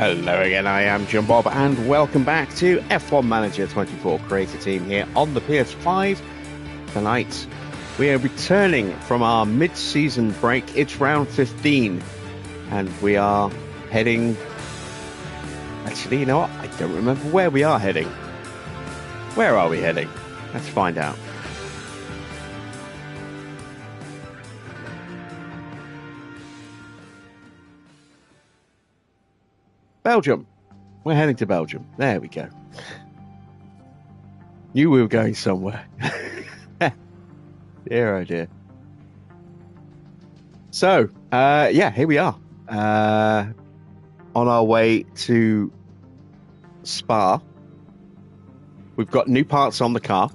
Hello again, I am John Bob, and welcome back to F1 Manager 24 Creator Team here on the PS5. Tonight, we are returning from our mid-season break. It's round 15, and we are heading... Actually, you know what? I don't remember where we are heading. Where are we heading? Let's find out. Belgium. We're heading to Belgium. There we go. Knew we were going somewhere. Dear, oh dear. So, yeah, here we are. On our way to Spa. We've got new parts on the car.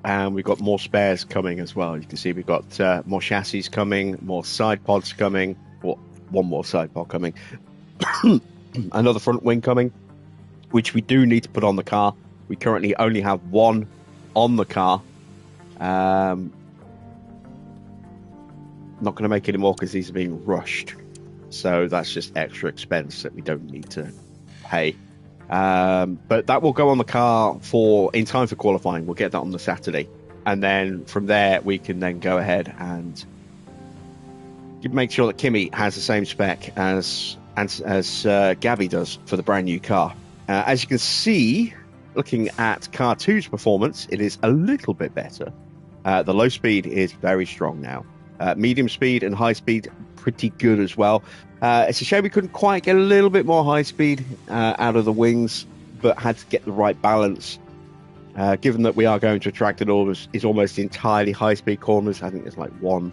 And we've got more spares coming as well. You can see we've got more chassis coming, more side pods coming. One more side pod coming. Another front wing coming, which we do need to put on the car. We currently only have one on the car. Not going to make any more because these are being rushed. So that's just extra expense that we don't need to pay. But that will go on the car in time for qualifying. We'll get that on the Saturday. And then from there, we can then go ahead and make sure that Kimi has the same spec as Gabby does for the brand new car. As you can see, looking at car 2's performance, it is a little bit better. The low speed is very strong now. Medium speed and high speed, pretty good as well. It's a shame we couldn't quite get a little bit more high speed out of the wings, but had to get the right balance. Given that we are going to a track that is almost entirely high speed corners, I think there's like one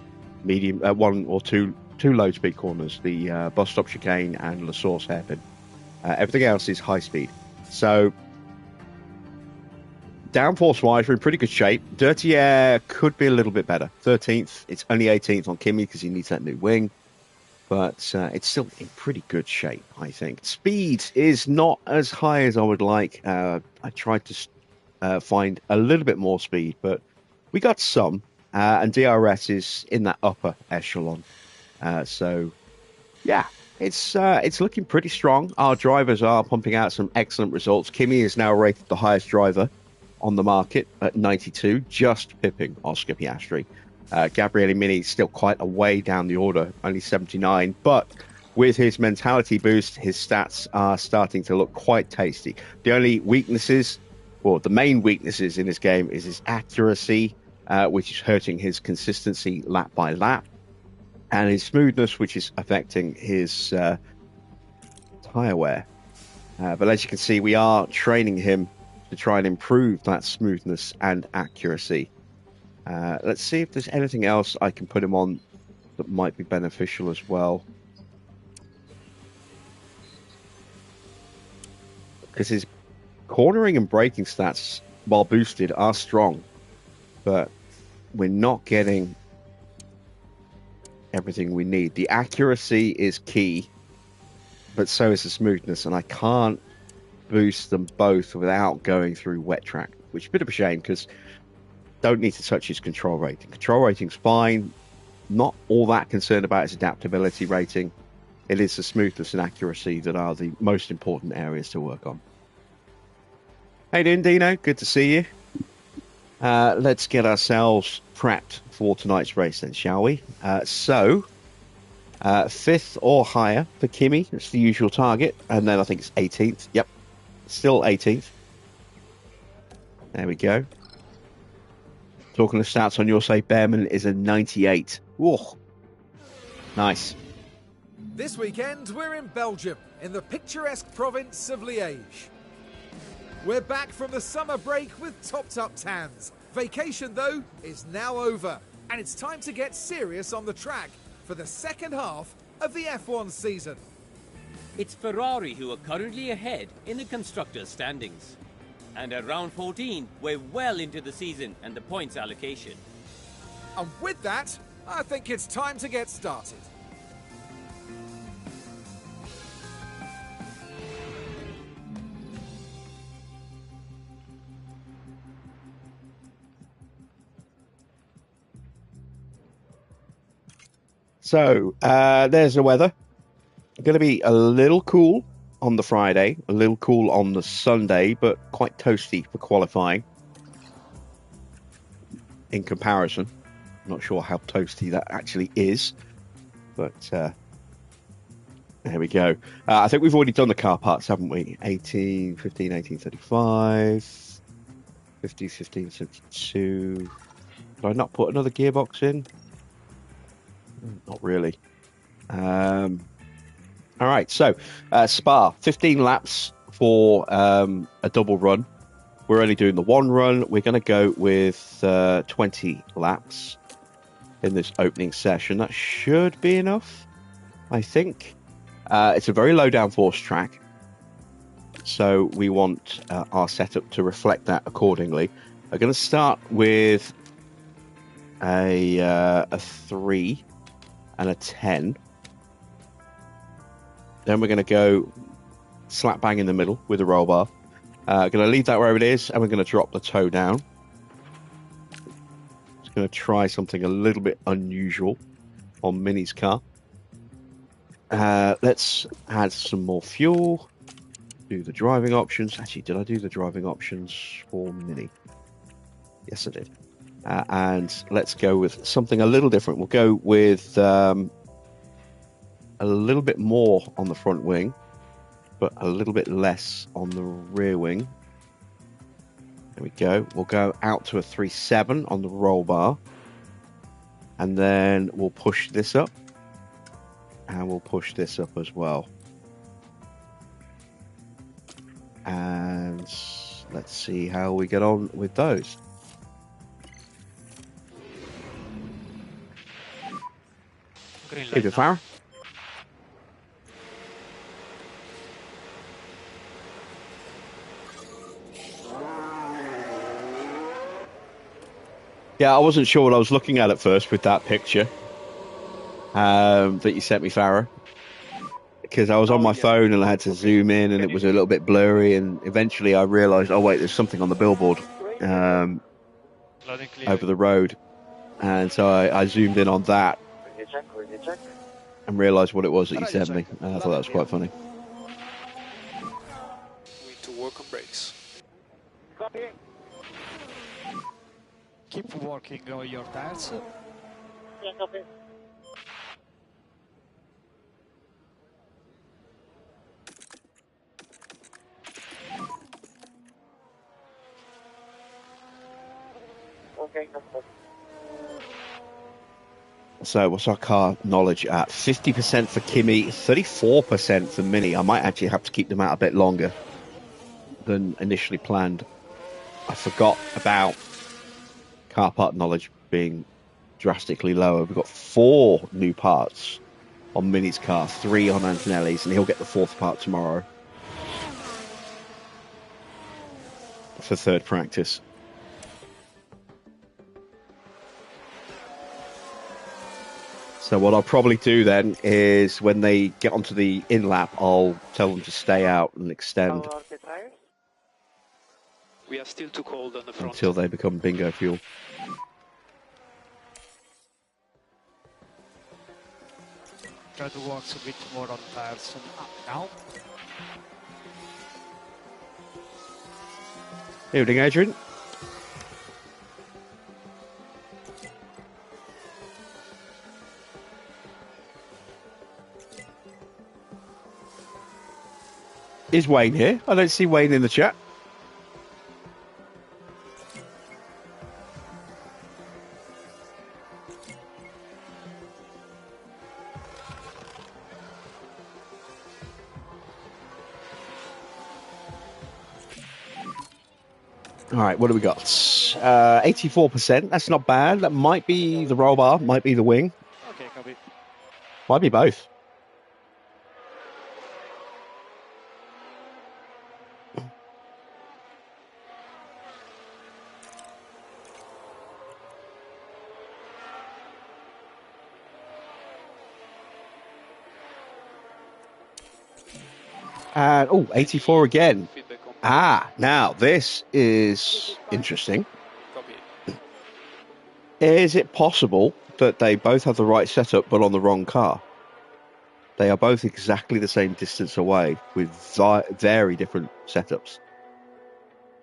or two low speed corners, the bus stop chicane and La Source hairpin. Everything else is high speed. So downforce wise, we're in pretty good shape. Dirty air could be a little bit better. 13th, it's only 18th on Kimi because he needs that new wing, but it's still in pretty good shape, I think. Speed is not as high as I would like. I tried to find a little bit more speed, but we got some. And DRS is in that upper echelon. So, yeah, it's looking pretty strong. Our drivers are pumping out some excellent results. Kimi is now rated the highest driver on the market at 92, just pipping Oscar Piastri. Gabriele Mini still quite a way down the order, only 79. But with his mentality boost, his stats are starting to look quite tasty. The only weaknesses, well, the main weaknesses in this game is his accuracy, which is hurting his consistency lap by lap, and his smoothness, which is affecting his tyre wear. But as you can see, we are training him to try and improve that smoothness and accuracy. Let's see if there's anything else I can put him on that might be beneficial as well. Because his cornering and braking stats, while boosted, are strong. But we're not getting everything we need. The accuracy is key, but so is the smoothness, and I can't boost them both without going through wet track, which is a bit of a shame because don't need to touch his control rating. Control rating's fine. Not all that concerned about his adaptability rating. It is the smoothness and accuracy that are the most important areas to work on. Hey, doing, Dino? Good to see you. Let's get ourselves prepped for tonight's race then, shall we? So, 5th or higher for Kimi. That's the usual target. And then I think it's 18th. Yep. Still 18th. There we go. Talking of stats on your side, Behrman is a 98. Whoa. Nice. This weekend, we're in Belgium, in the picturesque province of Liège. We're back from the summer break with topped-up tans. Vacation, though, is now over, and it's time to get serious on the track for the second half of the F1 season. It's Ferrari who are currently ahead in the constructors' standings. And at round 14, we're well into the season and the points allocation. And with that, I think it's time to get started. So, there's the weather. Going to be a little cool on the Friday, a little cool on the Sunday, but quite toasty for qualifying in comparison. I'm not sure how toasty that actually is, but there we go. I think we've already done the car parts, haven't we? 18, 15, 18, 35, 50, 15, 72. Did I not put another gearbox in? Not really. All right, so Spa, 15 laps for a double run. We're only doing the one run. We're going to go with 20 laps in this opening session. That should be enough, I think. It's a very low downforce track, so we want our setup to reflect that accordingly. We're going to start with a 3 and a 10. Then we're going to go slap bang in the middle with the roll bar. Going to leave that where it is, and we're going to drop the toe down. Just going to try something a little bit unusual on Mini's car. Let's add some more fuel. Do the driving options. Actually, did I do the driving options for Mini? Yes, I did. And let's go with something a little different. We'll go with a little bit more on the front wing, but a little bit less on the rear wing. There we go. We'll go out to a 3.7 on the roll bar, and then we'll push this up, and we'll push this up as well. And let's see how we get on with those. Hey, Farah. Yeah, I wasn't sure what I was looking at first with that picture that you sent me, Farah, because I was on my phone and I had to zoom in and it was a little bit blurry, and eventually I realised, oh wait, there's something on the billboard over the road, and so I zoomed in on that and realised what it was that you sent me. I thought that was quite funny. We need to work on brakes. Copy. Keep working on your tires. Yeah, copy. Okay, copy. So what's our car knowledge at? 50% for Kimi, 34% for Mini. I might actually have to keep them out a bit longer than initially planned. I forgot about car part knowledge being drastically lower. We've got 4 new parts on Mini's car, 3 on Antonelli's, and he'll get the 4th part tomorrow for third practice. So what I'll probably do then is when they get onto the in-lap, I'll tell them to stay out and extend We are still too cold on the front. until they become bingo fuel. Try to work a bit more on tires now. Evening, Adrian. Is Wayne here? I don't see Wayne in the chat. All right, what do we got? 84%. That's not bad. That might be the roll bar, might be the wing, Okay, copy. might be both. And, oh, 84 again. Feedback on Ah, now this is interesting. copy. Is it possible that they both have the right setup but on the wrong car? They are both exactly the same distance away with very different setups.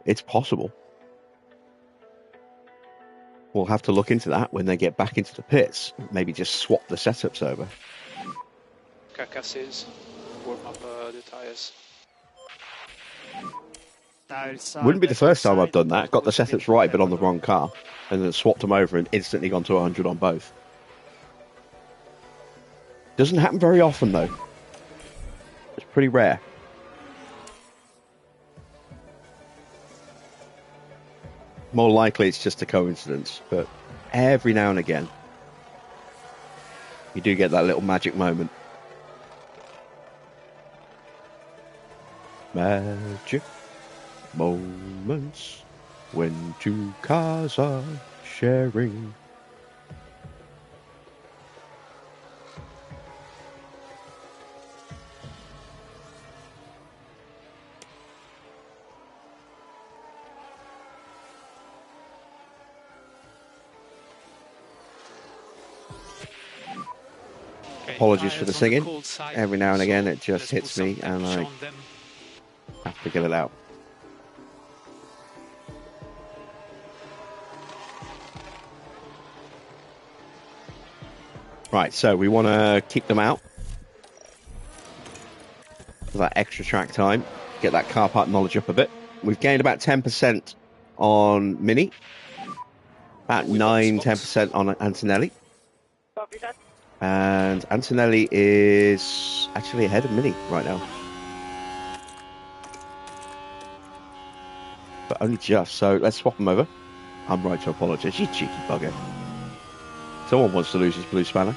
It's possible. We'll have to look into that when they get back into the pits. Maybe just swap the setups over. Carcasses, warm up the tires. Wouldn't be the first time I've done that. Got the setups right, but on the wrong car. And then swapped them over and instantly gone to 100 on both. Doesn't happen very often, though. It's pretty rare. More likely it's just a coincidence, but every now and again, you do get that little magic moment. Magic moments when two cars are sharing. Apologies for the singing. Every now and again it just hits me and I have to get it out. Right, so we want to keep them out for that extra track time. Get that car park knowledge up a bit. We've gained about 10% on Mini. About 9-10% on Antonelli. Copy that. And Antonelli is actually ahead of Mini right now. But only just, so let's swap them over. I'm right to apologise, you cheeky bugger. Someone wants to lose his blue spanner.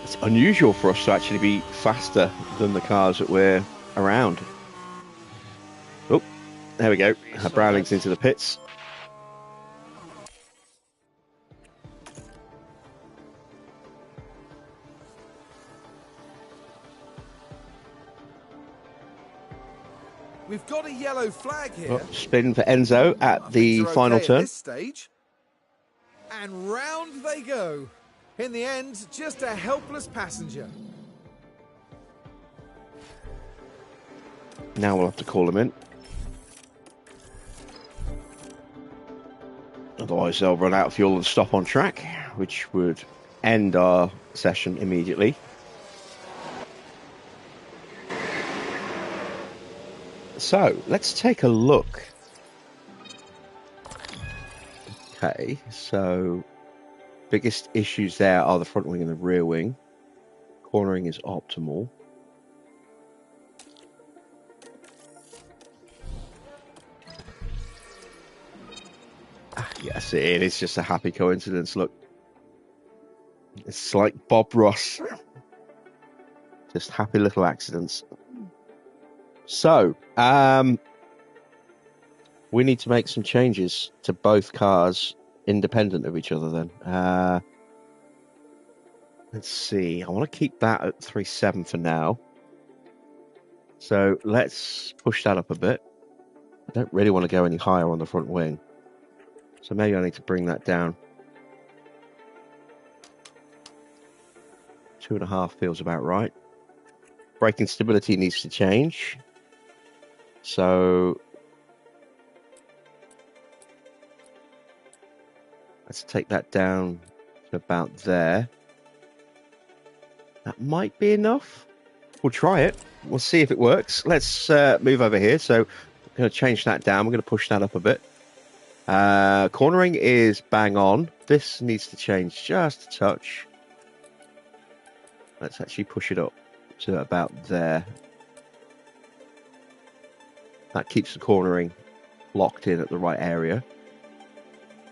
It's unusual for us to actually be faster than the cars that we're around. Oh, there we go. Browning's into the pits. We've got a yellow flag here. Oh, spin for Enzo at the Things are final okay at turn. this stage. And round they go. In the end, just a helpless passenger. Now we'll have to call him in. Otherwise they'll run out of fuel and stop on track, which would end our session immediately. So, let's take a look. Okay, so biggest issues there are the front wing and the rear wing. Cornering is optimal. Yes, it is just a happy coincidence. Look, it's like Bob Ross. Just happy little accidents. So, we need to make some changes to both cars independent of each other then. Let's see. I want to keep that at 3.7 for now. So let's push that up a bit. I don't really want to go any higher on the front wing. So maybe I need to bring that down. 2.5 feels about right. Braking stability needs to change. So let's take that down to about there. That might be enough. We'll try it. We'll see if it works. Let's move over here. So I'm going to change that down. We're going to push that up a bit. Cornering is bang on. This needs to change just a touch. Let's actually push it up to about there. That keeps the cornering locked in at the right area.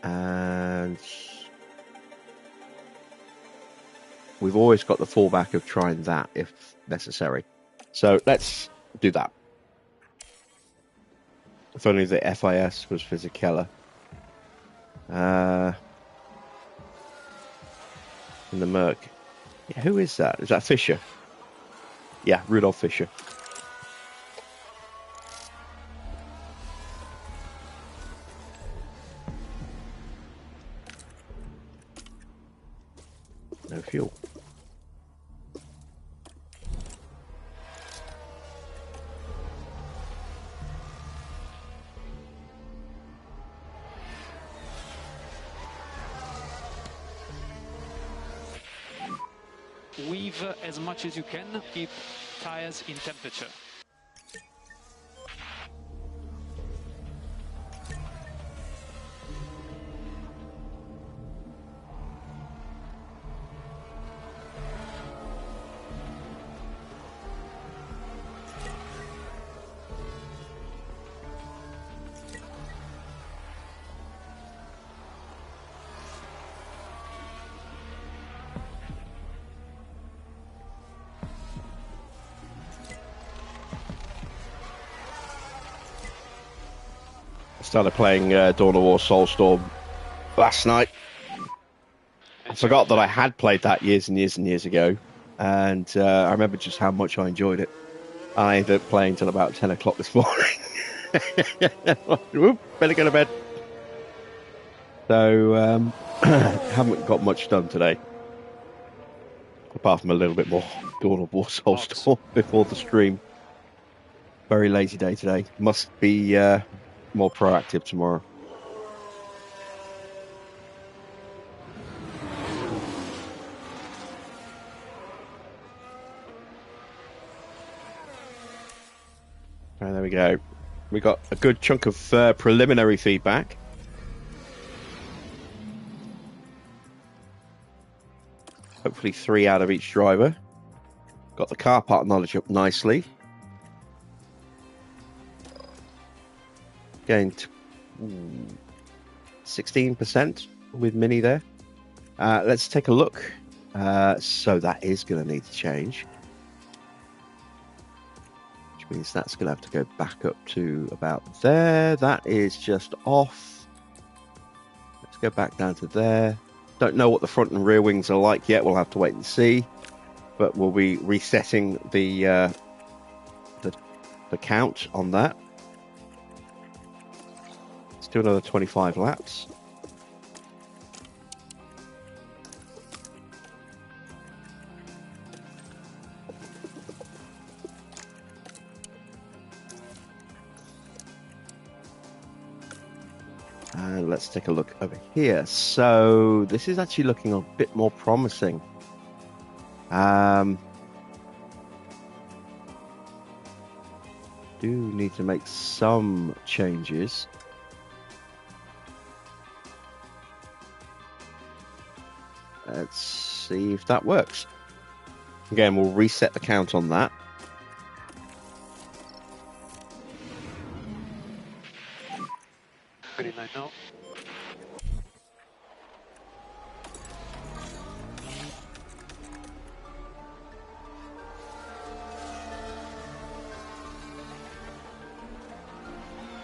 And we've always got the fallback of trying that if necessary. So let's do that. If only the FIS was Fisichella. In the Merc. Yeah, who is that? Is that Fisher? Yeah, Rudolf Fischer. No fuel. Weave as much as you can, keep tires in temperature. Started playing Dawn of War Soulstorm last night. I forgot that I had played that years and years and years ago, and I remember just how much I enjoyed it. I ended up playing till about 10 o'clock this morning. Whoop, better go to bed. So, haven't got much done today. Apart from a little bit more Dawn of War Soulstorm before the stream. Very lazy day today. Must be more proactive tomorrow. There we go. We got a good chunk of preliminary feedback. Hopefully 3 out of each driver. Got the car part knowledge up nicely. Gained 16% with Mini there. Let's take a look. So that is going to need to change. Which means that's going to have to go back up to about there. That is just off. Let's go back down to there. Don't know what the front and rear wings are like yet. We'll have to wait and see. But we'll be resetting the count on that. Let's do another 25 laps. And let's take a look over here. So this is actually looking a bit more promising. Do need to make some changes. Let's see if that works. Again, we'll reset the count on that. Green light now.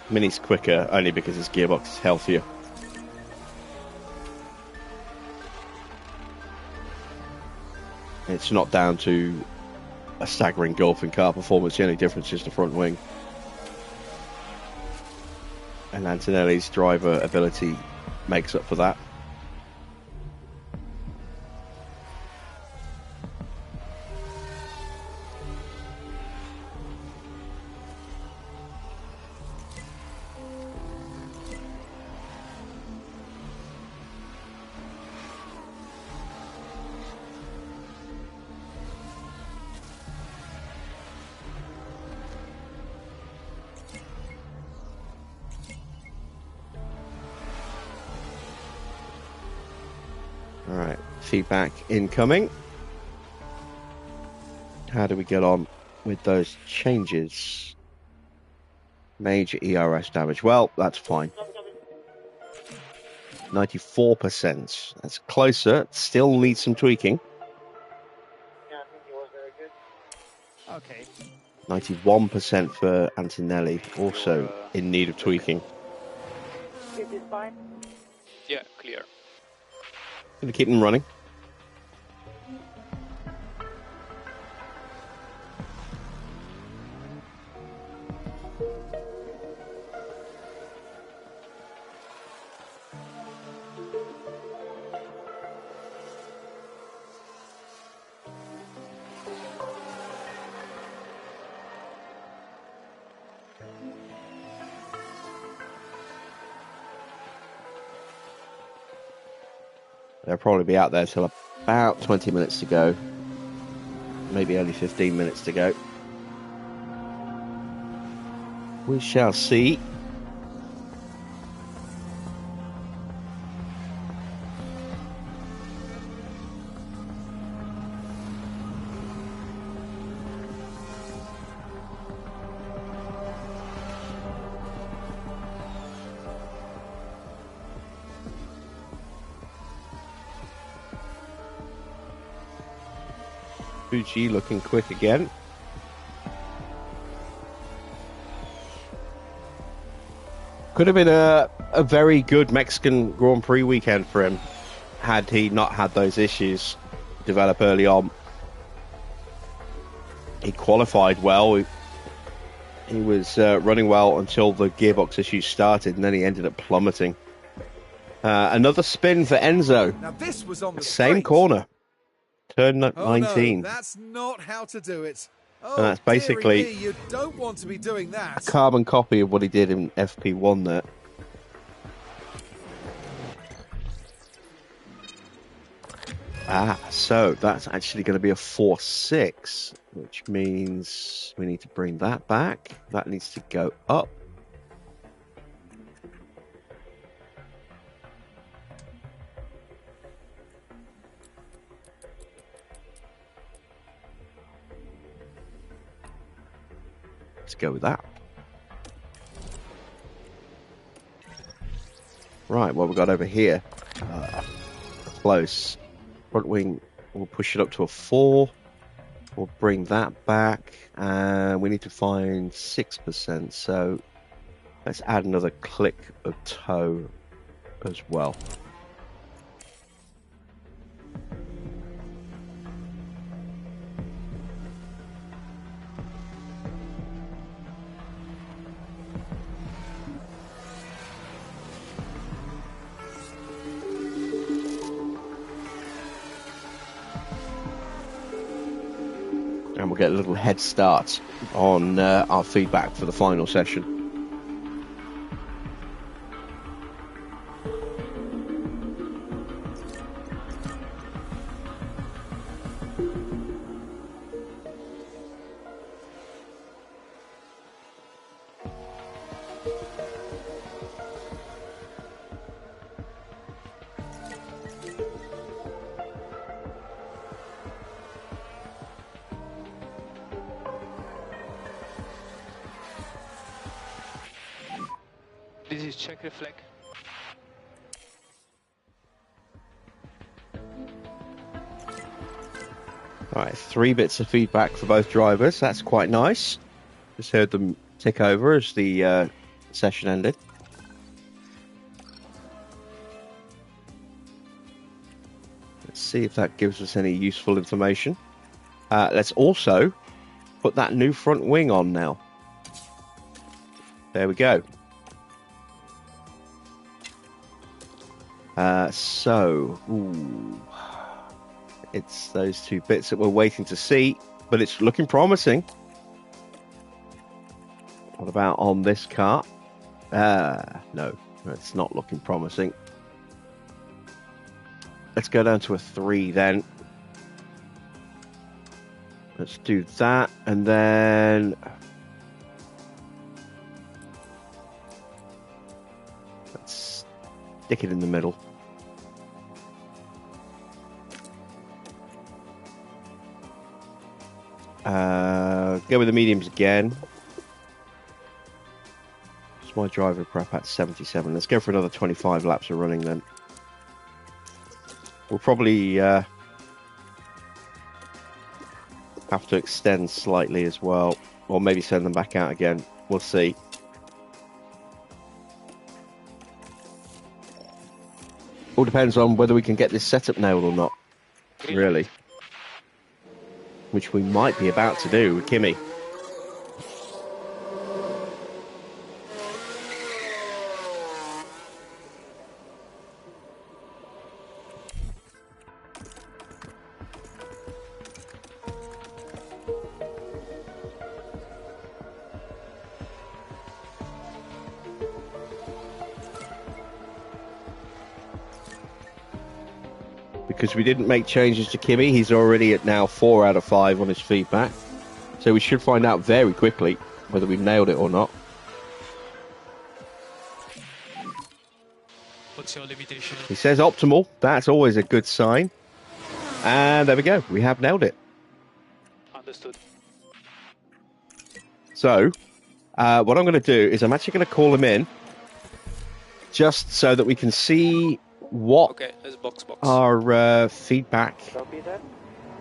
Mini's quicker only because its gearbox is healthier. It's not down to a staggering gulf in car performance. The only difference is the front wing. And Antonelli's driver ability makes up for that. Alright, feedback incoming. How do we get on with those changes? Major ERS damage. Well, that's fine. 94%. That's closer. Still needs some tweaking. 91% for Antonelli, also in need of tweaking. Is this fine? Yeah, clear. Gonna keep them running. They'll probably be out there till about 20 minutes to go. Maybe only 15 minutes to go. We shall see. Fuji looking quick again. Could have been a very good Mexican Grand Prix weekend for him had he not had those issues develop early on. He qualified well. He was running well until the gearbox issues started, and then he ended up plummeting. Another spin for Enzo. Now this was on the Same straight. corner. Turn Oh, 19. no, that's not how to do it. Oh, And that's basically dearie me, you don't want to be doing that. a carbon copy of what he did in FP1 there. So that's actually going to be a 4-6, which means we need to bring that back. That needs to go up. Let's go with that. Right, what we got over here? Close. Front wing, we'll push it up to a 4. We'll bring that back. And we need to find 6%. So let's add another click of toe as well. And we'll get a little head start on our feedback for the final session. This is check reflect. All right, 3 bits of feedback for both drivers. That's quite nice. Just heard them tick over as the session ended. Let's see if that gives us any useful information. Let's also put that new front wing on now. There we go. It's those 2 bits that we're waiting to see, but it's looking promising. What about on this car? No, it's not looking promising. Let's go down to a 3 then. Let's do that, and then let's stick it in the middle. Go with the mediums again. It's my driver prep at 77. Let's go for another 25 laps of running then. We'll probably have to extend slightly as well. or maybe send them back out again. We'll see. All depends on whether we can get this setup nailed or not, really. Which we might be about to do with Kimmy. Because we didn't make changes to Kimmy, he's already at now 4 out of 5 on his feedback. So we should find out very quickly whether we've nailed it or not. What's your limitation? He says optimal. That's always a good sign. And there we go. We have nailed it. Understood. So, what I'm going to do is I'm actually going to call him in just so that we can see what Okay, let's box. our feedback Copy that.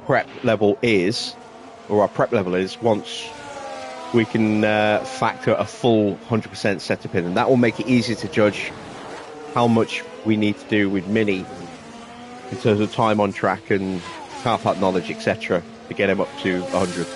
prep level is, or our prep level is, once we can factor a full 100% setup in. And that will make it easier to judge how much we need to do with Mini in terms of time on track and car park knowledge, etc., to get him up to 100.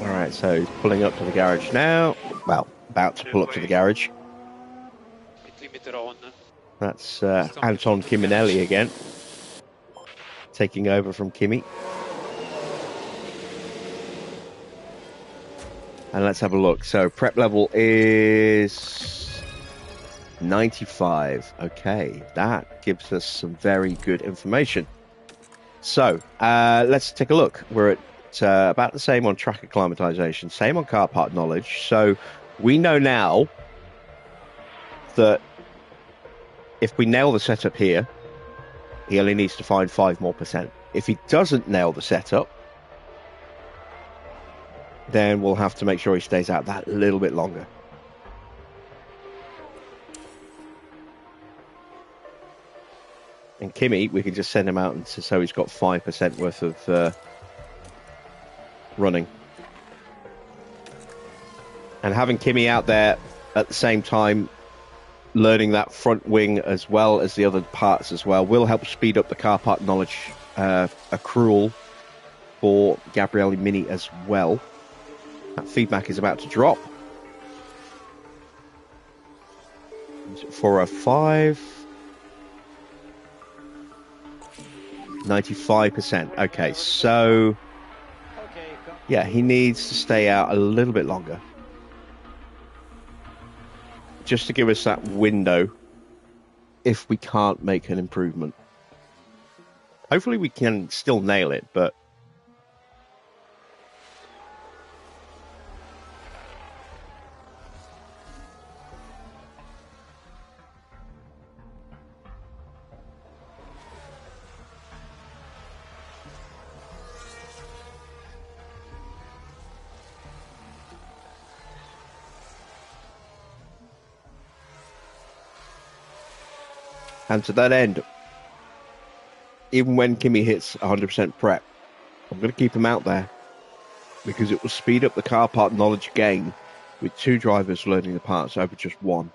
Alright, so he's pulling up to the garage now. Well, about to pull up to the garage. Speed limiter on. That's Anton Kiminelli again. Taking over from Kimi. And let's have a look. So prep level is 95. Okay, that gives us some very good information. So let's take a look. We're at about the same on track acclimatization, same on car park knowledge. So we know now that if we nail the setup here, he only needs to find 5% more. If he doesn't nail the setup, then we'll have to make sure he stays out that little bit longer. And Kimi, we can just send him out and so he's got 5% worth of running. And having Kimi out there at the same time, learning that front wing as well as the other parts as well, will help speed up the car park knowledge accrual for Gabriele Mini as well. That feedback is about to drop. For a 5... 95%. Okay, so... yeah, he needs to stay out a little bit longer. Just to give us that window if we can't make an improvement. Hopefully we can still nail it, but... and to that end, even when Kimi hits 100% prep, I'm going to keep him out there because it will speed up the car park knowledge gain with 2 drivers learning the parts over just 1.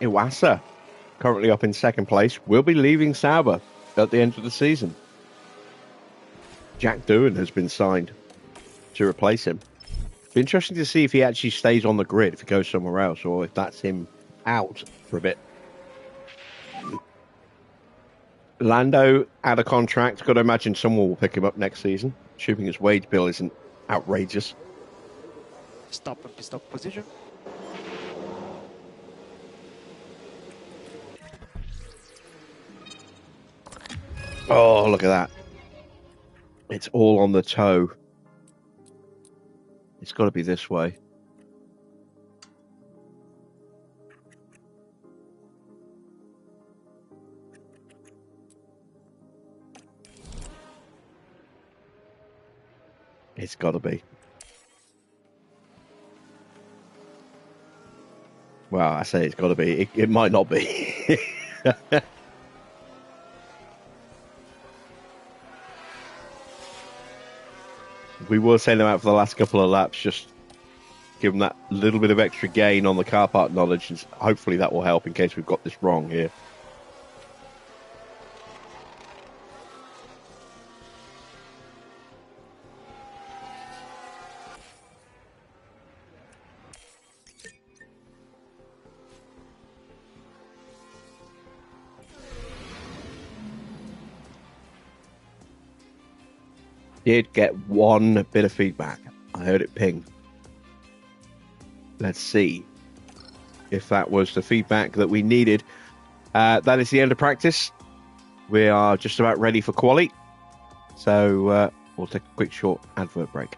Iwasa, currently up in second place, will be leaving Sauber at the end of the season. Jack Doohan has been signed to replace him. Be interesting to see if he actually stays on the grid, if he goes somewhere else, or if that's him out for a bit. Lando out of contract. Got to imagine someone will pick him up next season, assuming his wage bill isn't outrageous. Stop and stop position. Oh, look at that. It's all on the toe. It's got to be this way. It's got to be. Well, I say it's got to be. It might not be. We will send them out for the last couple of laps, just give them that little bit of extra gain on the car park knowledge, and hopefully that will help in case we've got this wrong here. Did get one bit of feedback. I heard it ping. Let's see if that was the feedback that we needed. That is the end of practice. We are just about ready for quali. So we'll take a quick short advert break.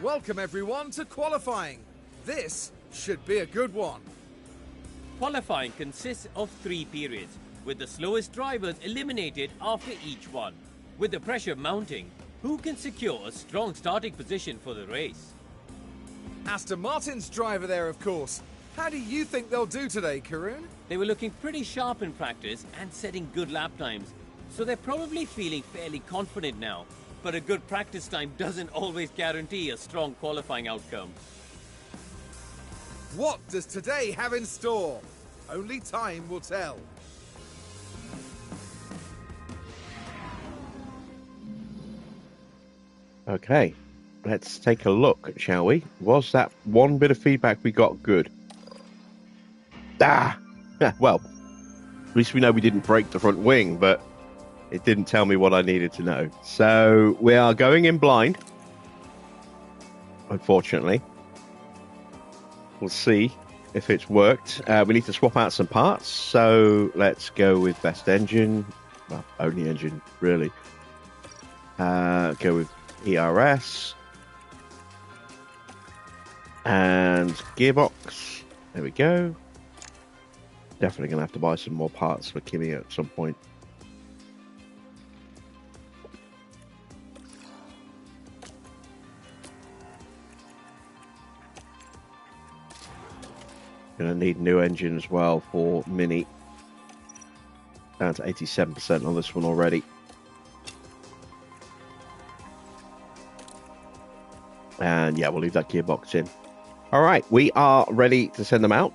Welcome everyone to qualifying. This should be a good one. Qualifying consists of 3 periods, with the slowest drivers eliminated after each one. With the pressure mounting, who can secure a strong starting position for the race? Aston Martin's driver there, of course. How do you think they'll do today, Karun? They were looking pretty sharp in practice and setting good lap times, so they're probably feeling fairly confident now. But a good practice time doesn't always guarantee a strong qualifying outcome. What does today have in store? Only time will tell. Okay, let's take a look, shall we? Was that one bit of feedback we got good? Well, at least we know we didn't break the front wing, but it didn't tell me what I needed to know. So we are going in blind, unfortunately. We'll see if it's worked. We need to swap out some parts, so let's go with best engine. Well, only engine, really. Go with ERS. And gearbox. There we go. Definitely going to have to buy some more parts for Kimi at some point. Going to need new engine as well for Mini. Down to 87% on this one already. And yeah, we'll leave that gearbox in. All right, we are ready to send them out.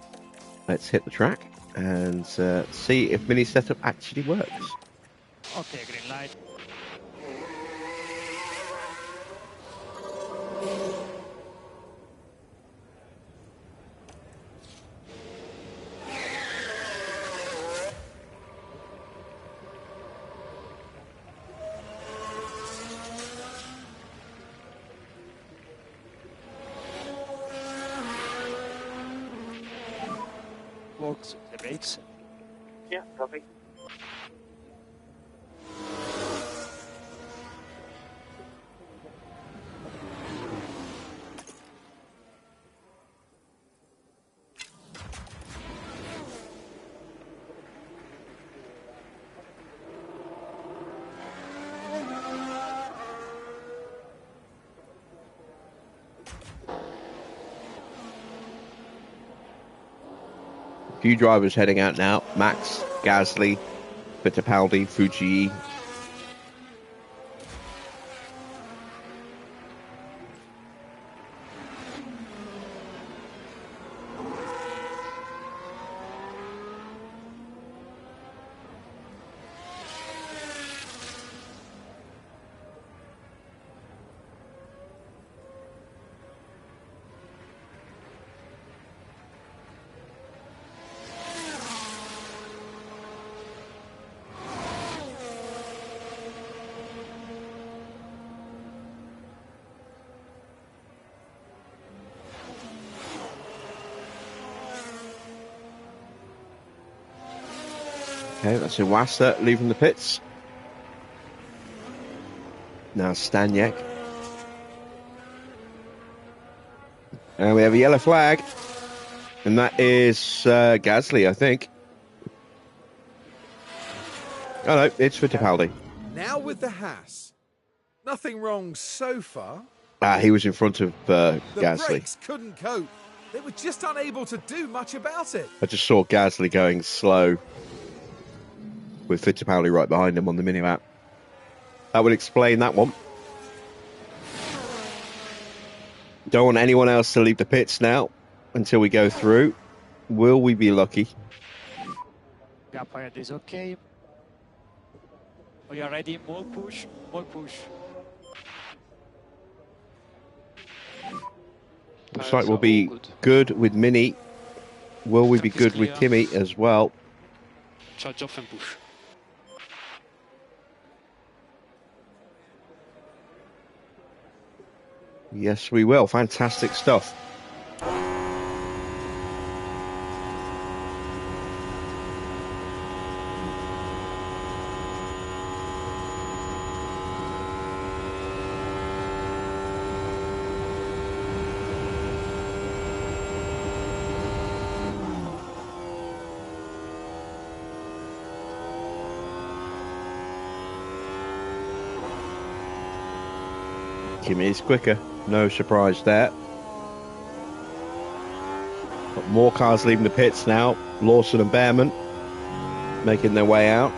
Let's hit the track and see if Mini setup actually works. Okay, green light. Works the brakes. Yeah, copy. Few drivers heading out now. Max, Gasly, Fittipaldi, Fuji. Okay, that's Iwasa leaving the pits. Now Staniek. And we have a yellow flag. And that is Gasly, I think. Oh no, it's Fittipaldi. Now with the Haas. Nothing wrong so far. He was in front of The Gasly. brakes couldn't cope. They were just unable to do much about it. I just saw Gasly going slow with Fittipaldi right behind him on the mini-map. That would explain that one. Don't want anyone else to leave the pits now until we go through. Will we be lucky? Gap ahead is okay. We are ready. More push. More push. Looks like we'll be good with Mini. Will we be good with Kimi as well? Charge off and push. Yes, we will. Fantastic stuff. Kimi is quicker. No surprise there. Got more cars leaving the pits now. Lawson and Behrman making their way out.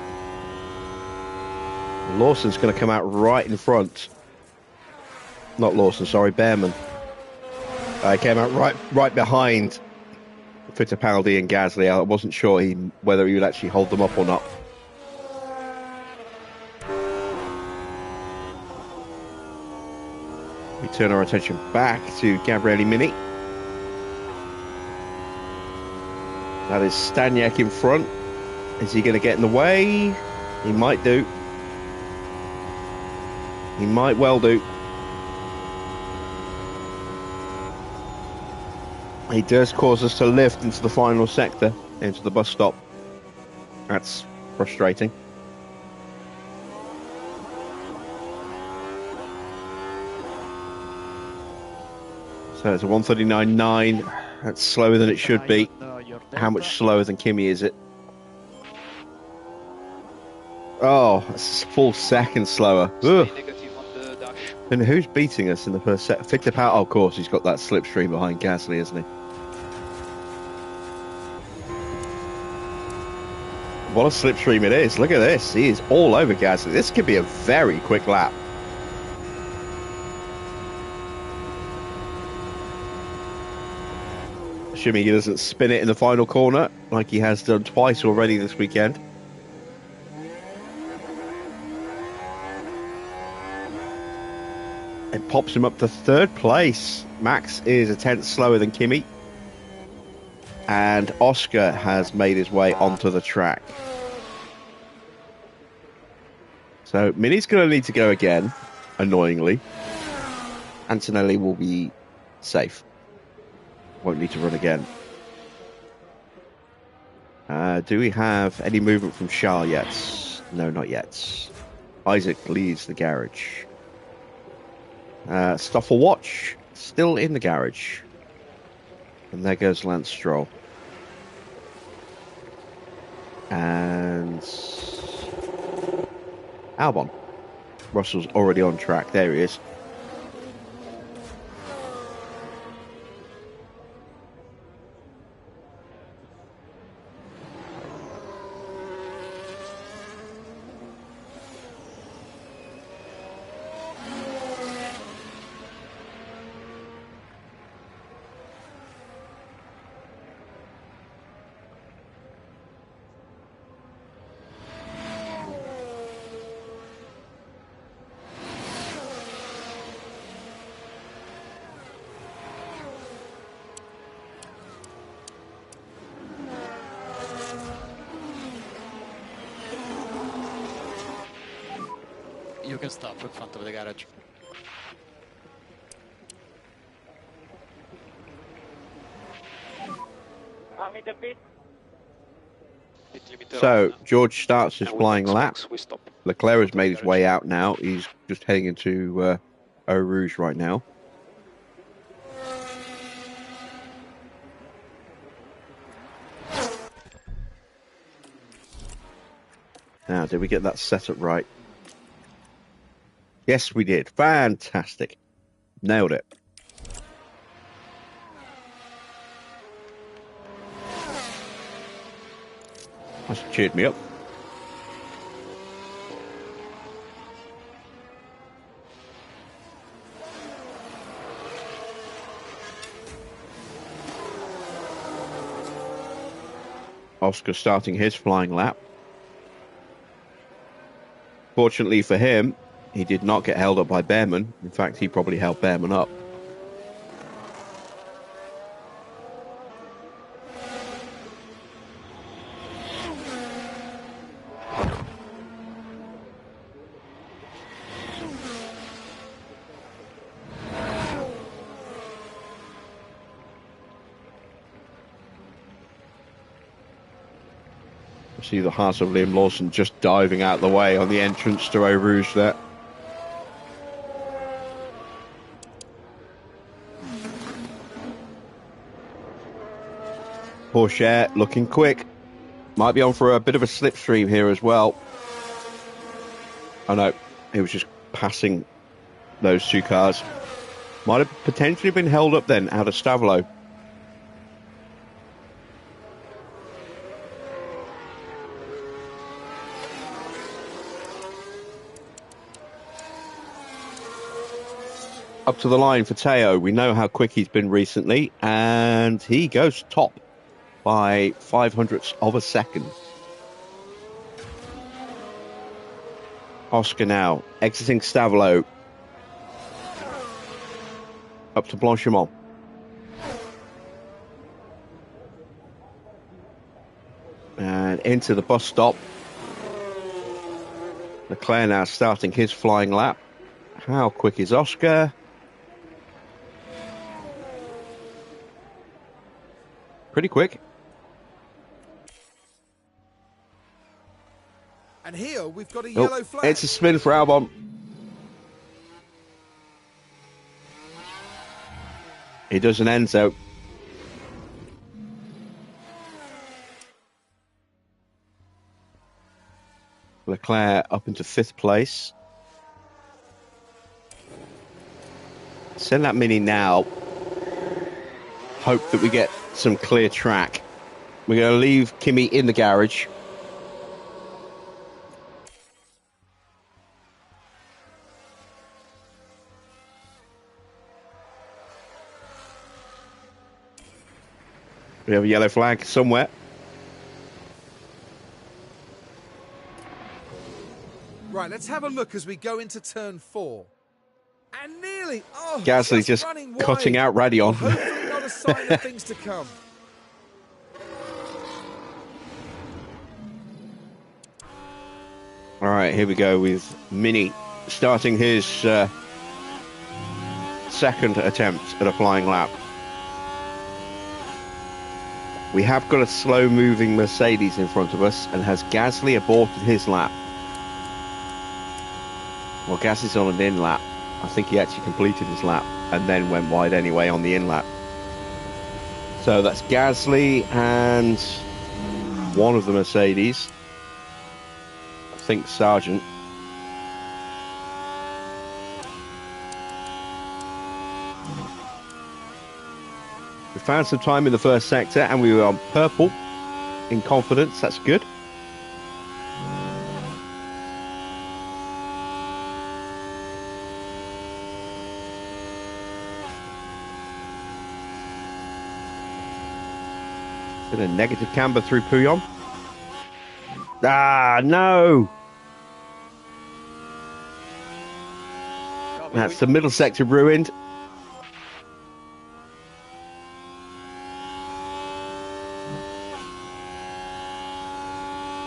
Lawson's going to come out right in front. Not Lawson, sorry, Behrman. He came out right behind Fittipaldi and Gasly. I wasn't sure whether he would actually hold them up or not. We turn our attention back to Gabriele Mini. That is Staniek in front. Is he going to get in the way? He might do. He might well do. He does cause us to lift into the final sector, into the bus stop. That's frustrating. So it's a 139.9. That's slower than it should be. How much slower than Kimi is it? Oh, it's a full second slower. Ugh. And who's beating us in the first set? Fittipaldi, oh, of course, he's got that slipstream behind Gasly, isn't he? What a slipstream it is. Look at this. He is all over Gasly. This could be a very quick lap. Assuming he doesn't spin it in the final corner like he has done twice already this weekend. It pops him up to third place. Max is a tenth slower than Kimi. And Oscar has made his way onto the track. So Mini's going to need to go again, annoyingly. Antonelli will be safe. Won't need to run again. Do we have any movement from Charles yet? No, not yet. Isaac leaves the garage. Stoffel Watch still in the garage. And there goes Lance Stroll. And Albon. Russell's already on track. There he is. You can stop in front of the garage. I'm in the pit. Pit limiter So on, George starts his and with flying lap. X-Max we stop. Leclerc has made his way out now. He's just heading into Eau Rouge right now. Now, did we get that setup right? Yes, we did. Fantastic. Nailed it. That's cheered me up. Oscar starting his flying lap. Fortunately for him, he did not get held up by Behrman. In fact, he probably held Behrman up. See the heart of Liam Lawson just diving out the way on the entrance to Eau Rouge there. Pourchaire looking quick. Might be on for a bit of a slipstream here as well. Oh no, he was just passing those two cars. Might have potentially been held up then out of Stavelot. Up to the line for Teo. We know how quick he's been recently, and he goes top by 0.05 of a second. Oscar now exiting Stavelot. Up to Blanchimont. And into the bus stop. Leclerc now starting his flying lap. How quick is Oscar? Pretty quick. And here we've got a yellow flag. It's a spin for Albon. He does an Enzo. Leclerc up into 5th place. Send that Mini now. Hope that we get some clear track. We're going to leave Kimi in the garage. We have a yellow flag somewhere. Right, let's have a look as we go into turn 4. And nearly, Gasly just running cutting wide. out Radion. Hopefully not a sign of things to come. All right, here we go with Mini starting his second attempt at a flying lap. We have got a slow-moving Mercedes in front of us, and has Gasly aborted his lap? Well, Gasly's on an in lap. I think he actually completed his lap and then went wide anyway on the in lap. So that's Gasly and one of the Mercedes. I think Sargent. We found some time in the first sector and we were on purple in confidence. That's good. Bit of negative camber through Pouillon. Ah, no! That's the middle sector ruined.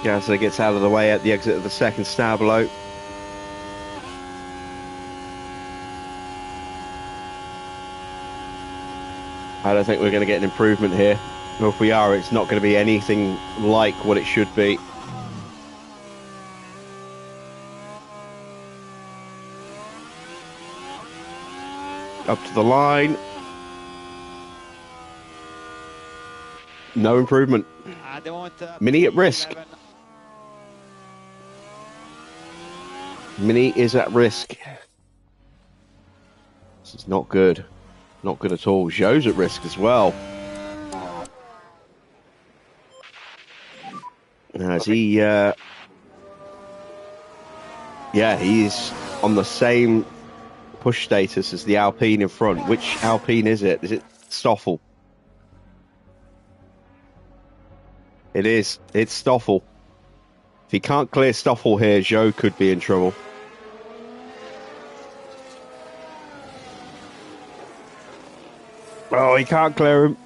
Gasly gets out of the way at the exit of the second Stavelot. I don't think we're going to get an improvement here. Or if we are, it's not going to be anything like what it should be. Up to the line. No improvement. At the moment, Mini at risk. P11. Mini is at risk. This is not good. Not good at all. Zhou's at risk as well. As he, yeah, he's on the same push status as the Alpine in front. Which Alpine is it? Is it Stoffel? It is. It's Stoffel. If he can't clear Stoffel here, Zhou could be in trouble. Oh, he can't clear him.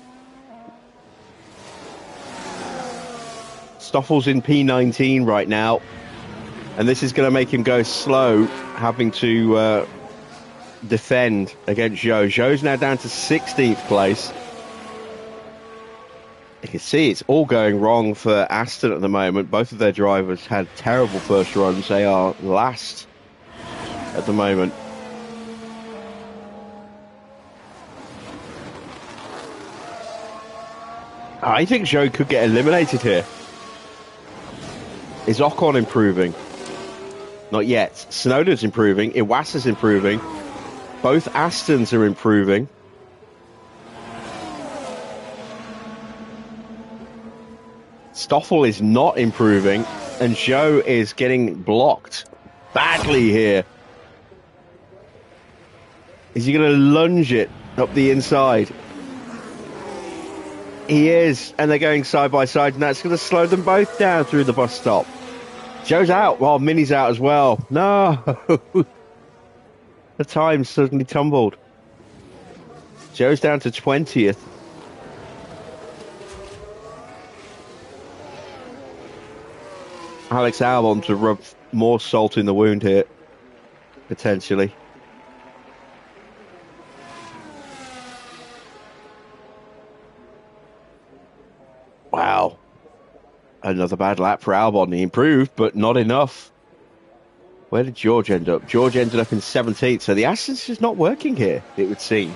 Stoffel's in P19 right now, and this is going to make him go slow, having to defend against Zhou. Zhou's now down to 16th place. You can see it's all going wrong for Aston at the moment. Both of their drivers had terrible first runs. They are last at the moment. I think Zhou could get eliminated here. Is Ocon improving? Not yet. Tsunoda's improving. Iwasa's improving. Both Astons are improving. Stoffel is not improving. And Zhou is getting blocked badly here. Is he going to lunge it up the inside? He is, and they're going side by side, and that's going to slow them both down through the bus stop. Zhou's out, while Mini's out as well. No! The time suddenly tumbled. Zhou's down to 20th. Alex Albon to rub more salt in the wound here, potentially. Wow. Another bad lap for Albon. He improved, but not enough. Where did George end up? George ended up in 17th, so the Aston's just not working here, it would seem.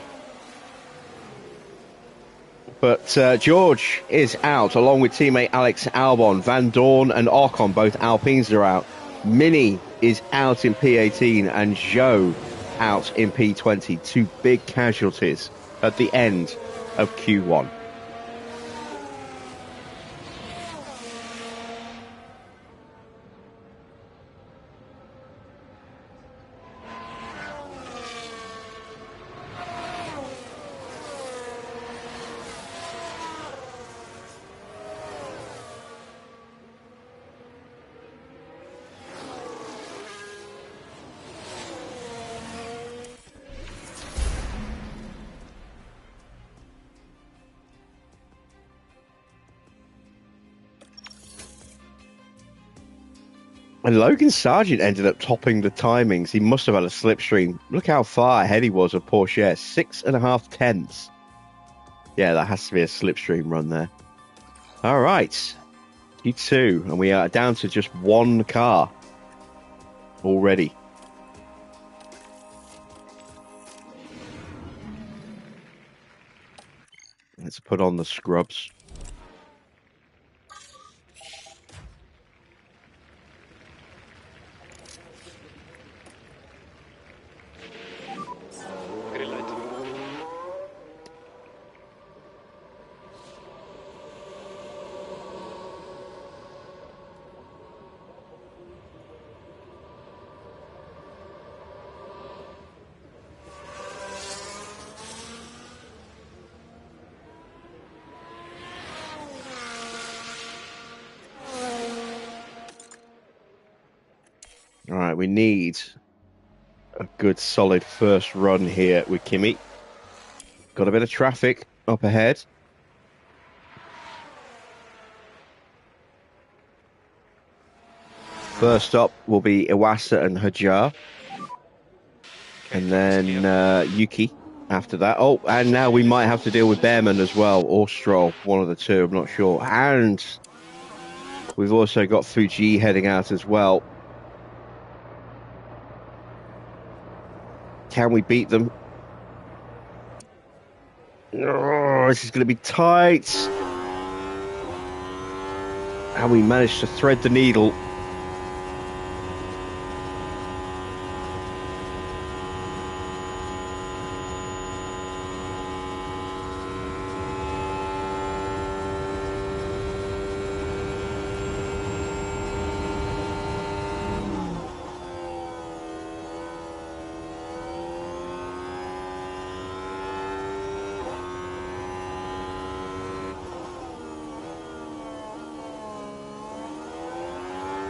But George is out, along with teammate Alex Albon. Van Dorn and Ocon, both Alpines, are out. Mini is out in P18, and Zhou out in P20. Two big casualties at the end of Q1. And Logan Sargent ended up topping the timings. He must have had a slipstream. Look how far ahead he was of Pourchaire. 6.5 tenths. Yeah, that has to be a slipstream run there. All right. Q2. And we are down to just one car already. Let's put on the scrubs. Green light. All right, we need a good solid first run here with Kimi. Got a bit of traffic up ahead. First up will be Iwasa and Hajar. And then Yuki after that. Oh, and now we might have to deal with Behrman as well, or Stroll, one of the two, I'm not sure. And we've also got Fuji heading out as well. Can we beat them? Oh, this is going to be tight. And we managed to thread the needle.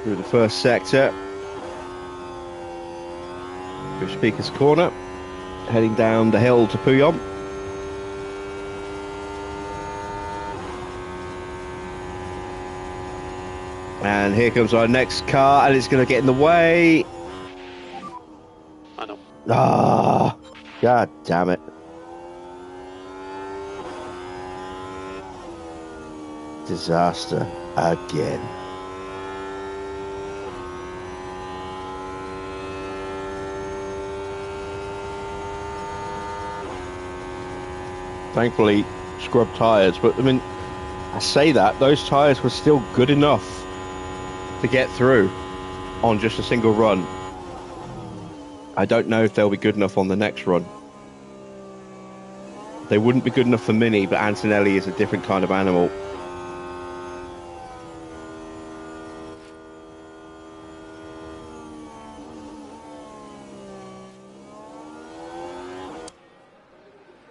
Through the first sector, through Speaker's Corner, heading down the hill to Pouillon. And here comes our next car, and it's going to get in the way. I know. Ah, god damn it. Disaster again. Thankfully, scrub tyres, but I mean, I say that, those tyres were still good enough to get through on just a single run. I don't know if they'll be good enough on the next run. They wouldn't be good enough for Mini, but Antonelli is a different kind of animal.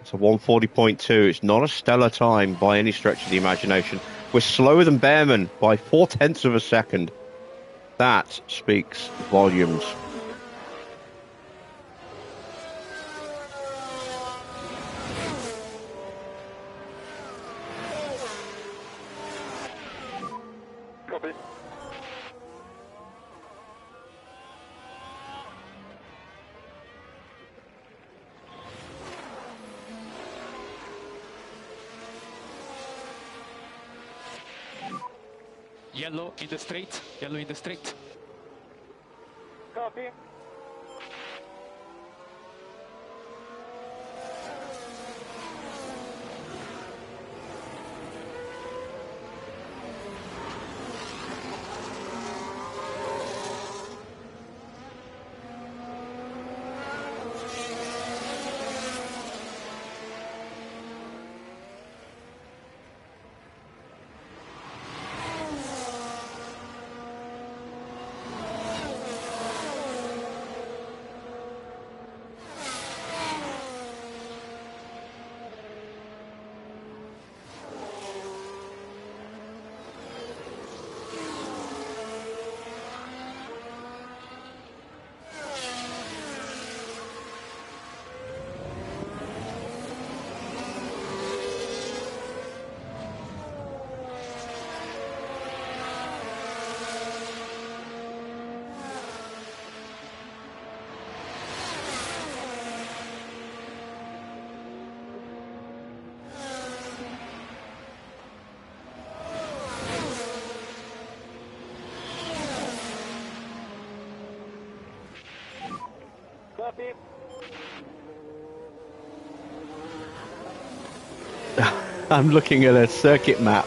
It's a 140.2. It's not a stellar time by any stretch of the imagination. We're slower than Behrman by 0.4 of a second. That speaks volumes. Copy. Yellow in the straight. Yellow in the straight. Copy. Copy. I'm looking at a circuit map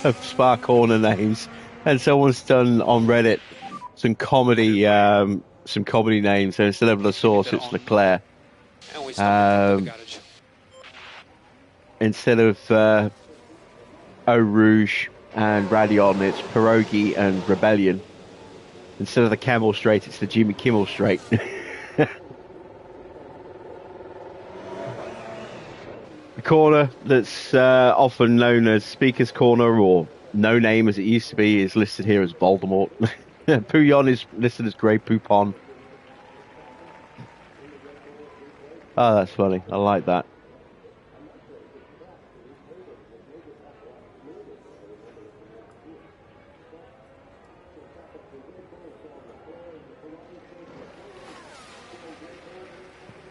of Spa corner names, and someone's done on Reddit some comedy names. So instead of La Source, it's Leclerc. And we stopped in the garage. Instead of Eau Rouge and Radion, it's Pierogi and Rebellion. Instead of the Camel Straight, it's the Jimmy Kimmel Straight. The corner that's often known as Speaker's Corner, or No Name as it used to be, is listed here as Voldemort. Pouillon is listed as Grey Poupon. Oh, that's funny. I like that.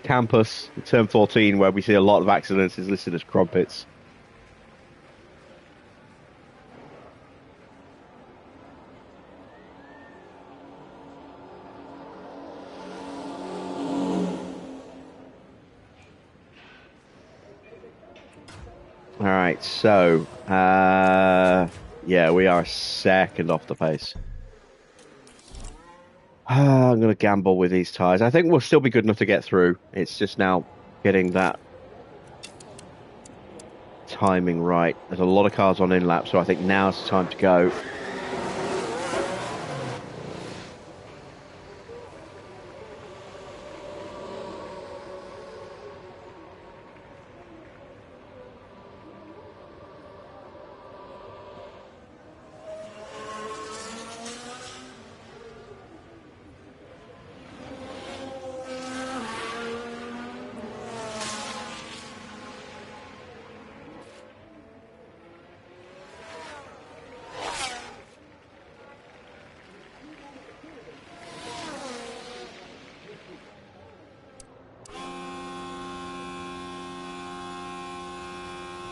campus, turn 14, where we see a lot of accidents, is listed as crumpets. All right, so yeah, we are a second off the pace. I'm going to gamble with these tyres. I think we'll still be good enough to get through. It's just now getting that timing right. There's a lot of cars on in-lap, so I think now's the time to go.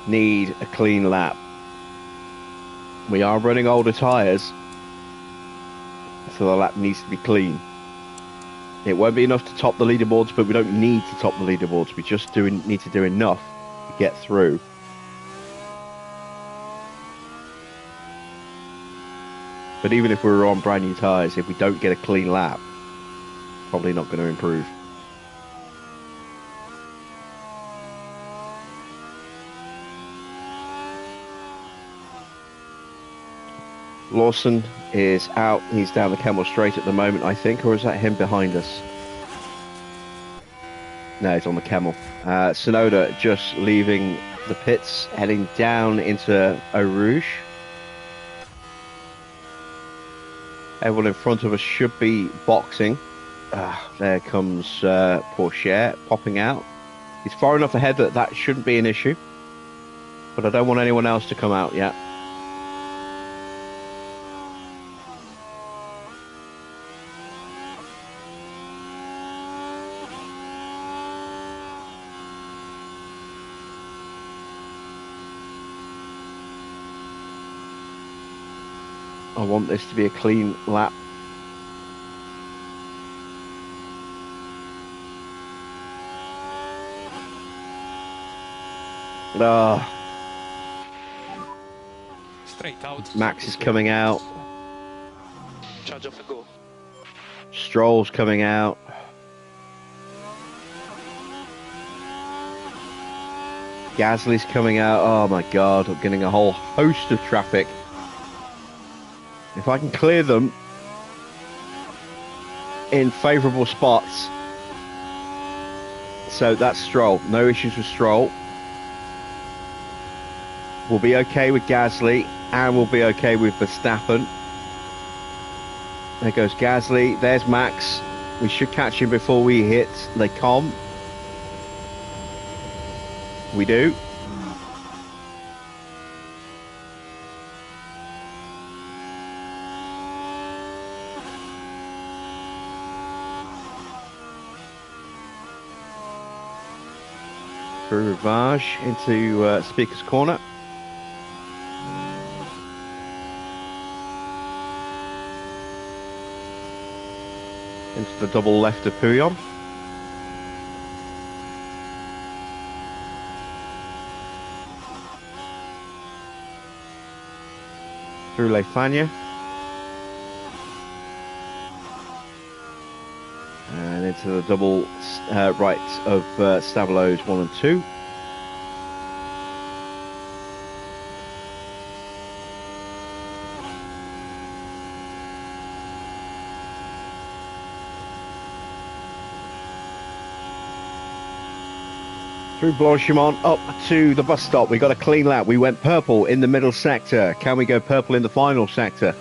Need a clean lap. We are running older tyres, so the lap needs to be clean. It won't be enough to top the leaderboards, but we don't need to top the leaderboards. We just need to do enough to get through. But even if we were on brand new tyres, if we don't get a clean lap, probably not going to improve. Lawson is out. He's down the Camel Straight at the moment, I think, or is that him behind us? No, he's on the Camel. Sonoda just leaving the pits, heading down into Eau Rouge. Everyone in front of us should be boxing. There comes Pourchaire popping out. He's far enough ahead that that shouldn't be an issue. But I don't want anyone else to come out yet. I want this to be a clean lap. Straight out. Max is coming out. Charge off and go. Stroll's coming out. Gasly's coming out. Oh my god, I'm getting a whole host of traffic. If I can clear them in favourable spots. So that's Stroll. No issues with Stroll. We'll be okay with Gasly, and we'll be okay with Verstappen. There goes Gasly. There's Max. We should catch him before we hit Les Combes. We do. Through Rivage into Speaker's Corner. Into the double left of Pouillon. Through Les Fagnes. And into the double right of Stavelot's 1 and 2. Through Blanchimont up to the bus stop. We got a clean lap. We went purple in the middle sector. Can we go purple in the final sector?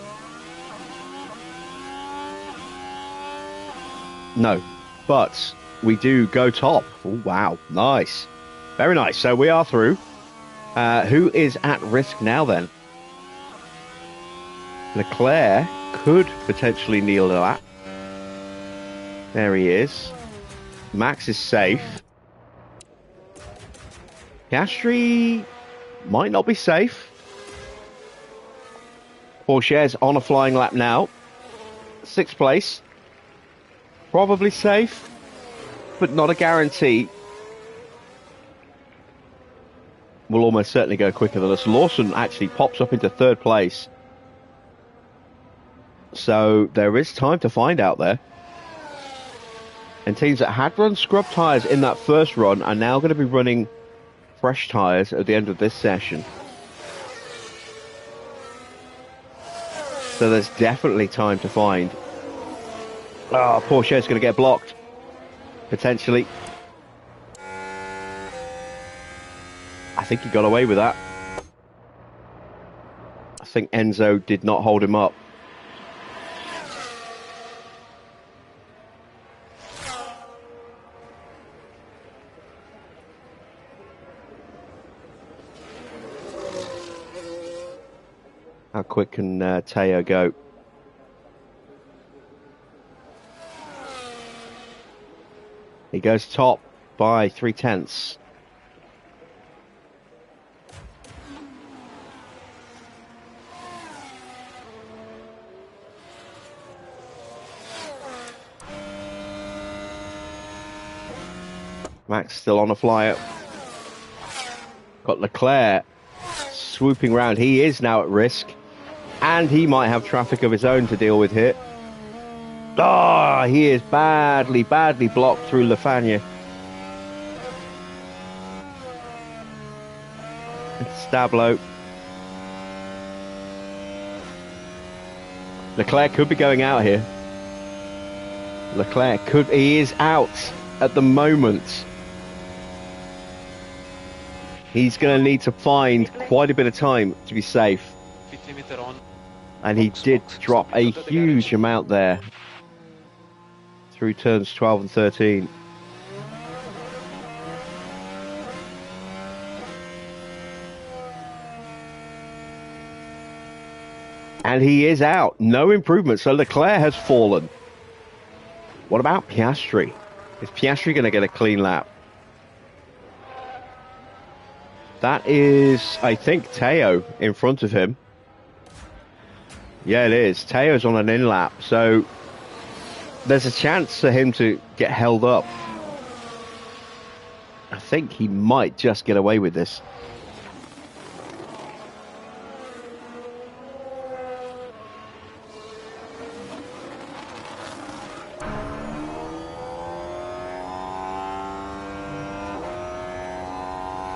No, but we do go top. Oh, wow, nice. Very nice. So we are through. Who is at risk now then? Leclerc could potentially kneel a lap. There he is. Max is safe. Piastri might not be safe. Pourchaire's on a flying lap now. 6th place. Probably safe, but not a guarantee. Will almost certainly go quicker than us. Lawson actually pops up into 3rd place. So there is time to find out there. And teams that had run scrub tyres in that first run are now going to be running fresh tyres at the end of this session. So there's definitely time to find. Oh, Pourchaire's going to get blocked. Potentially. I think he got away with that. I think Enzo did not hold him up. How quick can Teo go? He goes top by 3/10. Max still on a flyer. Got Leclerc swooping round. He is now at risk. And he might have traffic of his own to deal with here. Ah, oh, he is badly blocked through Lafagna. Stablo. Leclerc could be going out here. He is out at the moment. He's going to need to find quite a bit of time to be safe. And he did drop a huge amount there through turns 12 and 13. And he is out. No improvement. So Leclerc has fallen. What about Piastri? Is Piastri going to get a clean lap? That is, I think, Teo in front of him. Yeah, it is. Teo's on an in lap, so there's a chance for him to get held up. I think he might just get away with this.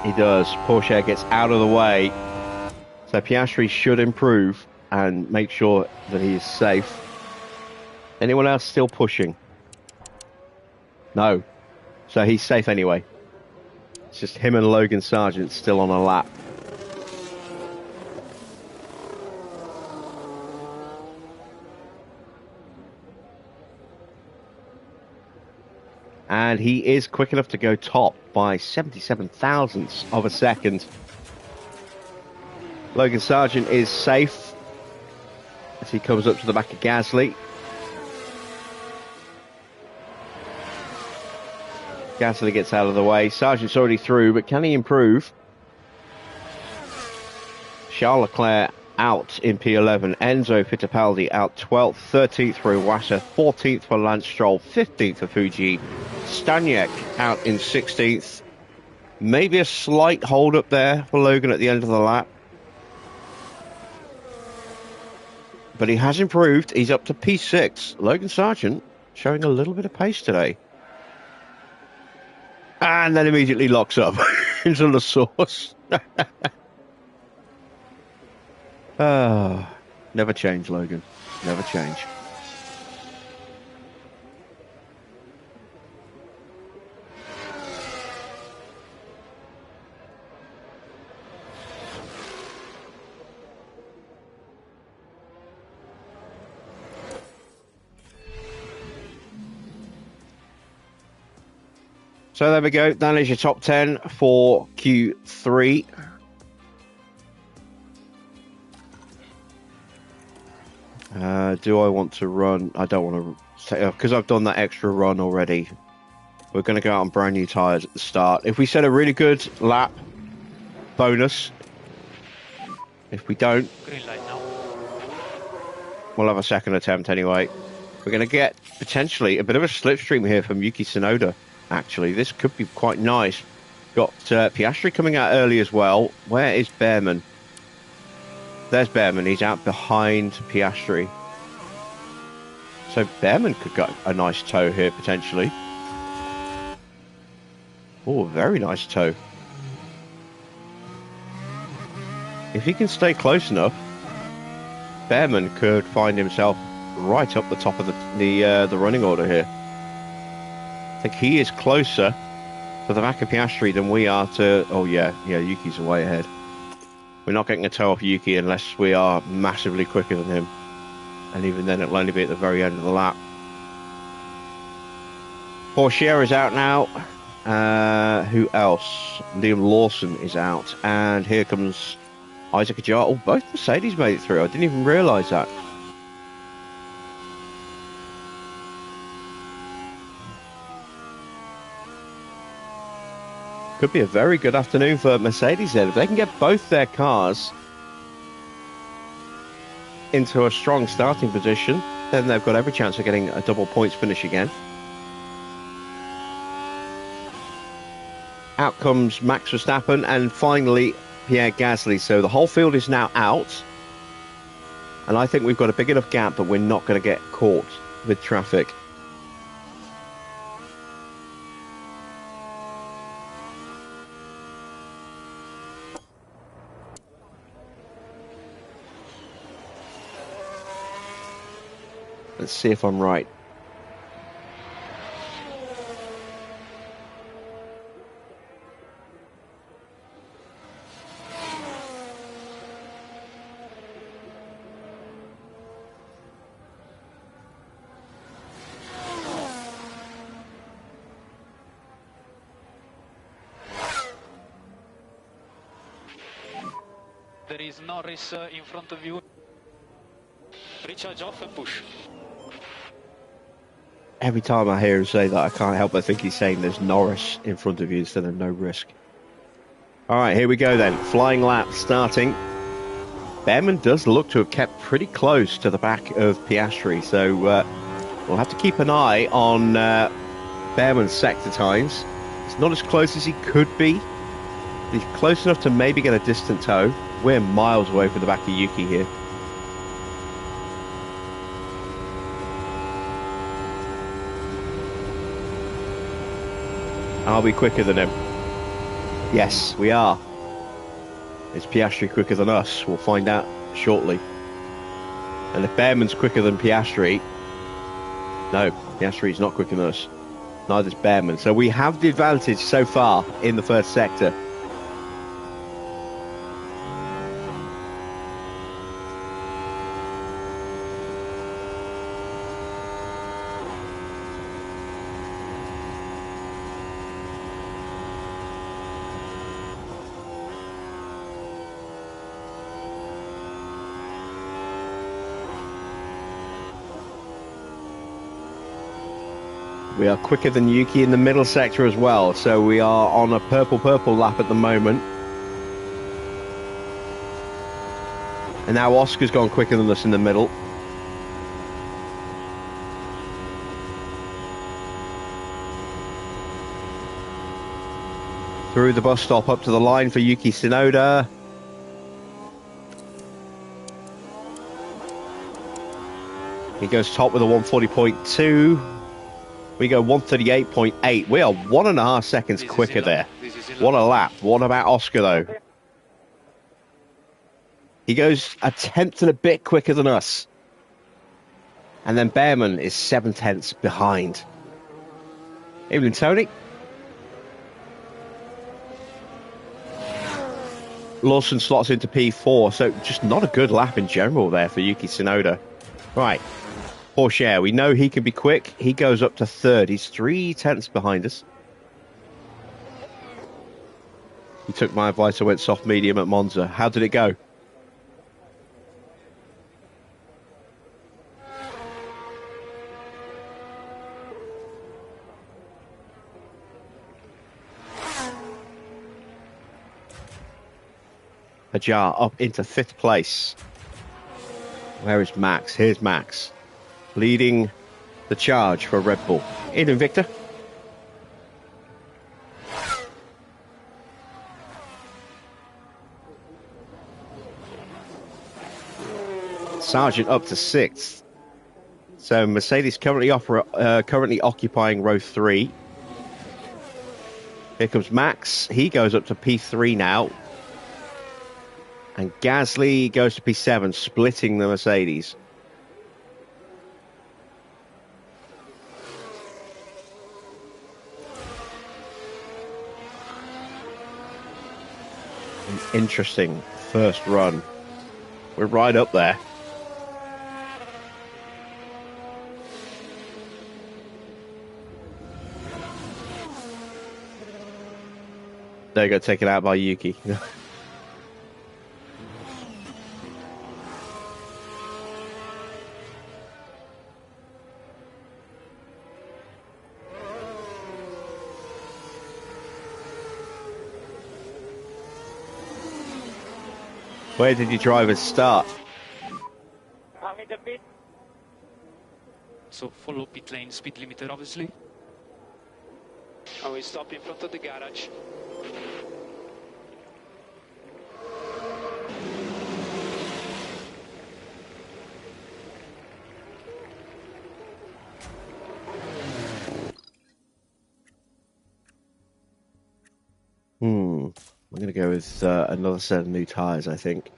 He does. Pourchaire gets out of the way. So Piastri should improve and make sure that he is safe. Anyone else still pushing? No. So he's safe anyway. It's just him and Logan Sargent still on a lap. And he is quick enough to go top by 77 thousandths of a second. Logan Sargent is safe as he comes up to the back of Gasly. Gasly gets out of the way. Sargent's already through, but can he improve? Charles Leclerc out in P11. Enzo Fittipaldi out 12th. 13th for Iwasa. 14th for Lance Stroll. 15th for Fuji. Staniek out in 16th. Maybe a slight hold up there for Logan at the end of the lap. But he has improved. He's up to P6. Logan Sargent showing a little bit of pace today. And then immediately locks up into the source. Never change, Logan. Never change. So there we go. That is your top 10 for Q3. Do I want to run? I don't want to, because I've done that extra run already. We're going to go out on brand new tyres at the start. If we set a really good lap, bonus. If we don't, Green light now. we'll have a second attempt anyway. We're going to get potentially a bit of a slipstream here from Yuki Tsunoda, actually. This could be quite nice. Got Piastri coming out early as well. Where is Behrman? There's Behrman. He's out behind Piastri. So Behrman could get a nice tow here, potentially. Oh, very nice tow. If he can stay close enough, Behrman could find himself right up the top of the running order here. I think he is closer to the back of Piastri than we are to... Oh, yeah, Yuki's way ahead. We're not getting a tow off Yuki unless we are massively quicker than him. And even then, it'll only be at the very end of the lap. Pourchaire is out now. Who else? Liam Lawson is out. And here comes Isaac Ajar. Oh, both Mercedes made it through. I didn't even realise that. Could be a very good afternoon for Mercedes then. If they can get both their cars into a strong starting position, then they've got every chance of getting a double points finish again. Out comes Max Verstappen and finally Pierre Gasly. So the whole field is now out. And I think we've got a big enough gap that we're not going to get caught with traffic. Let's see if I'm right. There is Norris in front of you. Recharge off and push. Every time I hear him say that, I can't help but think he's saying there's Norris in front of you instead of no risk. All right, here we go then. Flying lap starting. Behrman does look to have kept pretty close to the back of Piastri, so we'll have to keep an eye on Behrman's sector times. It's not as close as he could be. He's close enough to maybe get a distant tow. We're miles away from the back of Yuki here. Are we quicker than him? Yes, we are. Is Piastri quicker than us? We'll find out shortly. And if Behrman's quicker than Piastri... No, Piastri's not quicker than us. Neither's Behrman. So we have the advantage so far in the first sector. We are quicker than Yuki in the middle sector as well, so we are on a purple lap at the moment. And now Oscar's gone quicker than us in the middle. Through the bus stop up to the line for Yuki Tsunoda. He goes top with a 140.2. We go 138.8. We are 1.5 seconds quicker there. What a lap. What about Oscar, though? He goes a tenth and a bit quicker than us. And then Behrman is 7 tenths behind. Evening, Tony. Lawson slots into P4, so just not a good lap in general there for Yuki Tsunoda. Right. Pourchaire, we know he can be quick. He goes up to third. He's 3 tenths behind us. He took my advice. I went soft medium at Monza. How did it go? Hajar up into 5th place. Where is Max? Here's Max, leading the charge for Red Bull. In Victor. Sargent up to 6th. So Mercedes currently occupying row 3. Here comes Max. He goes up to P3 now. And Gasly goes to P7, splitting the Mercedes. An interesting first run. We're right up there. They got taken out by Yuki. Where did your drivers start? So follow pit lane speed limiter, obviously. And we stop in front of the garage. I'm going to go with another set of new tyres, I think.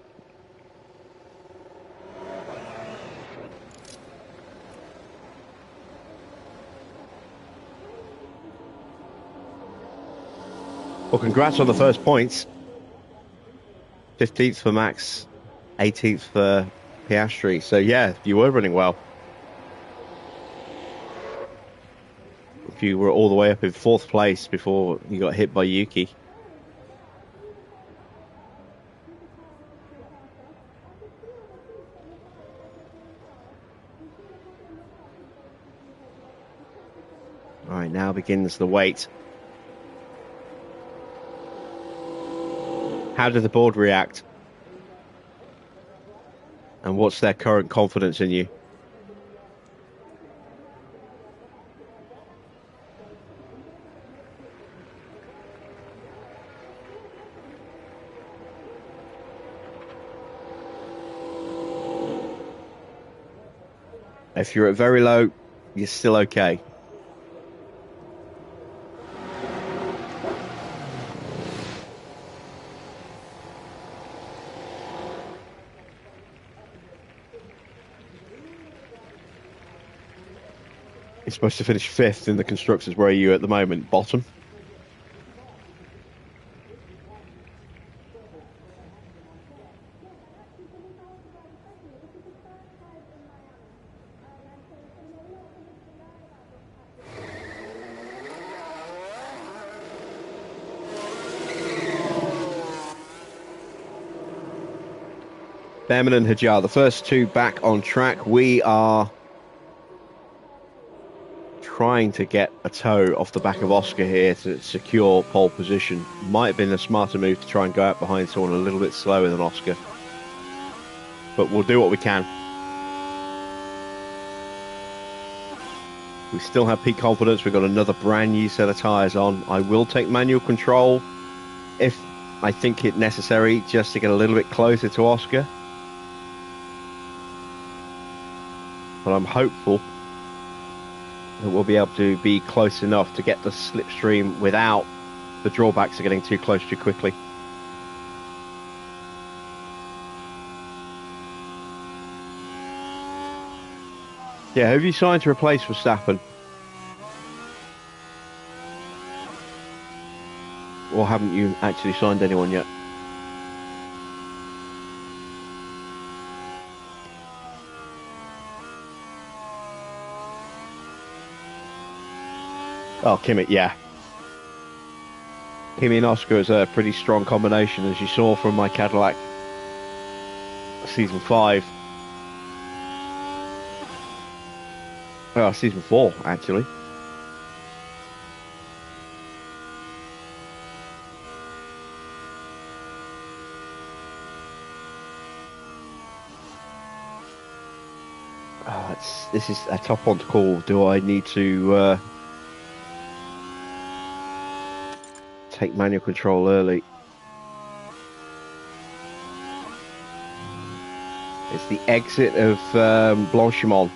Well, congrats on the first points. 15th for Max, 18th for Piastri. So, yeah, you were running well. If you were all the way up in 4th place before you got hit by Yuki. All right, now begins the wait. How did the board react? And what's their current confidence in you? If you're at very low, you're still okay. You're supposed to finish 5th in the constructors. Where are you at the moment? Bottom? Behrman and Hajar, the first two back on track. We are trying to get a toe off the back of Oscar here to secure pole position. Might have been a smarter move to try and go out behind someone a little bit slower than Oscar. But we'll do what we can. We still have peak confidence. We've got another brand new set of tyres on. I will take manual control if I think it necessary, just to get a little bit closer to Oscar. But I'm hopeful that we'll be able to be close enough to get the slipstream without the drawbacks of getting too close too quickly. Yeah, who have you signed to replace Verstappen? Or haven't you actually signed anyone yet? Oh, Kimi, yeah. Kimi and Oscar is a pretty strong combination, as you saw from my Cadillac Season 5. Well, Season 4, actually. this is a tough one to call. Do I need to take manual control early? It's the exit of Blanchimont.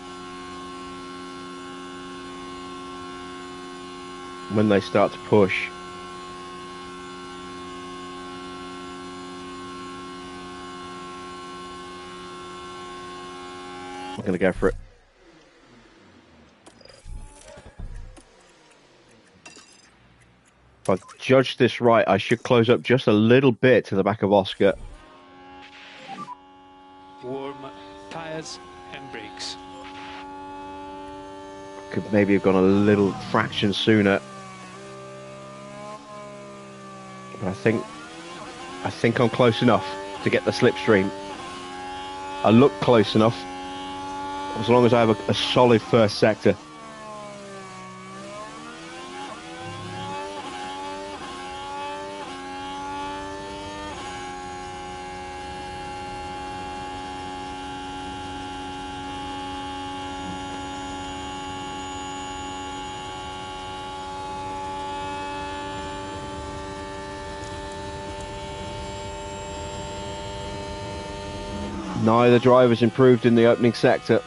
When they start to push. I'm going to go for it. If I judge this right, I should close up just a little bit to the back of Oscar. Warm tires and brakes. Could maybe have gone a little fraction sooner. But I think I'm close enough to get the slipstream. I look close enough. As long as I have a solid first sector. Neither driver's improved in the opening sector.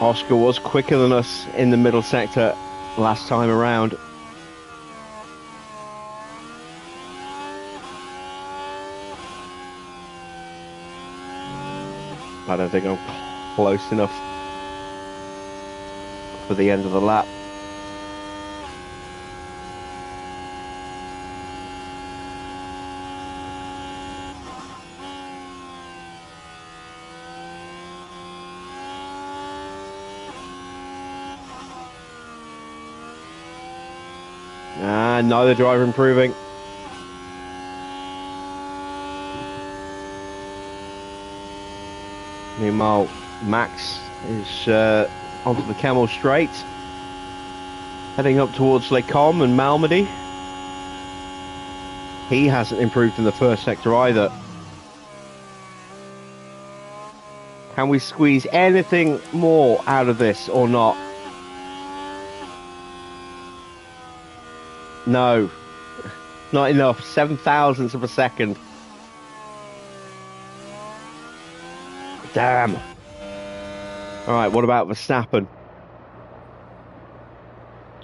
Oscar was quicker than us in the middle sector last time around. I don't think I'm close enough for the end of the lap. And neither driver improving. Meanwhile, Max is onto the Camel Straight, heading up towards Les Combes and Malmedy. He hasn't improved in the first sector either. Can we squeeze anything more out of this or not? No, not enough. 7,000ths of a second. Damn. Alright, what about Verstappen?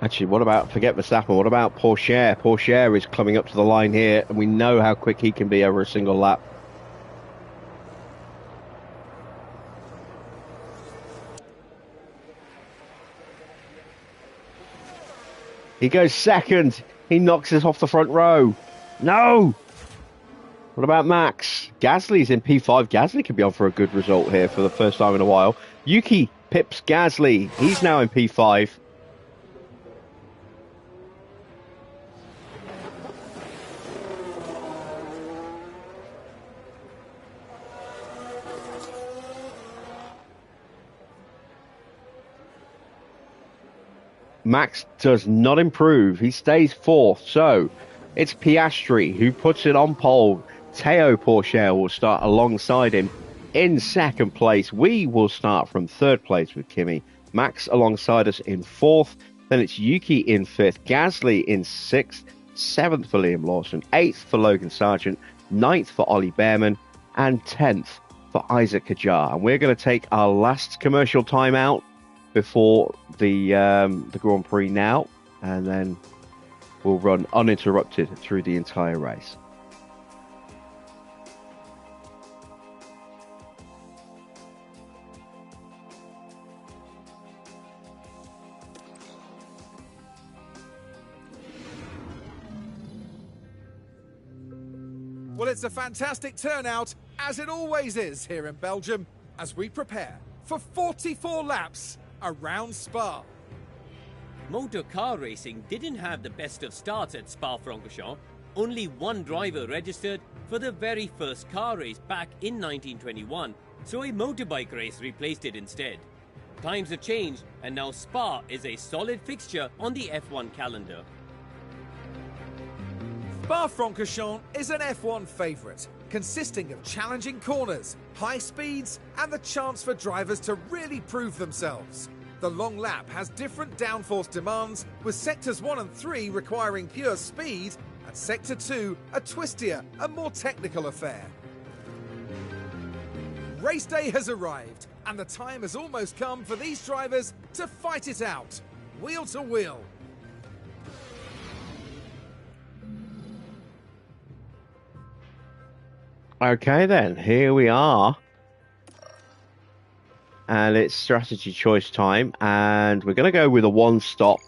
Actually, forget Verstappen, what about Pourchaire? Pourchaire is coming up to the line here, and we know how quick he can be over a single lap. He goes second. He knocks us off the front row. No! What about Max? Gasly's in P5. Gasly could be on for a good result here for the first time in a while. Yuki pips Gasly. He's now in P5. Max does not improve. He stays fourth. So it's Piastri who puts it on pole. Théo Pourchaire will start alongside him in second place. We will start from third place with Kimi. Max alongside us in fourth. Then it's Yuki in fifth. Gasly in sixth. Seventh for Liam Lawson. Eighth for Logan Sargent. Ninth for Ollie Behrman. And 10th for Isaac Kajar. And we're going to take our last commercial timeout before the Grand Prix now, and then we'll run uninterrupted through the entire race. Well, it's a fantastic turnout, as it always is here in Belgium, as we prepare for 44 laps around Spa. Motor car racing didn't have the best of starts at Spa-Francorchamps. Only one driver registered for the very first car race back in 1921, so a motorbike race replaced it instead. Times have changed, and now Spa is a solid fixture on the F1 calendar. Spa-Francorchamps is an F1 favourite, consisting of challenging corners, high speeds, and the chance for drivers to really prove themselves. The long lap has different downforce demands, with sectors 1 and 3 requiring pure speed, and sector 2 a twistier and more technical affair. Race day has arrived, and the time has almost come for these drivers to fight it out, wheel to wheel. Okay then, here we are. And it's strategy choice time, and we're going to go with a one stop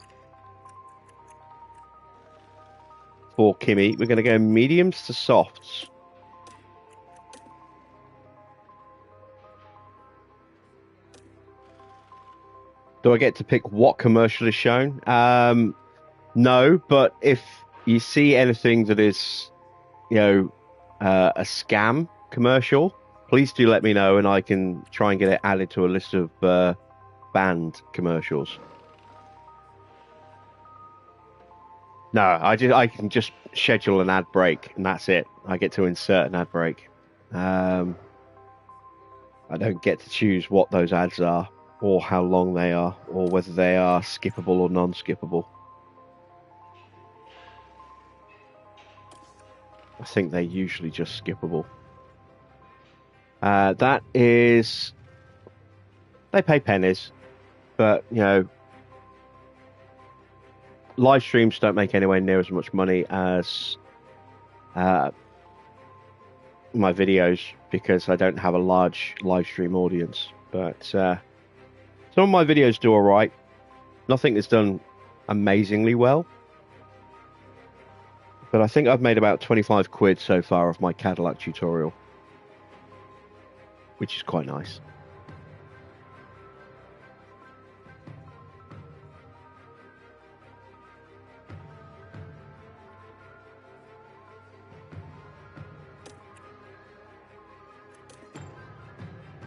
for Kimi. We're going to go mediums to softs. Do I get to pick what commercial is shown? No, but if you see anything that is, you know, a scam commercial, please do let me know, and I can try and get it added to a list of banned commercials. No, I can just schedule an ad break, and that's it. I get to insert an ad break. I don't get to choose what those ads are, or how long they are, or whether they are skippable or non-skippable. I think they're usually just skippable. That is... They pay pennies, but, you know, live streams don't make anywhere near as much money as my videos, because I don't have a large live stream audience. But some of my videos do alright. Nothing is done amazingly well. But I think I've made about 25 quid so far off my Cadillac tutorial, which is quite nice.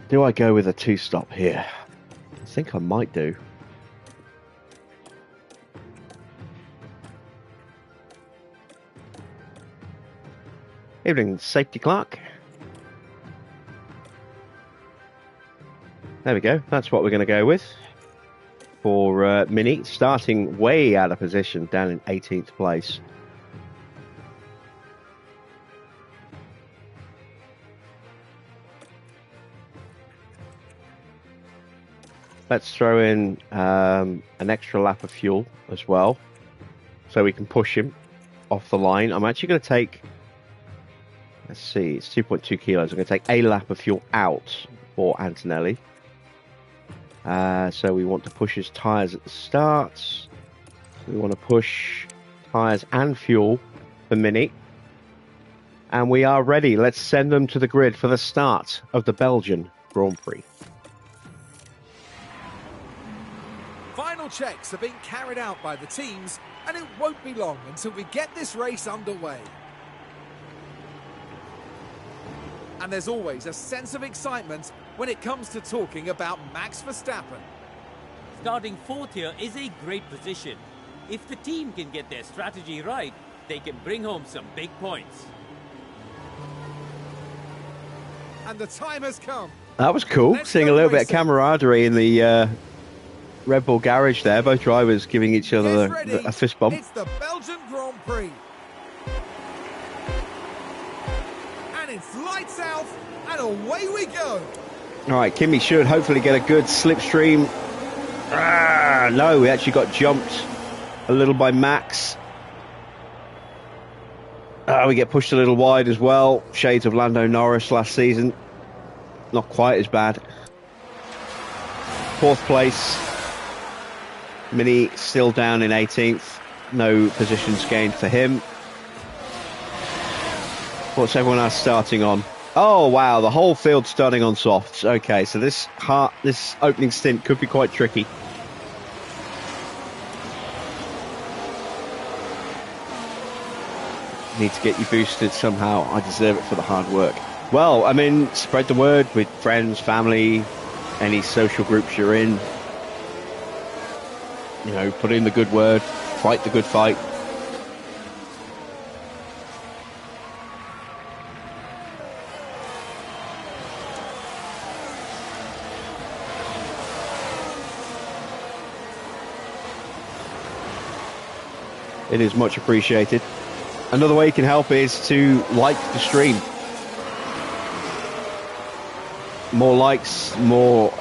Do I go with a two-stop here? I think I might do. Evening, safety clerk. There we go. That's what we're going to go with for Mini, starting way out of position, down in 18th place. Let's throw in an extra lap of fuel as well, so we can push him off the line. I'm actually going to take, let's see, it's 2.2 kilos. I'm going to take a lap of fuel out for Antonelli. So we want to push his tyres at the start. We want to push tyres and fuel for Mini. And we are ready. Let's send them to the grid for the start of the Belgian Grand Prix. Final checks are being carried out by the teams, and it won't be long until we get this race underway. And there's always a sense of excitement when it comes to talking about Max Verstappen. Starting fourth here is a great position. If the team can get their strategy right, they can bring home some big points. And the time has come. That was cool, seeing a little bit of camaraderie in the Red Bull garage there. Both drivers giving each other a fist bump. It's the Belgian Grand Prix. And it's lights out, and away we go. All right, Kimi should hopefully get a good slipstream. No, we actually got jumped a little by Max. We get pushed a little wide as well. Shades of Lando Norris last season. Not quite as bad. Fourth place. Mini still down in 18th. No positions gained for him. What's everyone else starting on? Oh, wow, the whole field starting on softs. Okay, so this opening stint could be quite tricky. Need to get you boosted somehow. I deserve it for the hard work. Well, I mean, spread the word with friends, family, any social groups you're in. You know, put in the good word, fight the good fight. It is much appreciated. Another way you can help is to like the stream. More likes, more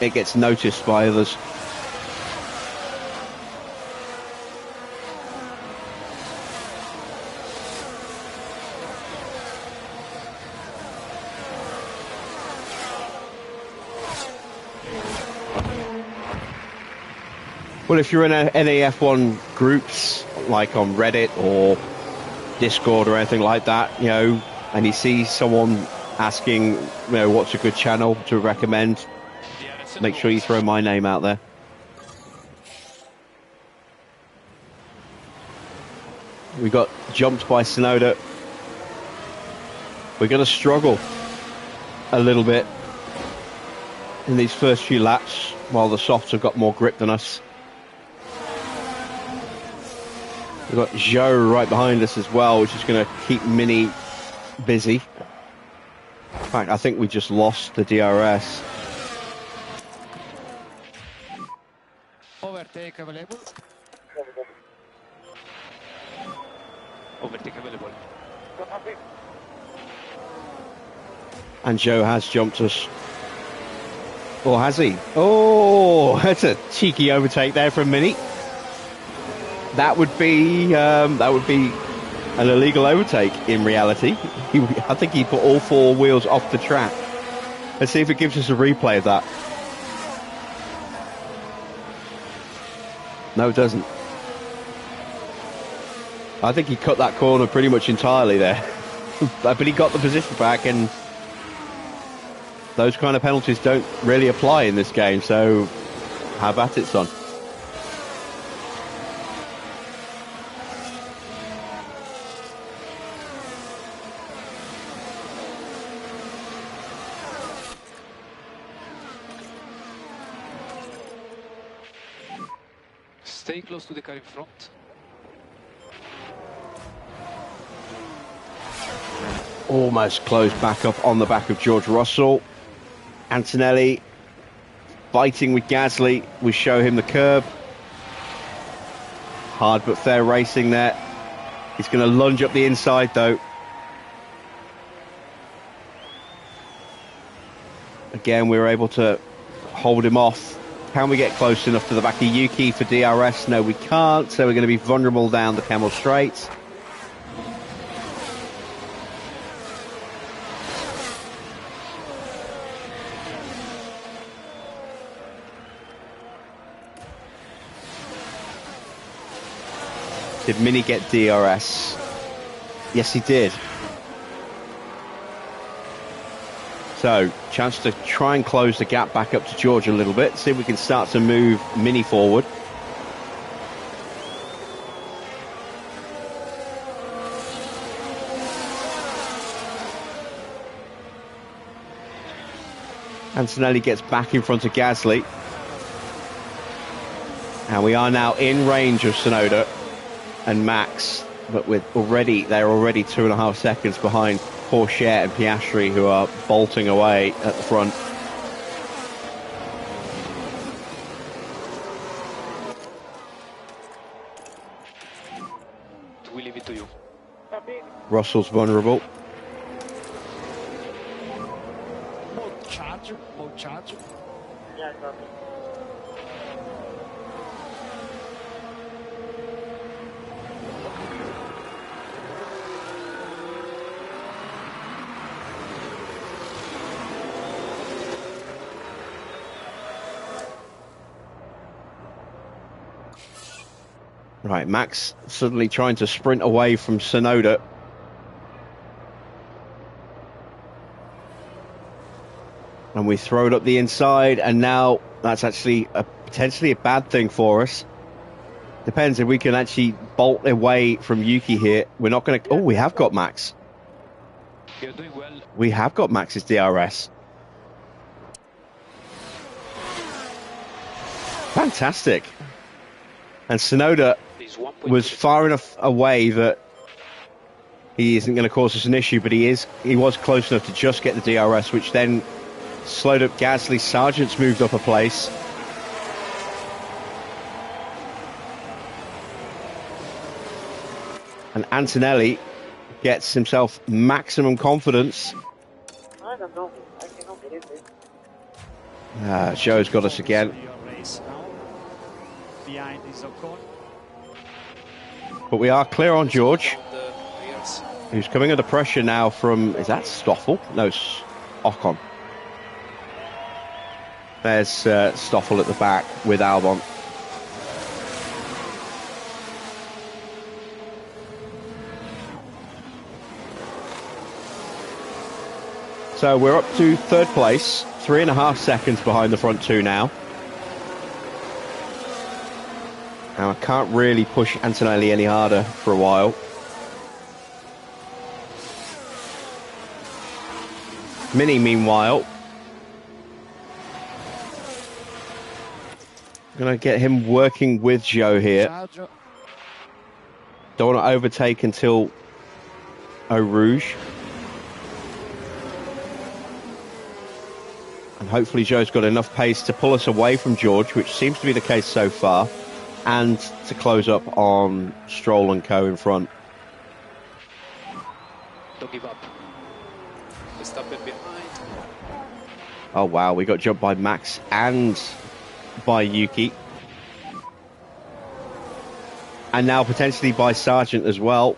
it gets noticed by others. Well, if you're in any F1 groups, like on Reddit or Discord or anything like that, you know, and you see someone asking, you know, what's a good channel to recommend, make sure you throw my name out there. We got jumped by Sonoda. We're going to struggle a little bit in these first few laps while the softs have got more grip than us. We've got Joe right behind us as well, which is going to keep Mini busy. In fact, I think we just lost the DRS. Overtake available. Overtake available. And Joe has jumped us. Or has he? Oh, that's a cheeky overtake there from Mini. That would be an illegal overtake in reality. I think he put all four wheels off the track. Let's see if it gives us a replay of that. No, it doesn't. I think he cut that corner pretty much entirely there. But he got the position back, and those kind of penalties don't really apply in this game, so have at it, son. Stay close to the car in front. Almost closed back up on the back of George Russell. Antonelli fighting with Gasly. We show him the curb. Hard but fair racing there. He's going to lunge up the inside though. Again, we were able to hold him off. Can we get close enough to the back of Yuki for DRS? No, we can't. So we're going to be vulnerable down the Camel Straight. Did Mini get DRS? Yes, he did. So, chance to try and close the gap back up to George a little bit. See if we can start to move Mini forward. Antonelli gets back in front of Gasly. And we are now in range of Sonoda and Max. But they're already 2.5 seconds behind Pourchaire and Piastri, who are bolting away at the front. We leave it to you. Russell's vulnerable. Mode charge. Yeah, copy. Right, Max suddenly trying to sprint away from Sonoda. And we throw it up the inside, and now that's actually potentially a bad thing for us. Depends if we can actually bolt away from Yuki here. We're not going to... Oh, we have got Max. You're doing well. We have got Max's DRS. Fantastic. And Sonoda was far enough away that he isn't going to cause us an issue, but he was close enough to just get the DRS, which then slowed up Gasly. Sargent's moved up a place. And Antonelli gets himself maximum confidence. I don't know. I cannot believe this. Joe's got us again. Behind is Ocon. But we are clear on George, who's coming under pressure now from, is that Stoffel? No, Ocon. There's Stoffel at the back with Albon. So we're up to third place, 3.5 seconds behind the front two now. Now I can't really push Antonelli any harder for a while. Mini, meanwhile, I'm going to get him working with Joe here. Don't want to overtake until Eau Rouge. And hopefully Joe's got enough pace to pull us away from George, which seems to be the case so far, and to close up on Stroll and Co in front. Don't give up. Verstappen behind. Oh wow, we got jumped by Max and by Yuki. And now potentially by Sargent as well.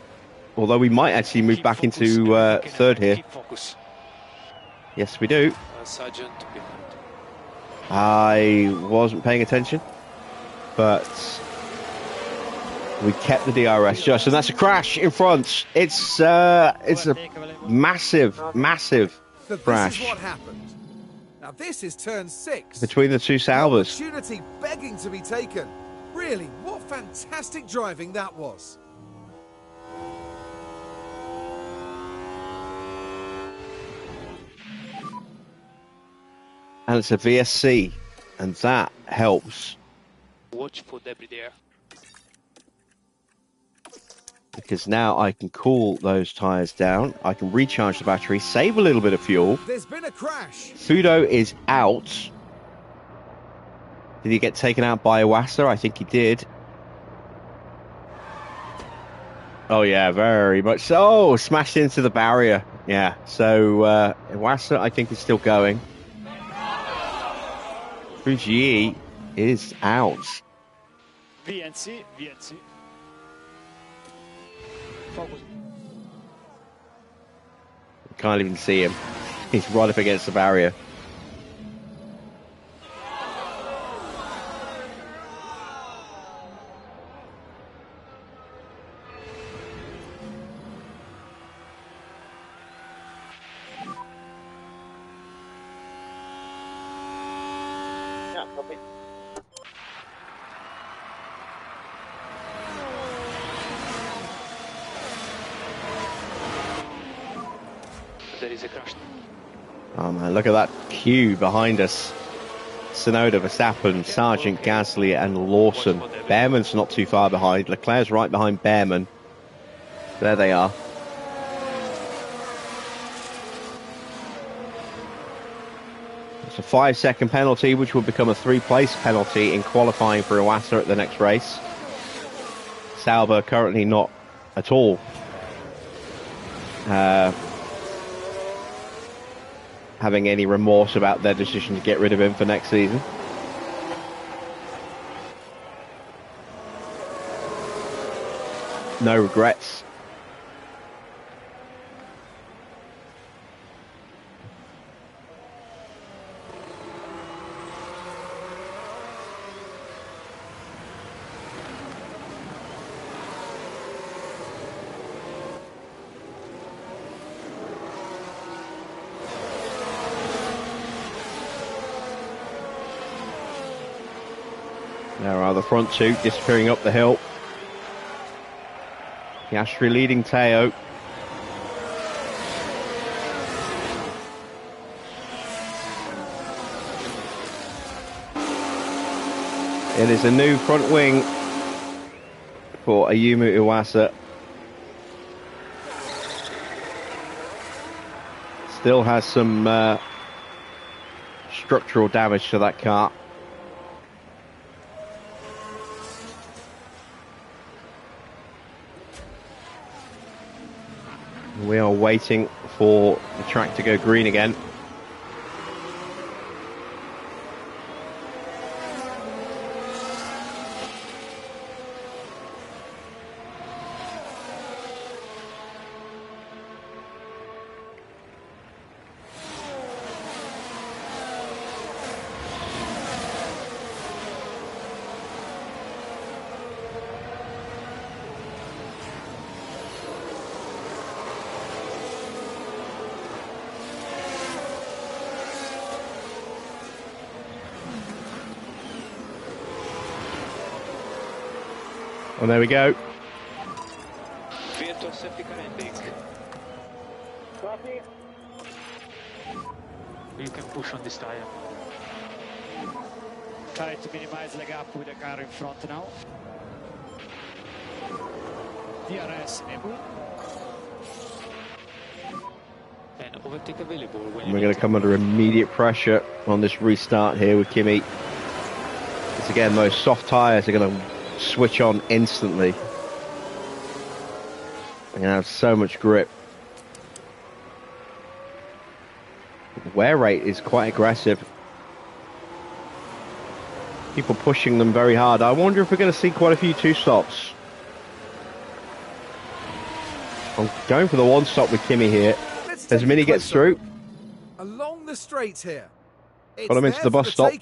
Although we might actually move back into third here. Yes, we do. Sargent behind. I wasn't paying attention, but we kept the DRS just, and that's a crash in front. It's a massive So crash. this is what happened. Now this is turn 6. Between the two Salvers. Opportunity begging to be taken. Really, what fantastic driving that was. And it's a VSC, and that helps. Watch for debris there. Because now I can cool those tyres down. I can recharge the battery, save a little bit of fuel. There's been a crash. Fudo is out. Did he get taken out by Iwasa? I think he did. Oh yeah, very much so. Oh, smashed into the barrier. Yeah, so Iwasa I think is still going. Fuji is out. VNC. Focus. Can't even see him. He's right up against the barrier. Yeah, copy. There is a crash. Oh man, look at that queue behind us. Tsunoda, Verstappen, Sargent, Gasly and Lawson. Behrman's not too far behind. Leclerc's right behind Behrman. There they are. It's a 5-second penalty, which will become a 3-place penalty in qualifying for Iwasa at the next race. Sauber currently not at all having any remorse about their decision to get rid of him for next season. No regrets. There are the front two disappearing up the hill. Piastri leading Teo. It is a new front wing for Ayumu Iwasa. Still has some structural damage to that car. We are waiting for the track to go green again. Well, there we go. Virtual safety car ending. Copy. You can push on this tire. Try to minimize the gap with the car in front now. DRS enabled. And overtake available when We're going to come under immediate pressure on this restart here with Kimi. Because again, those soft tyres are going to switch on instantly. They're going to have so much grip. The wear rate is quite aggressive. People pushing them very hard. I wonder if we're going to see quite a few two-stops. I'm going for the one-stop with Kimi here. As Mini gets through. Along the straight here. Got him into the bus stop.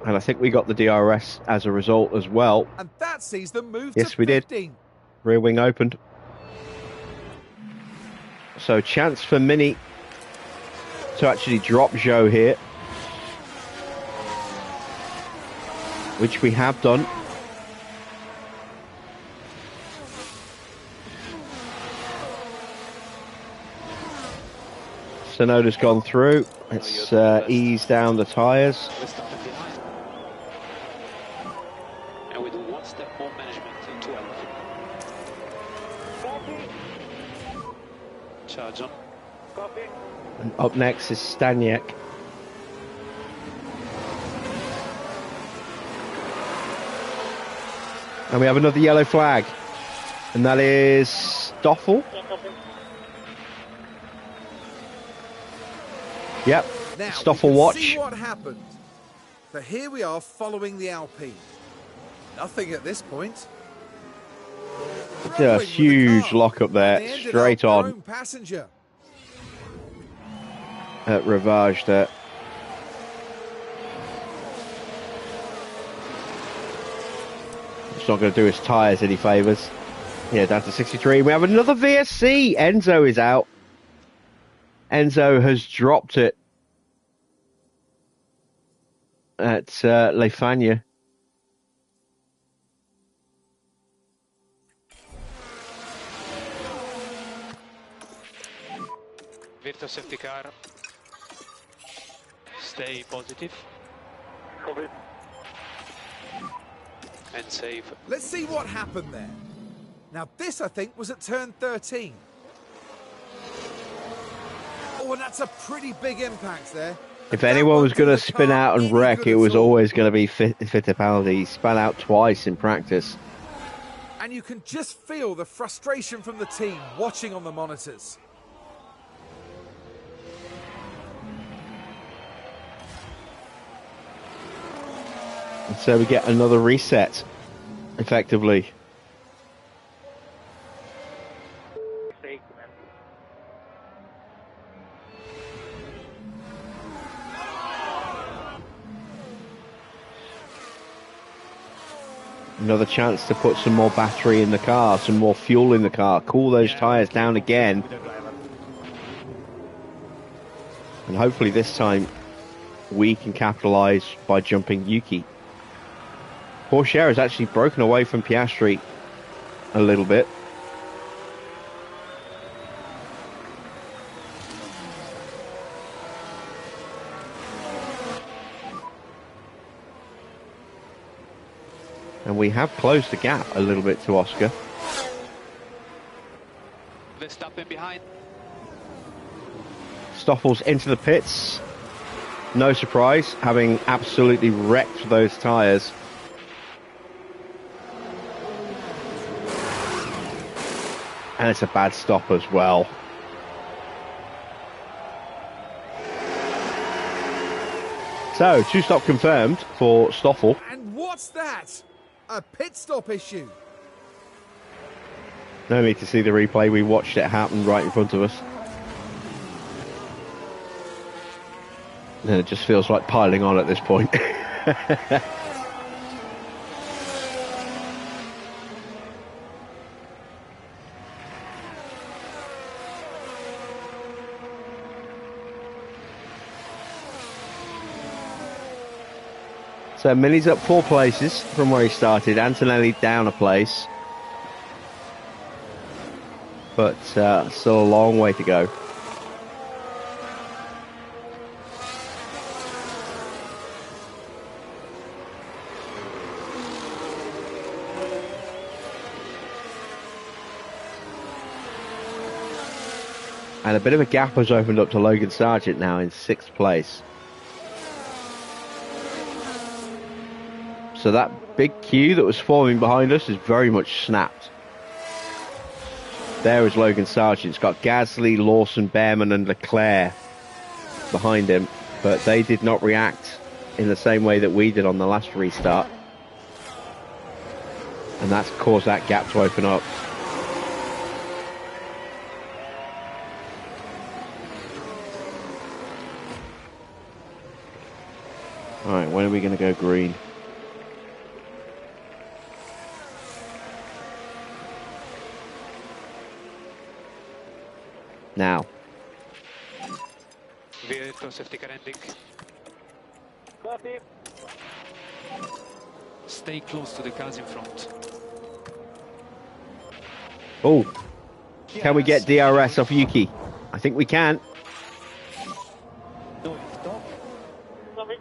And I think we got the DRS as a result as well. And that sees them move yes, to we 15. did. Rear wing opened. So chance for Mini to actually drop Zhou here. Which we have done. Sonoda's gone through. Let's ease down the tyres. And we do one step more management in 12. Copy. Charge on. Copy. And up next is Staniak. And we have another yellow flag. And that is Stoffel. Yeah, copy. Yep, Now Stoffel we can watch. see what happened. So here we are following the Alpine. Nothing at this point. A Throw in with the huge car, lock up and there, they ended straight up their on own passenger. at Ravage there. It's not going to do his tyres any favours. Yeah, down to 63. We have another VSC. Enzo is out. Enzo has dropped it at Lefania. Virtual safety car. Stay positive Copy. and save. Let's see what happened there. Now this, I think, was at turn 13. Oh, and that's a pretty big impact there. If And anyone that was going to won't do the spin car out and any wreck, good it at was all. always going to be Fittipaldi. He spun out twice in practice. And you can just feel the frustration from the team watching on the monitors. And so we get another reset, effectively. Mistake, man. Another chance to put some more battery in the car, some more fuel in the car, cool those tyres down again. And hopefully this time we can capitalise by jumping Yuki. Pourchaire has actually broken away from Piastri a little bit. And we have closed the gap a little bit to Oscar. Verstappen behind. Stoffel's into the pits. No surprise, having absolutely wrecked those tyres. And it's a bad stop as well. So, 2-stop confirmed for Stoffel. And what's that? A pit stop issue. No need to see the replay. We watched it happen right in front of us. And it just feels like piling on at this point. So Mini's up 4 places from where he started. Antonelli down a place. But still a long way to go. And a bit of a gap has opened up to Logan Sargent now in 6th place. So that big queue that was forming behind us is very much snapped. There is Logan Sargent. It's got Gasly, Lawson, Behrman and Leclerc behind him. But they did not react in the same way that we did on the last restart. And that's caused that gap to open up. Alright, when are we going to go green? Now. Vehicle safety car ending. Copy. Stay close to the cars in front. Oh, can we get DRS off Yuki? I think we can. Copy.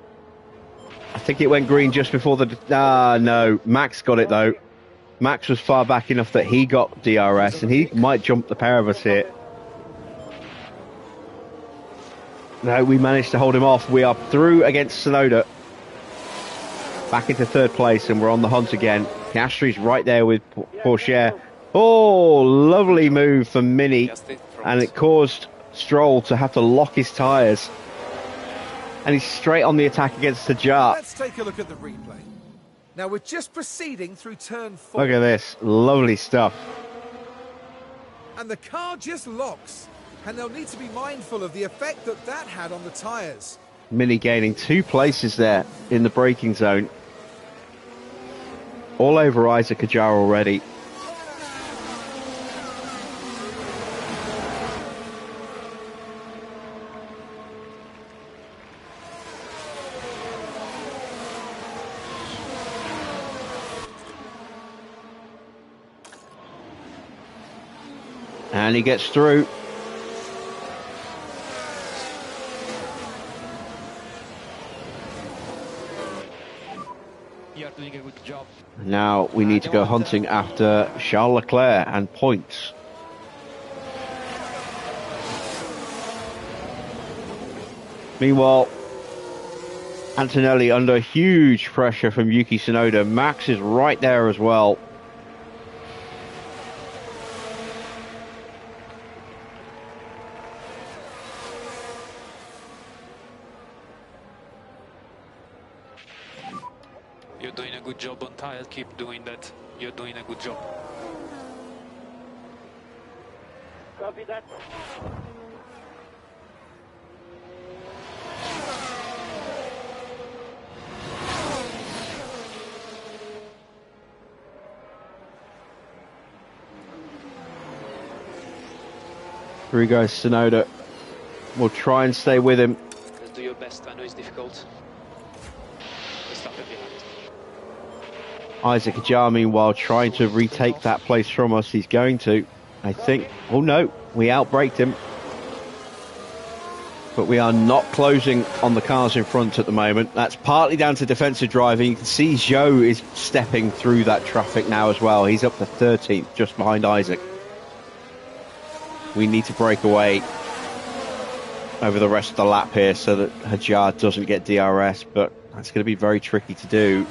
I think it went green just before the... no. Max got it, though. Max was far back enough that he got DRS, and he might jump the pair of us here. No, we managed to hold him off. We are through against Tsunoda. Back into 3rd place, and we're on the hunt again. Piastri's right there with Pourchaire. Oh, lovely move from Mini. And it caused Stroll to have to lock his tyres. And he's straight on the attack against Hajar. Let's take a look at the replay. Now we're just proceeding through turn 4. Look at this. Lovely stuff. And the car just locks. And they'll need to be mindful of the effect that that had on the tyres. Mini gaining 2 places there in the braking zone. All over Isaac Hajar already. And he gets through. You're doing a good job. Now we need to go hunting after Charles Leclerc and points. Meanwhile, Antonelli under huge pressure from Yuki Tsunoda. Max is right there as well. You're doing a good job on tires. Keep doing that. You're doing a good job. Copy that. Here he goes, Tsunoda. We'll try and stay with him. Just do your best. I know it's difficult. Stop it behind. Isaac Hajar, meanwhile, trying to retake that place from us. He's going to, I think. Oh no, we outbraked him. But we are not closing on the cars in front at the moment. That's partly down to defensive driving. You can see Zhou is stepping through that traffic now as well. He's up to 13th, just behind Isaac. We need to break away over the rest of the lap here so that Hajar doesn't get DRS, but that's going to be very tricky to do.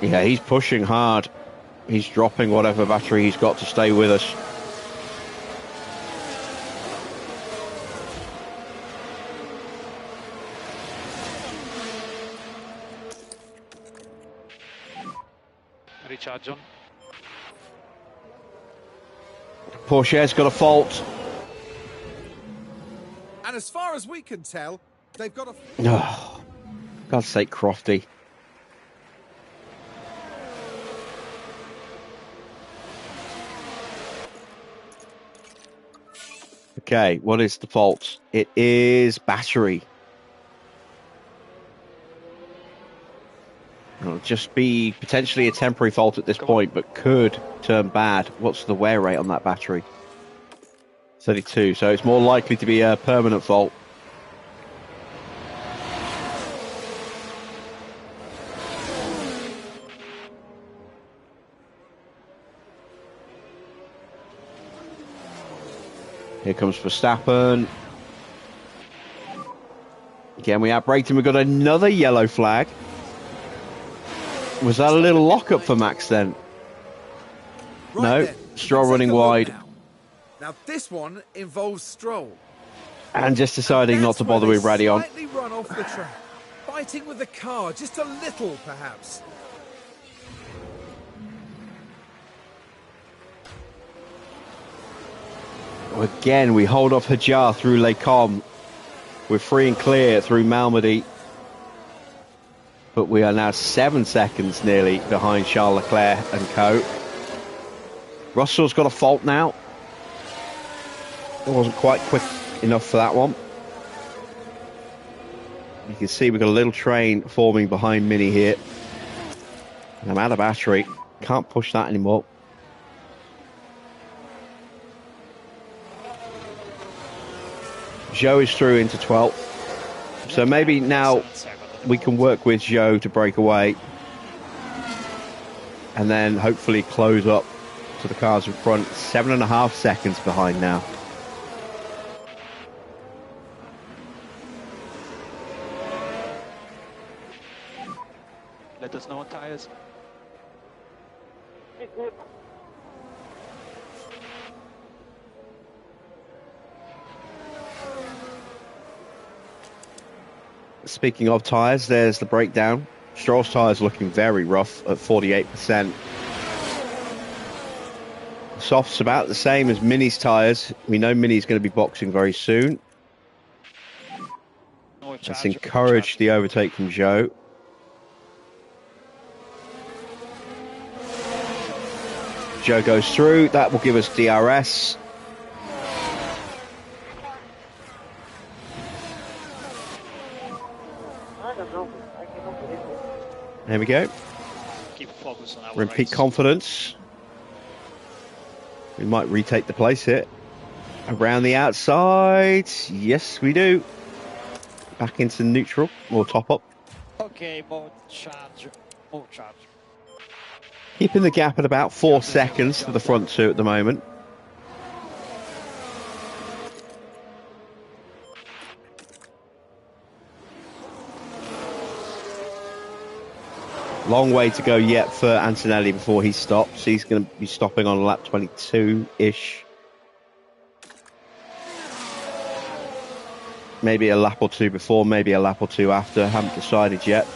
Yeah, he's pushing hard. He's dropping whatever battery he's got to stay with us. Recharge on. Pourchaire's got a fault. And as far as we can tell, they've got a... Oh, God's sake, Crofty. Okay, what is the fault? It is battery. It'll just be potentially a temporary fault at this point, but could turn bad. What's the wear rate on that battery? 32, so it's more likely to be a permanent fault. Here comes Verstappen. Again, we outbraked him. We've got another yellow flag. Was that a little lock-up for Max then? Right No, then, Stroll take running a look wide. Now this one involves Stroll. And just deciding not to bother with Radion. Slightly run off the track, fighting with the car just a little, perhaps. Again, we hold off Hajar through Les Combes. We're free and clear through Malmedy. But we are now 7 seconds nearly behind Charles Leclerc and co. Russell's got a fault now. It wasn't quite quick enough for that one. You can see we've got a little train forming behind Mini here. And I'm out of battery. Can't push that anymore. Zhou is through into 12th. So maybe now we can work with Zhou to break away. And then hopefully close up to the cars in front. 7.5 seconds behind now. Let us know on tires. Speaking of tyres, there's the breakdown. Stroll's tyres looking very rough at 48%. Soft's about the same as Mini's tyres. We know Mini's going to be boxing very soon. Let's encourage the overtake from Zhou. Zhou goes through. That will give us DRS. There we go. Keep focus on our We're in peak race. confidence. We might retake the place here. Around the outside. Yes, we do. Back into neutral or top up. Okay, more charge. More charge. Keeping the gap at about 4 seconds to the front two at the moment. Long way to go yet for Antonelli before he stops. He's going to be stopping on lap 22-ish. Maybe a lap or two before, maybe a lap or two after. Haven't decided yet.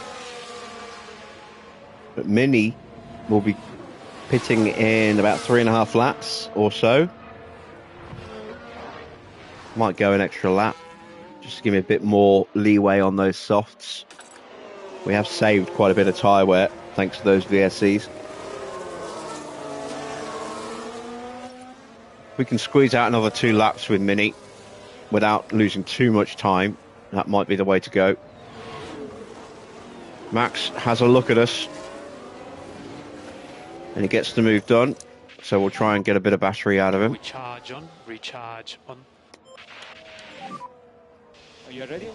But Mini will be pitting in about 3.5 laps or so. Might go an extra lap. Just to give me a bit more leeway on those softs. We have saved quite a bit of tyre wear thanks to those VSCs. We can squeeze out another 2 laps with Mini without losing too much time. That might be the way to go. Max has a look at us. And he gets the move done. So we'll try and get a bit of battery out of him. Recharge on, recharge on. Are you ready?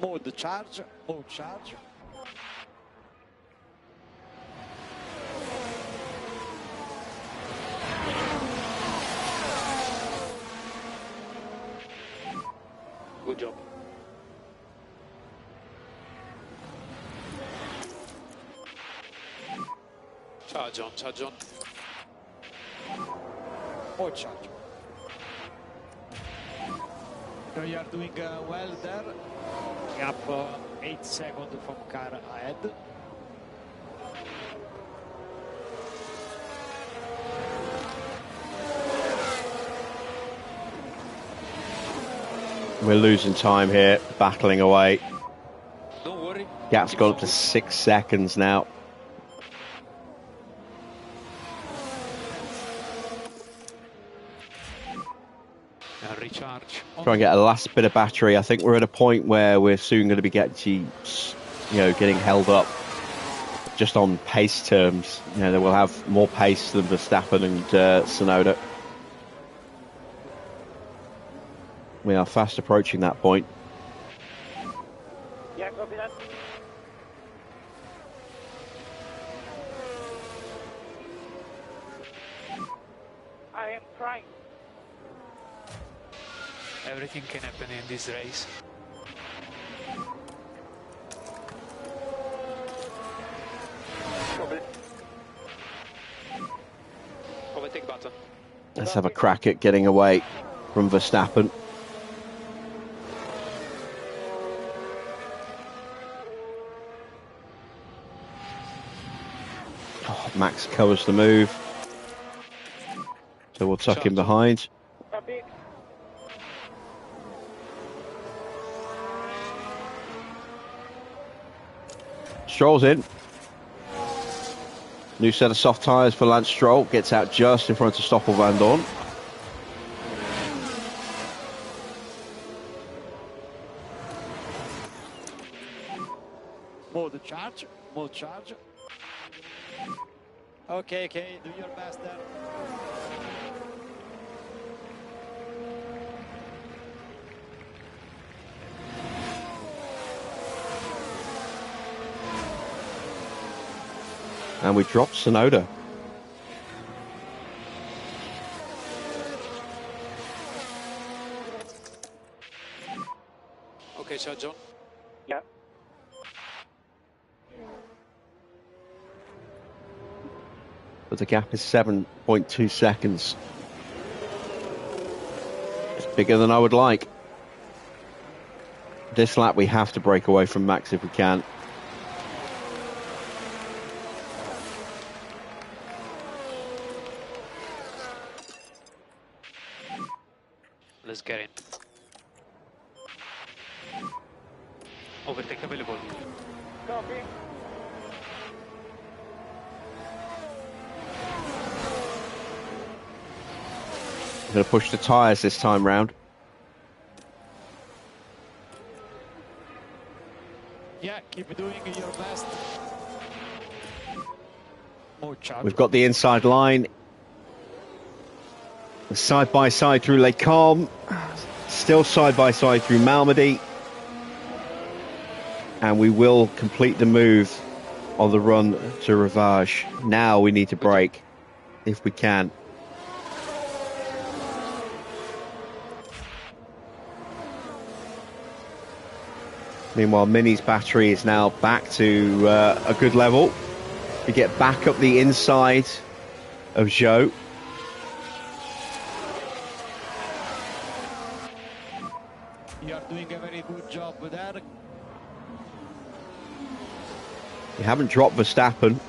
Mode charge, mode charge. Good job. Ciao John, ciao John. Pourchaire. So you are doing well there. Up 8 seconds from car ahead. We're losing time here, battling away. Don't worry. Gap's gone up to 6 seconds now. Recharge. Try and get a last bit of battery. I think we're at a point where we're soon going to be getting held up just on pace terms. You know, they will have more pace than Verstappen and Tsunoda. We are fast approaching that point. Yeah, copy that. I am trying. Everything can happen in this race. Copy. Overtake button. Let's have a crack at getting away from Verstappen. Oh, Max covers the move. So we'll tuck him behind. Copy. Stroll's in. New set of soft tyres for Lance Stroll. Gets out just in front of Stoffel Van Dorn. Mode charge. Mode charge. Okay, do your best there. And we dropped Tsunoda. Okay, ciao John. Yeah. But the gap is 7.2 seconds. It's bigger than I would like. This lap we have to break away from Max if we can. Let's get in. Overtake available. Copy. I'm going to push the tyres this time round. Yeah, keep doing your best. Mode charge. We've got the inside line. Side by side through Les Combes. Still side by side through Malmedy. And we will complete the move on the run to Rivage. Now we need to brake if we can. Meanwhile, Mini's battery is now back to a good level. We get back up the inside of Zhou. You are doing a very good job there. We haven't dropped Verstappen.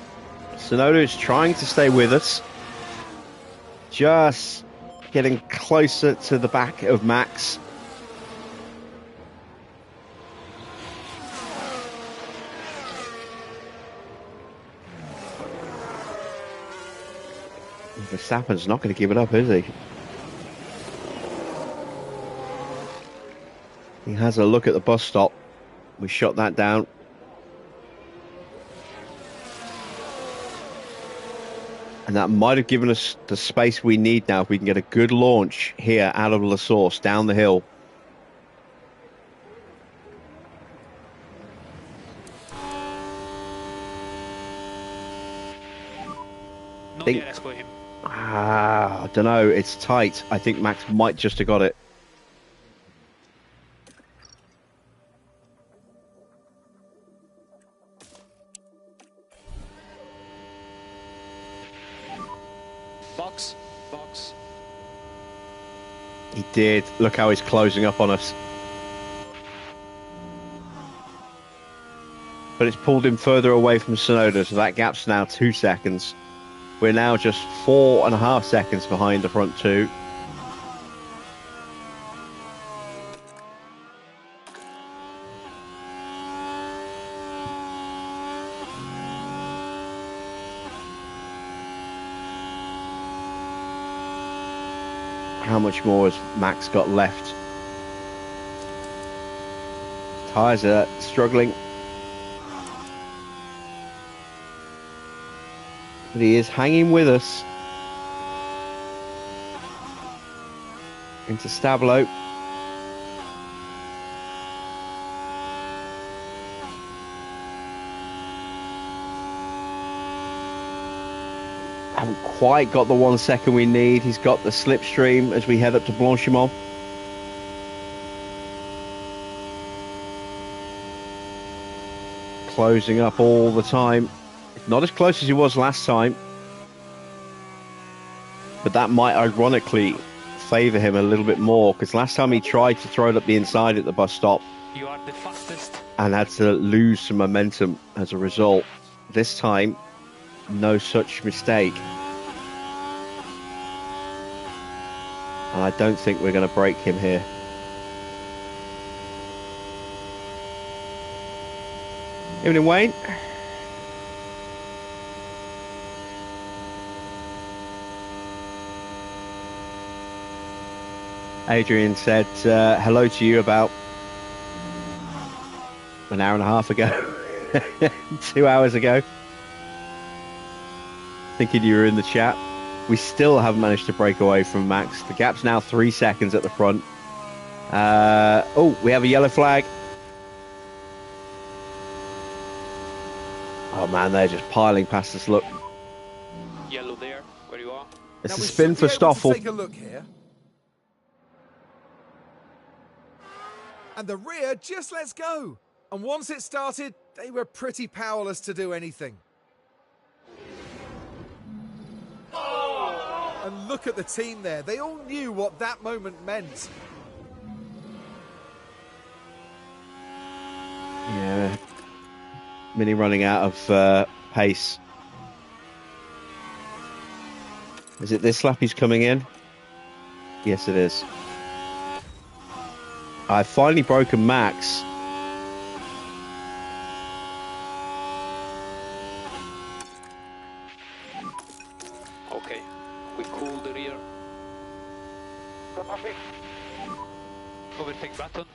Tsunoda is trying to stay with us. Just getting closer to the back of Max. Verstappen's not going to give it up, is he? He has a look at the bus stop. We shot that down. And that might have given us the space we need now if we can get a good launch here out of La Source, down the hill. No DRS for him. I don't know. It's tight. I think Max might just have got it. Box. Box. He did. Look how he's closing up on us. But it's pulled him further away from Sonoda, so that gap's now 2 seconds. We're now just 4.5 seconds behind the front two. How much more has Max got left? Tyres are struggling. But he is hanging with us. Into Stablo. Haven't quite got the 1 second we need. He's got the slipstream as we head up to Blanchimont. Closing up all the time. Not as close as he was last time. But that might ironically favour him a little bit more, because last time he tried to throw it up the inside at the bus stop. You are the fastest. And had to lose some momentum as a result. This time, no such mistake. And I don't think we're going to break him here. Evening, Wayne. Adrian said hello to you about an hour and a half ago. 2 hours ago. Thinking you were in the chat. We still haven't managed to break away from Max. The gap's now 3 seconds at the front. Oh, we have a yellow flag. Oh man, they're just piling past us. Look. Yellow there, where you are. It's Now a spin for Stoffel. Take a look here. And the rear just lets go. And once it started, they were pretty powerless to do anything. And look at the team there. They all knew what that moment meant. Yeah. Mini running out of pace. Is it this lap he's coming in? Yes, it is. I've finally broken Max. Okay, we cool the rear. Copy. Overtake button.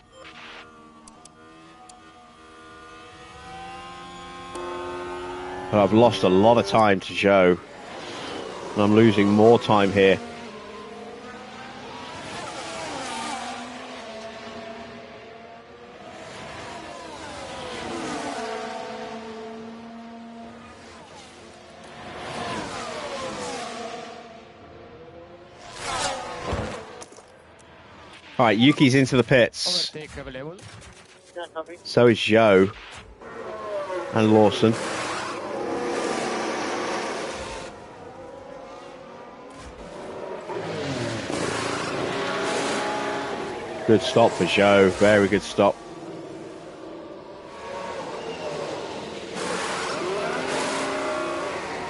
But I've lost a lot of time to Joe. And I'm losing more time here. All right, Yuki's into the pits. Overtake available. Yeah, copy. So is Joe and Lawson. Good stop for Joe. Very good stop.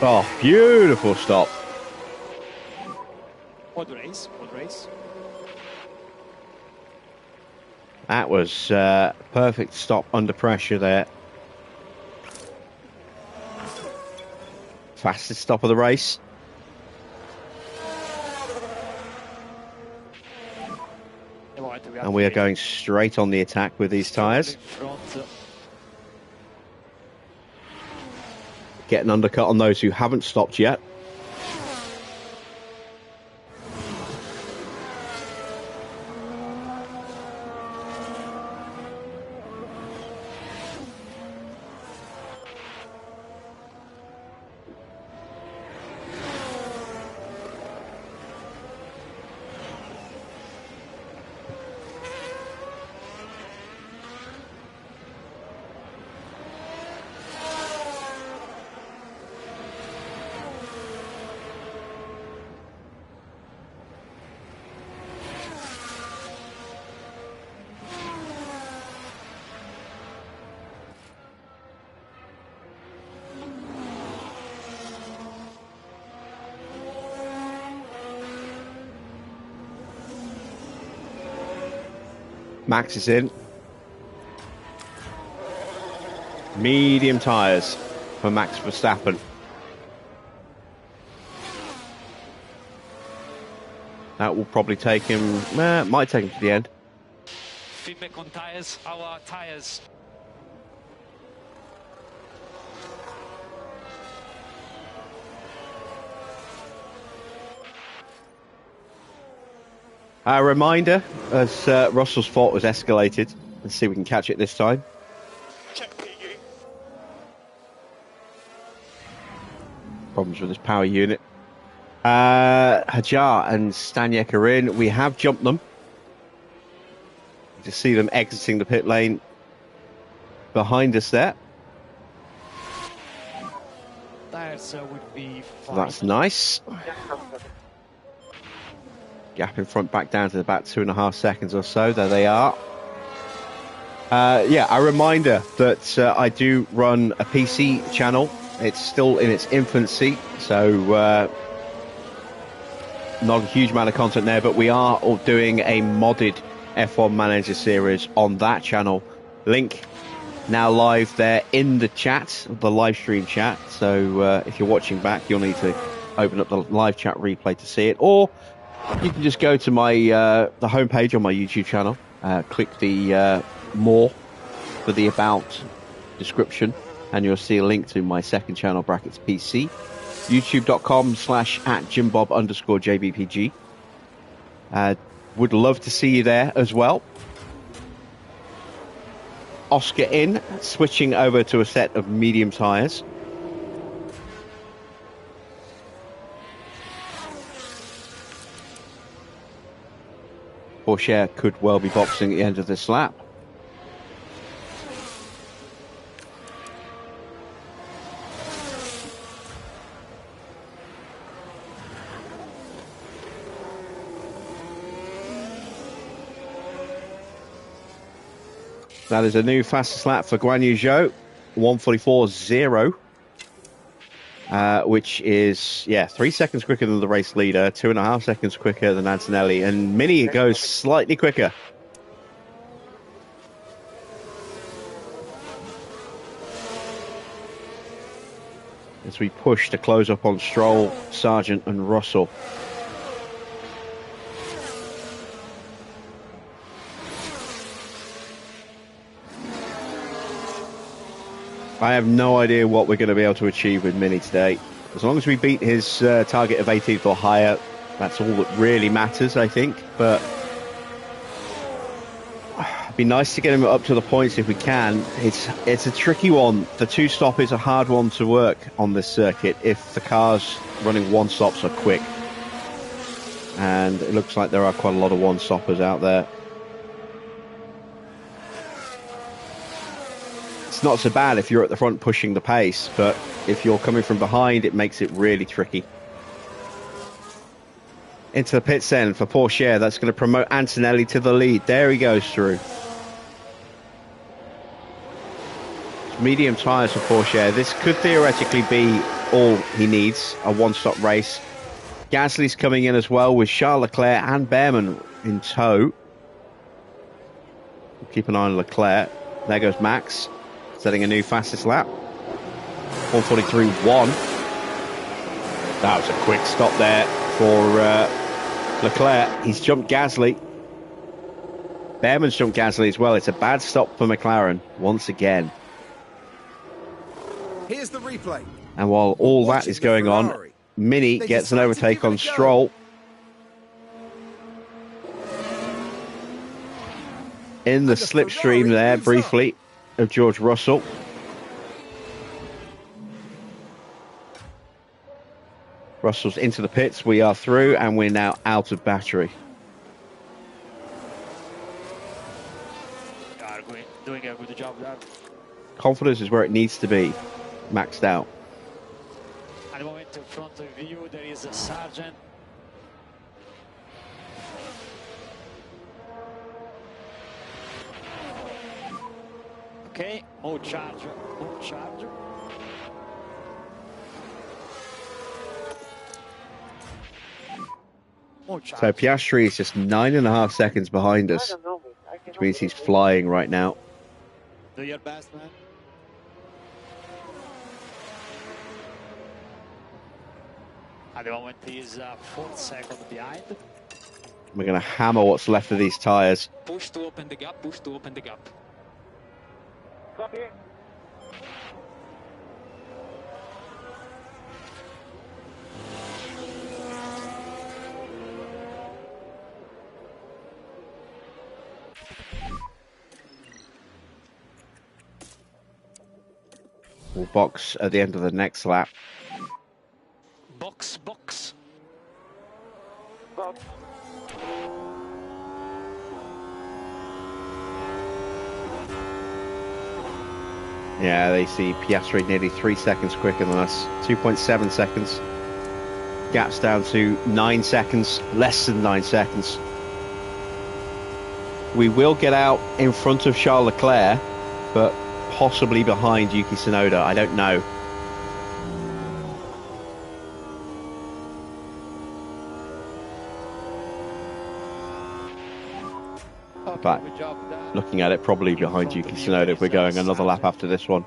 Oh, beautiful stop. Odd race, odd race. That was perfect stop under pressure there. Fastest stop of the race. And we are going straight on the attack with these tyres. Get an undercut on those who haven't stopped yet. Max is in. Medium tyres for Max Verstappen. That will probably take him, might take him to the end. Feedback on tires, our tires. A reminder, as Russell's fault was escalated. Let's see if we can catch it this time. Problems with this power unit. Hajar and Staniek are in. We have jumped them. You just see them exiting the pit lane behind us there. Tires would be So that's nice. Gap in front back down to about 2.5 seconds or so. There they are. Yeah, a reminder that I do run a PC channel. It's still in its infancy, so not a huge amount of content there, but we are all doing a modded F1 Manager series on that channel. Link now live there in the chat, the live stream chat. So if you're watching back, you'll need to open up the live chat replay to see it, or you can just go to my the homepage on my YouTube channel, click the more for the about description, and you'll see a link to my second channel, brackets PC, youtube.com/@JimBob_JBPG. Would love to see you there as well. Oscar in, switching over to a set of medium tyres. Pourchaire could well be boxing at the end of this lap. That is a new fastest lap for Guan Yu Zhou, 1:44.0, which is, 3 seconds quicker than the race leader, 2.5 seconds quicker than Antonelli, and Mini goes slightly quicker. As we push to close up on Stroll, Sargent and Russell. I have no idea what we're going to be able to achieve with Mini today. As long as we beat his target of 18th or higher, that's all that really matters, I think. But it'd be nice to get him up to the points if we can. It's a tricky one. The two-stop is a hard one to work on this circuit if the cars running one-stops are quick. And it looks like there are quite a lot of one-stoppers out there. It's not so bad if you're at the front pushing the pace, but if you're coming from behind, it makes it really tricky. Into the pits then for Pourchaire. That's going to promote Antonelli to the lead. There he goes through. Medium tyres for Pourchaire. This could theoretically be all he needs, a one-stop race. Gasly's coming in as well with Charles Leclerc and Behrman in tow. Keep an eye on Leclerc. There goes Max, setting a new fastest lap. 1:43.1. That was a quick stop there for Leclerc. He's jumped Gasly. Behrman's jumped Gasly as well. It's a bad stop for McLaren once again. Here's the replay. And while all that is going on, Mini gets an overtake on Stroll. In the slipstream there, briefly, of George Russell. Russell's into the pits. We are through, and we're now out of battery. Doing a good job there. Confidence is where it needs to be, maxed out. At the moment, in front of you, there is a Sargent. Okay, more charge, more charge. So Piastri is just 9.5 seconds behind us. which means he's flying right now. Do your best, man. At the moment, he's 4 seconds behind. We're going to hammer what's left of these tyres. Push to open the gap, push to open the gap. Copy. We'll box at the end of the next lap. Box, box. Box. Yeah, they see Piastri nearly 3 seconds quicker than us. 2.7 seconds. Gap's down to 9 seconds, less than 9 seconds. We will get out in front of Charles Leclerc, but possibly behind Yuki Tsunoda. I don't know. Okay, But good job there. looking at it, probably behind Yuki Tsunoda if we're going another lap after this one.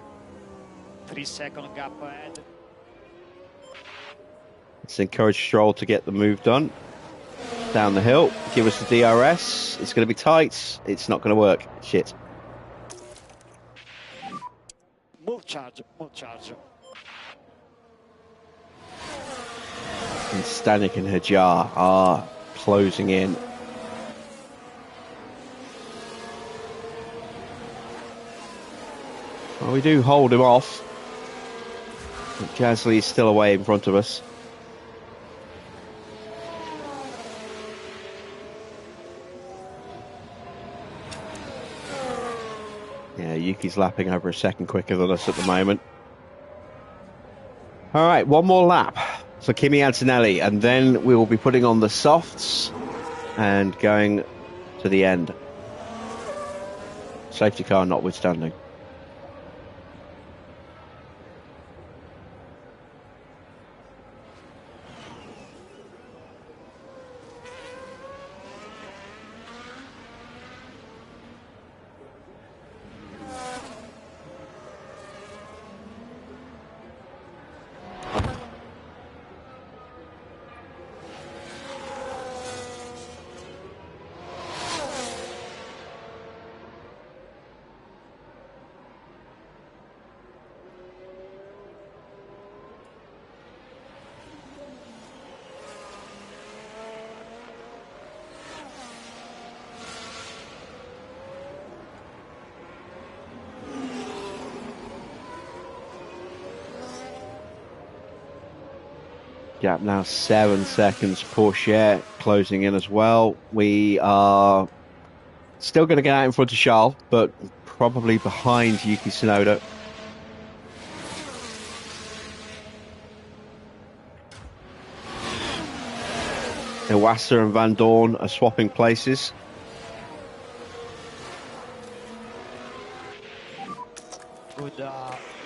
3-second gap ahead. Let's encourage Stroll to get the move done. Down the hill, give us the DRS. It's going to be tight. It's not going to work. Shit. Move charge, move charge. And Stanek and Hajar are closing in. Well, we do hold him off. But Gasly is still away in front of us. Yeah, Yuki's lapping over a second quicker than us at the moment. All right, one more lap for Kimi Antonelli, and then we will be putting on the softs and going to the end. Safety car notwithstanding. Gap now 7 seconds. Pourchaire closing in as well. We are still going to get out in front of Charles, but probably behind Yuki Tsunoda. Iwasa and Van Dorn are swapping places. Good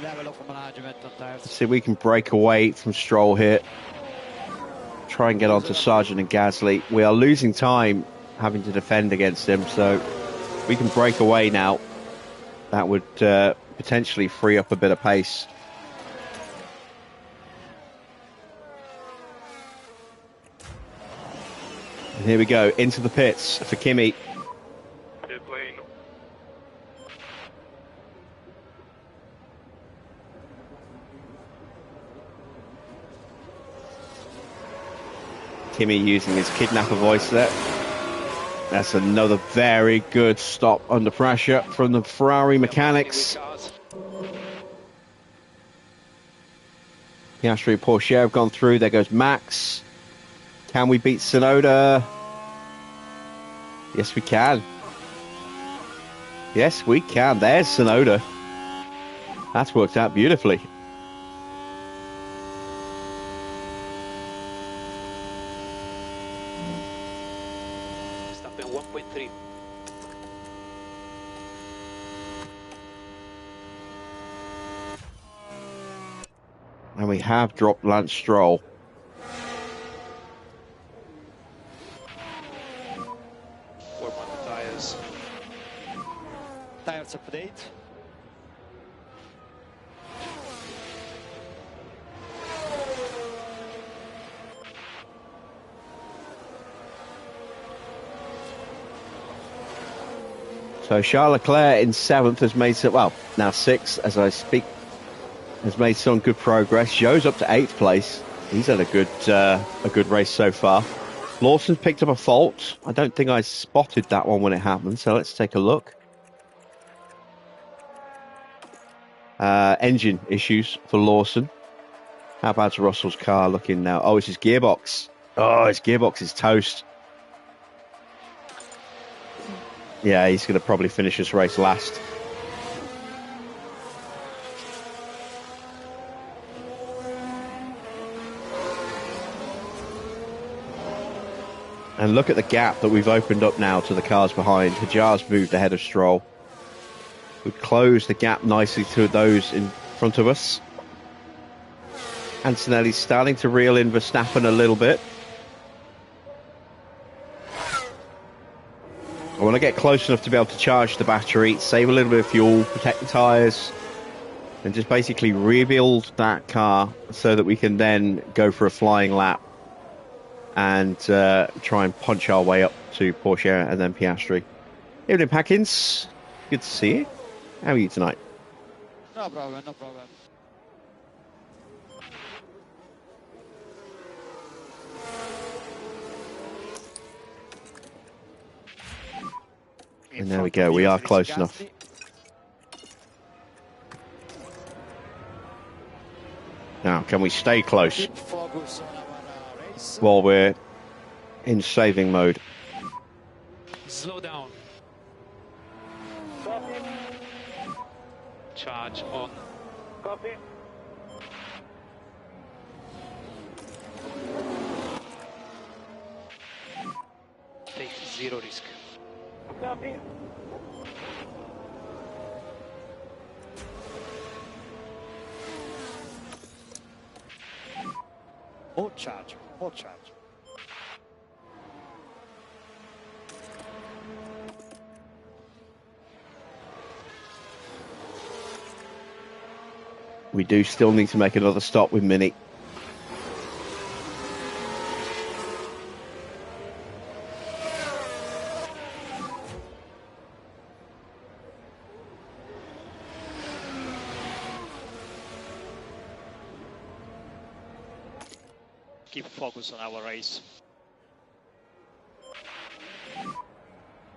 level of management on tires. See if we can break away from Stroll here. Try and get onto Sargent and Gasly. We are losing time having to defend against him, so we can break away now. That would potentially free up a bit of pace. And here we go, into the pits for Kimi. Kimi using his kidnapper voice there. That's another very good stop under pressure from the Ferrari mechanics. Piastri and Pourchaire have gone through. There goes Max. Can we beat Tsunoda? Yes, we can. Yes, we can. There's Tsunoda. That's worked out beautifully. Stop in 1.3. And we have dropped Lance Stroll. Warm on the tires. Let's update. So Charles Leclerc in 7th has made some, well, now 6th as I speak, has made some good progress. Joe's up to 8th place. He's had a good race so far. Lawson's picked up a fault. I don't think I spotted that one when it happened, so let's take a look. Engine issues for Lawson. How bad's Russell's car looking now? Oh, it's his gearbox. Oh, his gearbox is toast. Yeah, he's going to probably finish this race last. And look at the gap that we've opened up now to the cars behind. Hajar's moved ahead of Stroll. We've closed the gap nicely to those in front of us. Antonelli's starting to reel in Verstappen a little bit. I want to get close enough to be able to charge the battery, save a little bit of fuel, protect the tyres, and just basically rebuild that car so that we can then go for a flying lap and try and punch our way up to Pourchaire and then Piastri. Evening, Packins. Good to see you. How are you tonight? No problem, no problem. And there we go, we are close enough. Now, can we stay close while we're in saving mode? Slow down. Copy. Charge on. Copy. Take zero risk. Copy. More charge, more charge. We do still need to make another stop with Mini. Keep focus on our race.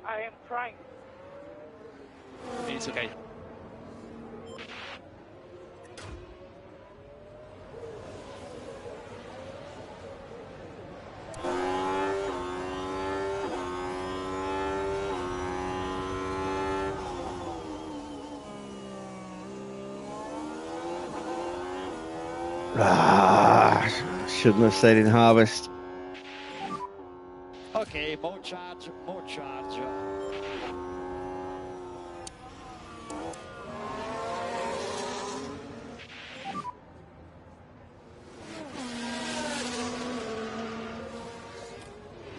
I am trying. It's okay. Shouldn't have stayed in harvest. Okay, more charge, more charge.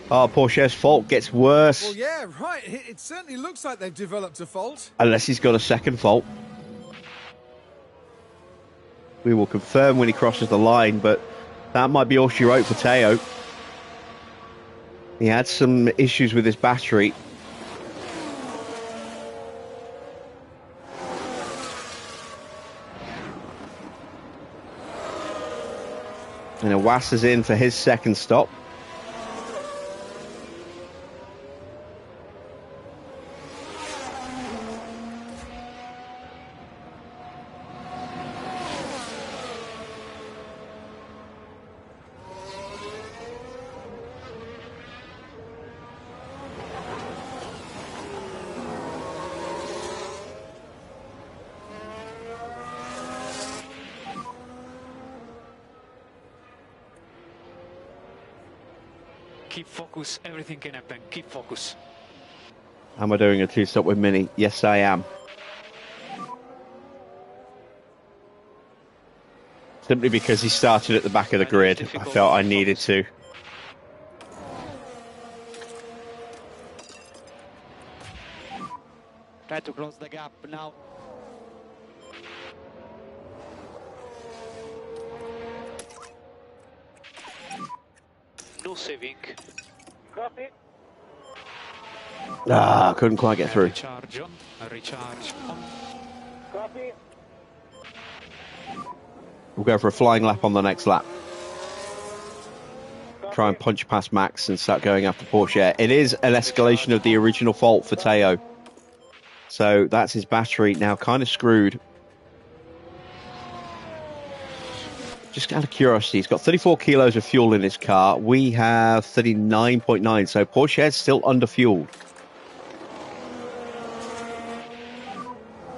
Oh, Pourchaire's fault gets worse. Well, yeah, right. It certainly looks like they've developed a fault. Unless he's got a second fault. We will confirm when he crosses the line, but that might be all she wrote for Teo. He had some issues with his battery. And Awas is in for his second stop. Keep focus, everything can happen. Keep focus. Am I doing a two-stop with Mini? Yes, I am. Simply because he started at the back of the grid, I felt I needed to. Try to close the gap now. No saving. Copy. Ah, couldn't quite get through. Recharge on. Recharge on. Copy. We'll go for a flying lap on the next lap. Try and punch past Max and start going after Pourchaire. It is an escalation of the original fault for Teo. So that's his battery now kind of screwed. Just out of curiosity, he's got 34 kilos of fuel in his car. We have 39.9, so Pourchaire's still under-fueled.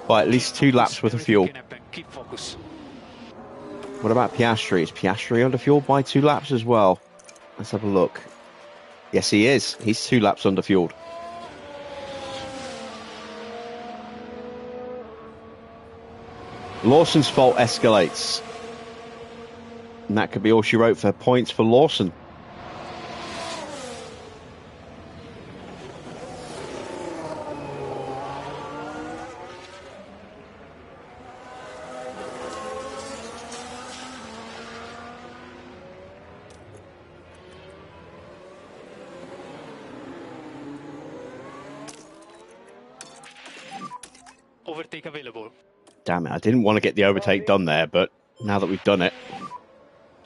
By at least 2 laps worth of fuel. Keep focus. What about Piastri? Is Piastri under-fueled by 2 laps as well? Let's have a look. Yes, he is. He's 2 laps under-fueled. Lawson's fault escalates. And that could be all she wrote for points for Lawson. Overtake available. Damn it, I didn't want to get the overtake done there, but now that we've done it.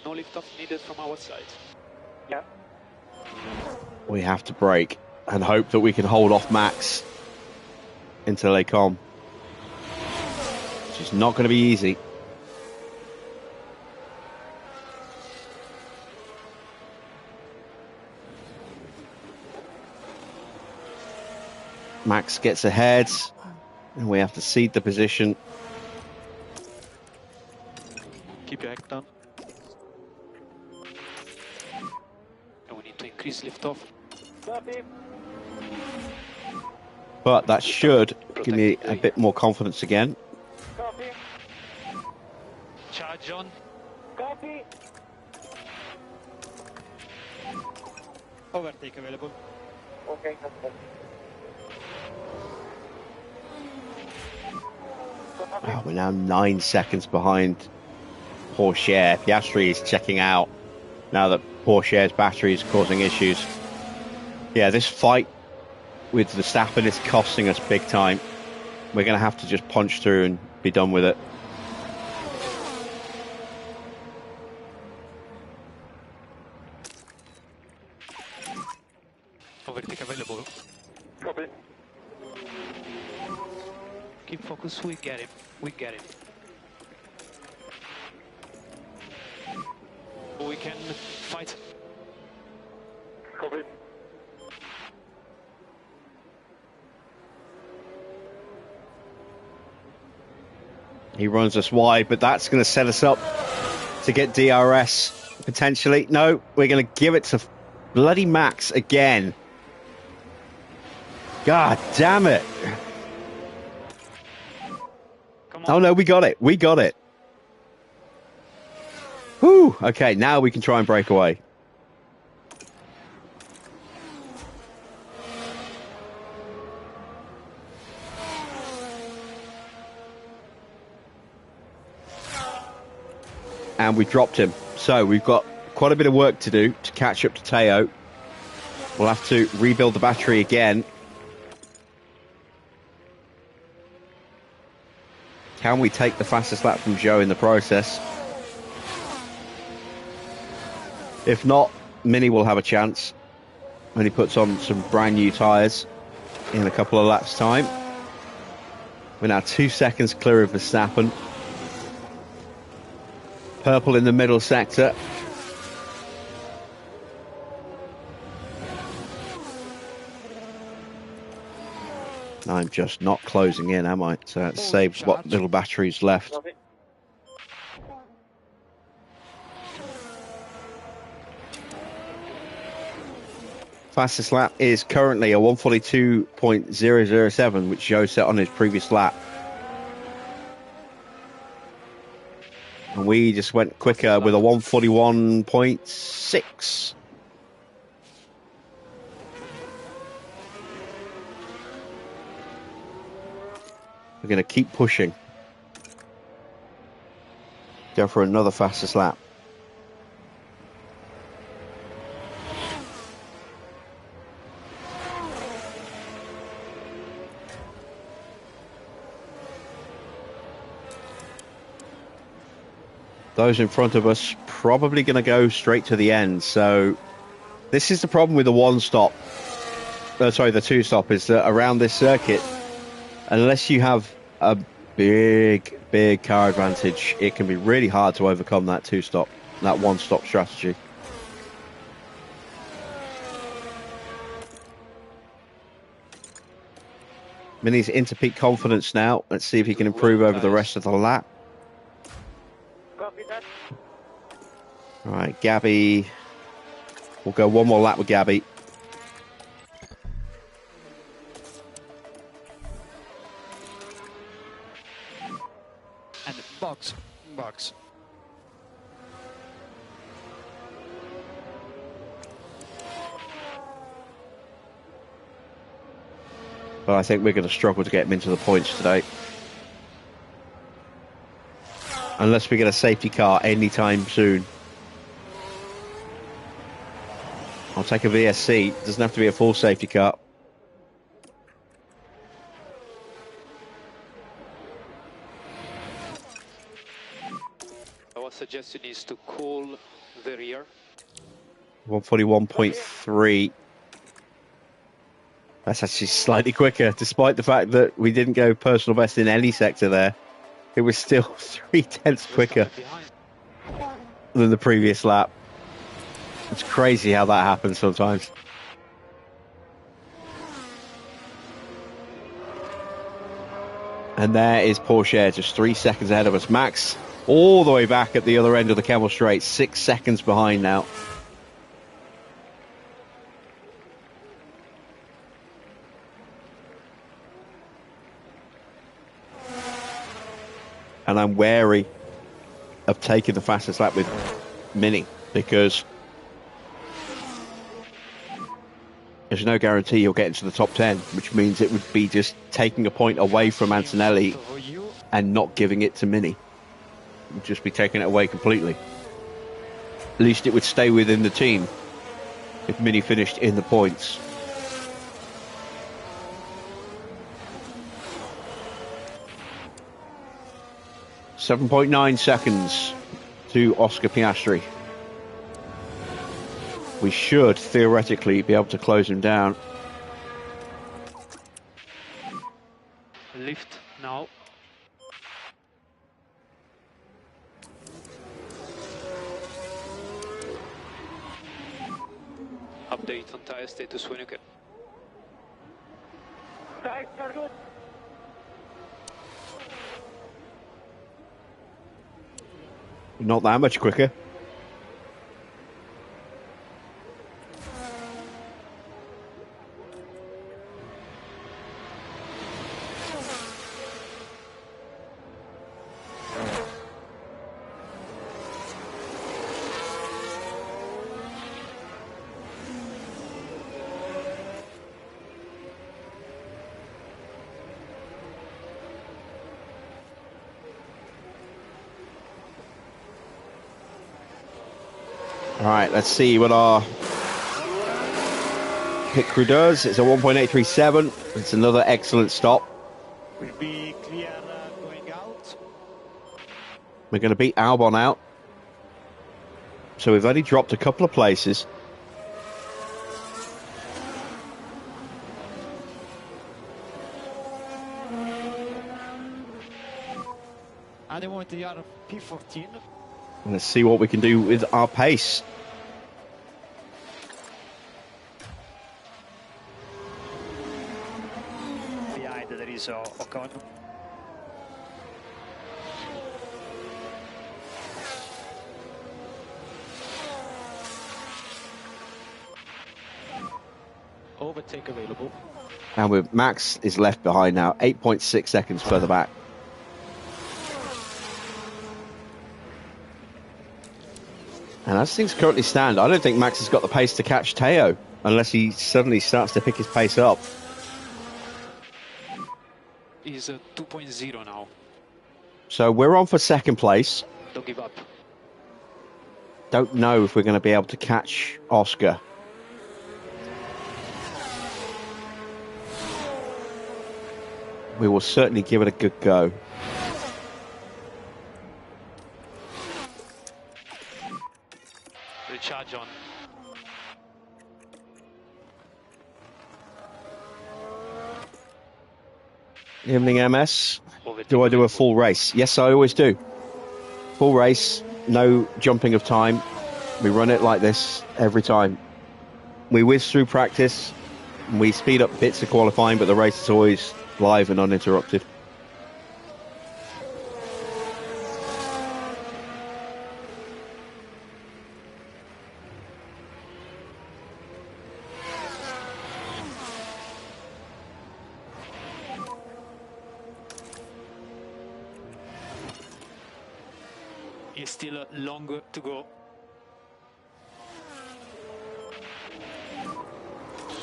No lift off needed from our side. Yeah. We have to brake and hope that we can hold off Max until they come. Which is not going to be easy. Max gets ahead and we have to cede the position. Keep your act down. And we need to increase lift off. Copy. But that should give me a bit more confidence again. Copy. Charge on. Copy. Overtake available. Okay, copy. Oh, we're now 9 seconds behind Pourchaire. Piastri is checking out now that Pourchaire's battery is causing issues. Yeah, this fight with Verstappen is costing us big time. We're going to have to just punch through and be done with it. Overtake available. Copy. Keep focus. We get him. We get him. We can fight. Copy. He runs us wide, but that's going to set us up to get DRS potentially. No, we're going to give it to bloody Max again. God damn it. Oh no, we got it. We got it. Whew. Okay, now we can try and break away. And we dropped him. So we've got quite a bit of work to do to catch up to Teo. We'll have to rebuild the battery again. Can we take the fastest lap from Joe in the process? If not, Mini will have a chance when he puts on some brand new tyres in a couple of laps' time. We're now 2 seconds clear of Verstappen. Purple in the middle sector. I'm just not closing in, am I? To save what little battery's left. Copy. Fastest lap is currently a 142.007, which Joe set on his previous lap. And we just went quicker with a 141.6. We're going to keep pushing. Go for another fastest lap. Those in front of us probably going to go straight to the end. So this is the problem with the the two stop is that around this circuit, unless you have a big car advantage, it can be really hard to overcome that that one stop strategy. Mini's into peak confidence now. Let's see if he can improve over the rest of the lap. Copy that. All right, Gabby. We'll go one more lap with Gabby. And box. But I think we're going to struggle to get him into the points today. Unless we get a safety car anytime soon. I'll take a VSC. It doesn't have to be a full safety car. Our suggestion is to cool the rear. 141.3. That's actually slightly quicker, despite the fact that we didn't go personal best in any sector there. It was still 0.3 quicker than the previous lap. It's crazy how that happens sometimes. And there is Pourchaire, just 3 seconds ahead of us. Max, all the way back at the other end of the Kemmel Straight, 6 seconds behind now. And I'm wary of taking the fastest lap with Mini, because there's no guarantee you'll get into the top 10, which means it would be just taking a point away from Antonelli and not giving it to Mini. It would just be taking it away completely. At least it would stay within the team if Mini finished in the points. .9 seconds to Oscar Piastri. We should theoretically be able to close him down. Lift now. Update on tire status when you can. Tires are good. Not that much quicker. All right, let's see what our pit crew does. It's a 1.837. It's another excellent stop. Will be clear going out. We're going to beat Albon out. So we've only dropped a couple of places. At the moment they are P14. Let's see what we can do with our pace. Behind there is Ocon. Overtake available. And with Max is left behind now, 8.6 seconds further back. And as things currently stand, I don't think Max has got the pace to catch Teo unless he suddenly starts to pick his pace up. is 2.0 now. So we're on for second place. Don't give up. Don't know if we're going to be able to catch Oscar. We will certainly give it a good go. Recharge on. Evening, MS. Do I do a full race? Yes, I always do. Full race, no jumping of time. We run it like this every time. We whiz through practice. We speed up bits of qualifying, but the race is always live and uninterrupted. It's still long to go.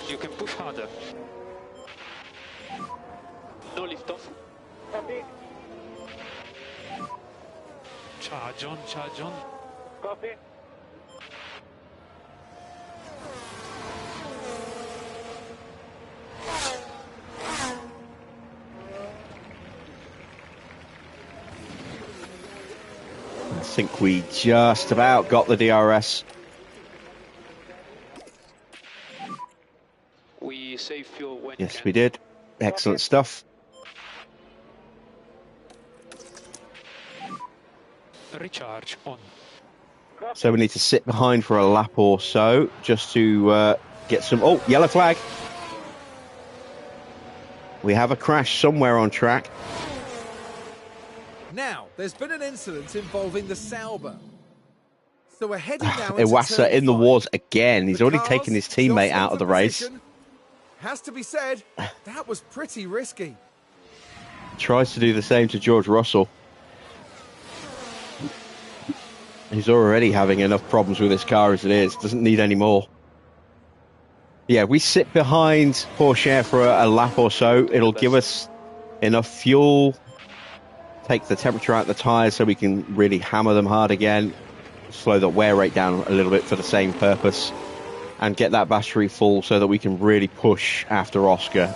You can push harder. No lift off. Copy. Charge on, charge on. Copy. I think we just about got the DRS. We save fuel when Yes, you can. we did. Excellent stuff. Recharge on. So we need to sit behind for a lap or so just to get some... Oh, yellow flag. We have a crash somewhere on track. Now, there's been an incident involving the Sauber. So we're heading now into Iwasa turn in the 5. wars again. He's The already cars taken his teammate jostling out of for the race. position. Has to be said, that was pretty risky. Tries to do the same to George Russell. He's already having enough problems with his car as it is. Doesn't need any more. Yeah, we sit behind Pourchaire for a lap or so. It'll give us enough fuel, take the temperature out of the tyres so we can really hammer them hard again, slow the wear rate down a little bit for the same purpose, and get that battery full so that we can really push after Oscar.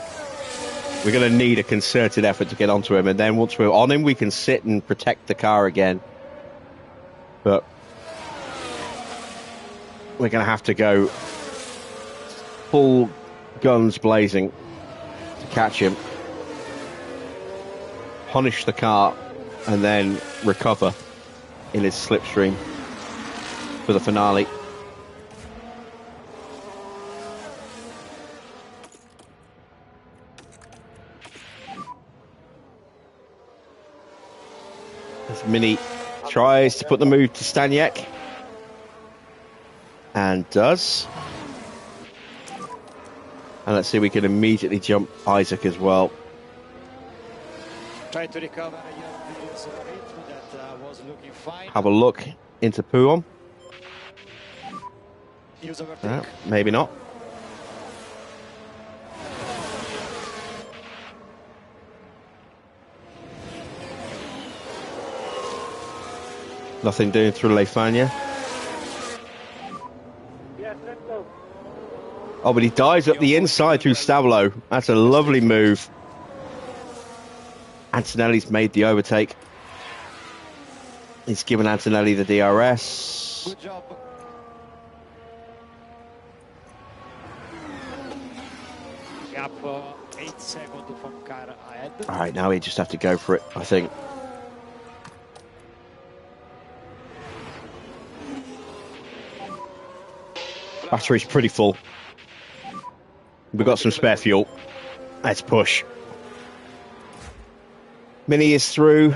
We're going to need a concerted effort to get onto him, and then once we're on him, we can sit and protect the car again. But we're going to have to go full guns blazing to catch him, punish the car, and then recover in his slipstream for the finale. As Mini tries to put the move to Staniek, and does. And let's see, we can immediately jump Isaac as well. Try to recover your previous rhythm that was looking fine. Have a look into Puon. Use overtake. Maybe not. Nothing doing through Leifania. Yes, let's go. Oh, but he dives up the inside through Stavlo. That's a lovely move. Antonelli's made the overtake. He's given Antonelli the DRS. Good job. Gap 8 seconds from car ahead. All right, now we just have to go for it, I think. Battery's pretty full. We've got some spare fuel. Let's push. Mini is through.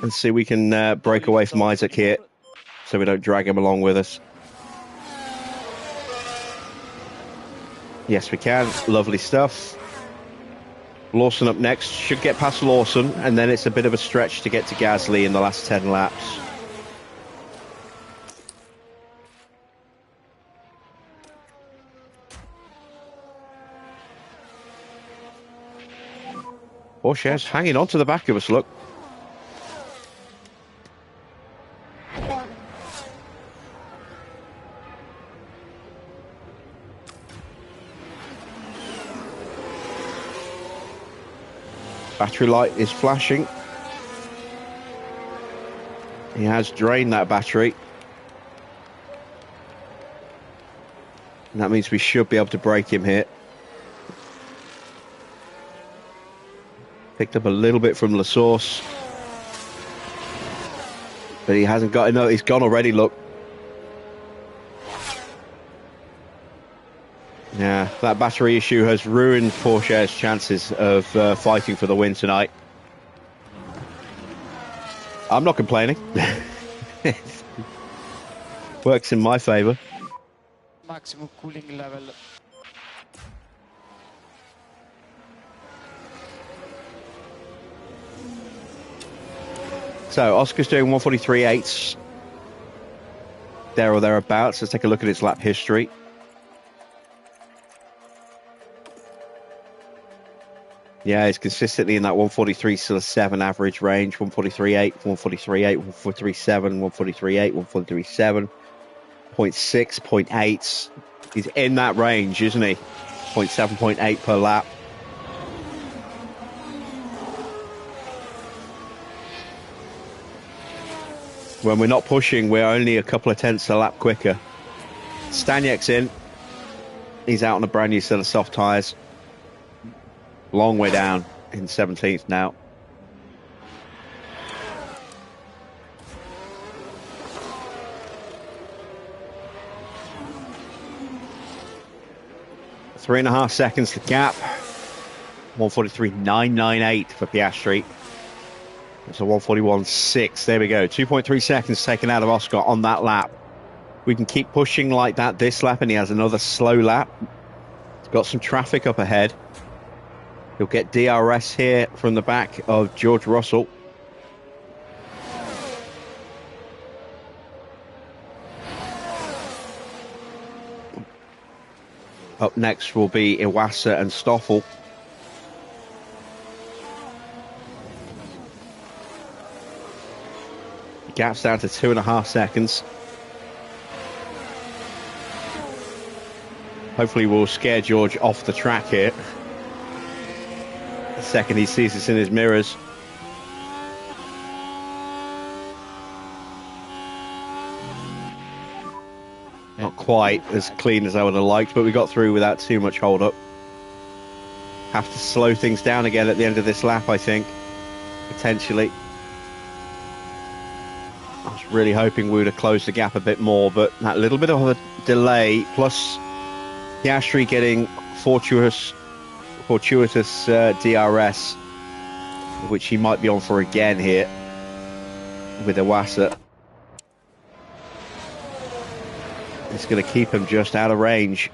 Let's see if we can break away from Isaac here so we don't drag him along with us. Yes, we can. Lovely stuff. Lawson up next. Should get past Lawson, and then it's a bit of a stretch to get to Gasly in the last 10 laps. Pourchaire's hanging on to the back of us, look. Battery light is flashing. He has drained that battery. And that means we should be able to break him here. Picked up a little bit from La Source. But he hasn't got enough. He's gone already, look. Yeah, that battery issue has ruined Pourchaire's chances of fighting for the win tonight. I'm not complaining. Works in my favour. Maximum cooling level. So Oscar's doing 143.8 there or thereabouts. Let's take a look at his lap history. Yeah, he's consistently in that 143.7 average range. 143.8, 143.8, 143.7, 143.8, 143.7, 0.6, 0.8. He's in that range, isn't he? 0.7, 0.8 per lap. When we're not pushing, we're only a couple of tenths a lap quicker. Staniek's in. He's out on a brand new set of soft tyres. Long way down in 17th now. Three and a half seconds to gap. 143.998 for Piastri. It's a 141.6. There we go. 2.3 seconds taken out of Oscar on that lap. We can keep pushing like that this lap, and he has another slow lap. He's got some traffic up ahead. He'll get DRS here from the back of George Russell. Up next will be Iwasa and Stoffel. Gap's down to 2.5 seconds. Hopefully we'll scare George off the track here. The second he sees us in his mirrors. Not quite as clean as I would have liked, but we got through without too much hold up. Have to slow things down again at the end of this lap, I think. Potentially. I was really hoping we would have closed the gap a bit more, but that little bit of a delay, plus Piastri getting fortuitous DRS, which he might be on for again here with Iwasa. It's going to keep him just out of range.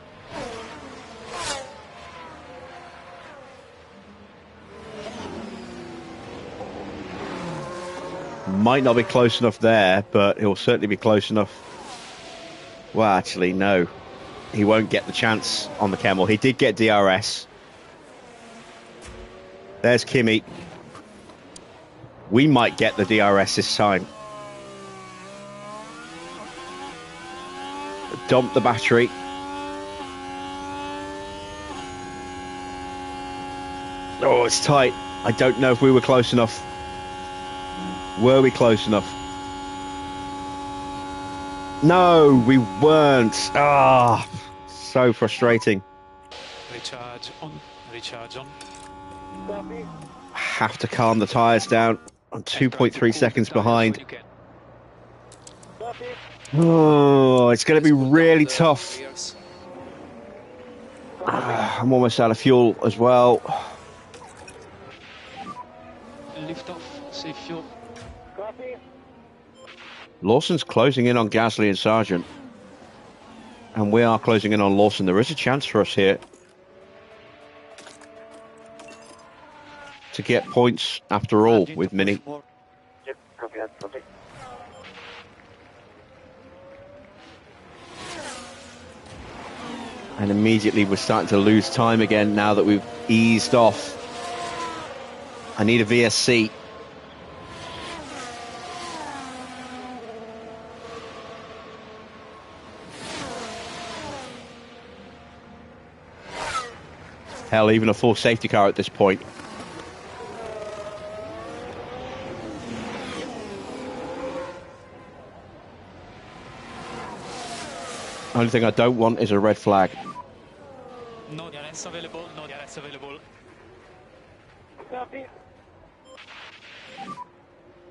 Might not be close enough there, but he'll certainly be close enough. Well, actually, no. He won't get the chance on the Camel. He did get DRS. There's Kimi. We might get the DRS this time. Dump the battery. Oh, it's tight. I don't know if we were close enough. Were we close enough? No, we weren't. Ah, so frustrating. Recharge on. Recharge on. Copy. Have to calm the tyres down. I'm 2.3 seconds behind. Copy. Oh, it's going to be really tough. I'm almost out of fuel as well. Lift off. Save fuel. Copy. Lawson's closing in on Gasly and Sargent. And we are closing in on Lawson. There is a chance for us here to get points after all with Mini. Yep, copy that, copy. And immediately we're starting to lose time again now that we've eased off I need a VSC. Hell, even a full safety car at this point. Only thing I don't want is a red flag. No DRS available, no DRS available. Copy.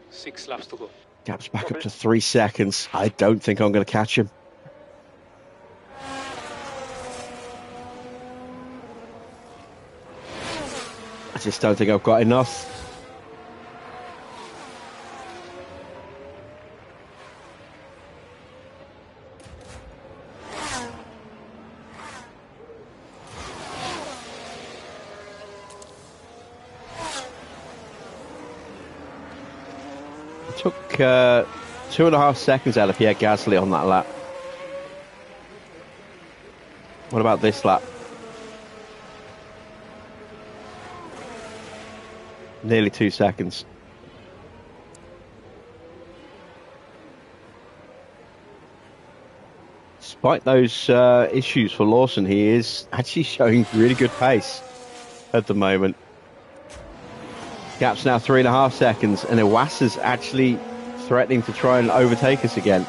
6 laps to go. Gap's back up to 3 seconds. I don't think I'm going to catch him. I just don't think I've got enough. Took 2.5 seconds out of Pierre Gasly on that lap. What about this lap? Nearly 2 seconds. Despite those issues for Lawson, he is actually showing really good pace at the moment. Gap's now 3.5 seconds, and Iwasa's actually threatening to try and overtake us again.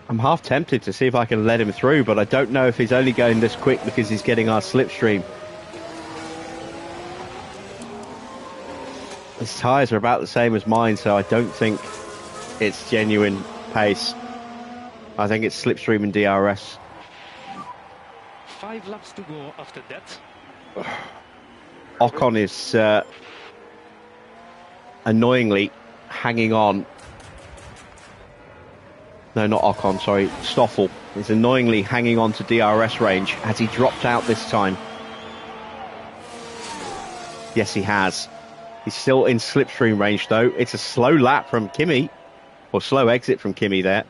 I'm half tempted to see if I can let him through, but I don't know if he's only going this quick because he's getting our slipstream. His tyres are about the same as mine, so I don't think it's genuine pace. I think it's slipstream and DRS. 5 laps to go after that. Ocon is annoyingly hanging on. No, not Ocon, sorry. Stoffel is annoyingly hanging on to DRS range. Has he dropped out this time? Yes, he has. He's still in slipstream range, though. It's a slow lap from Kimi, or slow exit from Kimi there.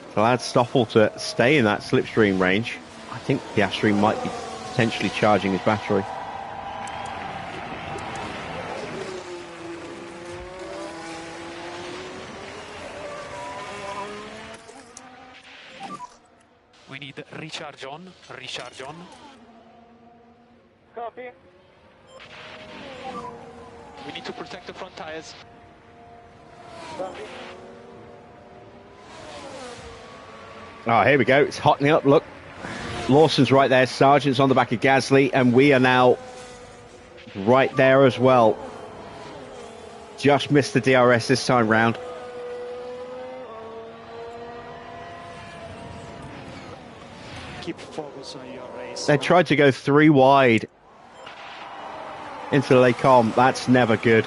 It's allowed Stoffel to stay in that slipstream range. I think Piastri might be potentially charging his battery. We need recharge on, recharge on. Copy. We need to protect the front tires. Copy. Oh, here we go. It's hottening up. Look, Lawson's right there. Sargent's on the back of Gasly, and we are now right there as well. Just missed the DRS this time round. Keep focus on your race. They tried to go 3 wide into Les Combes. That's never good.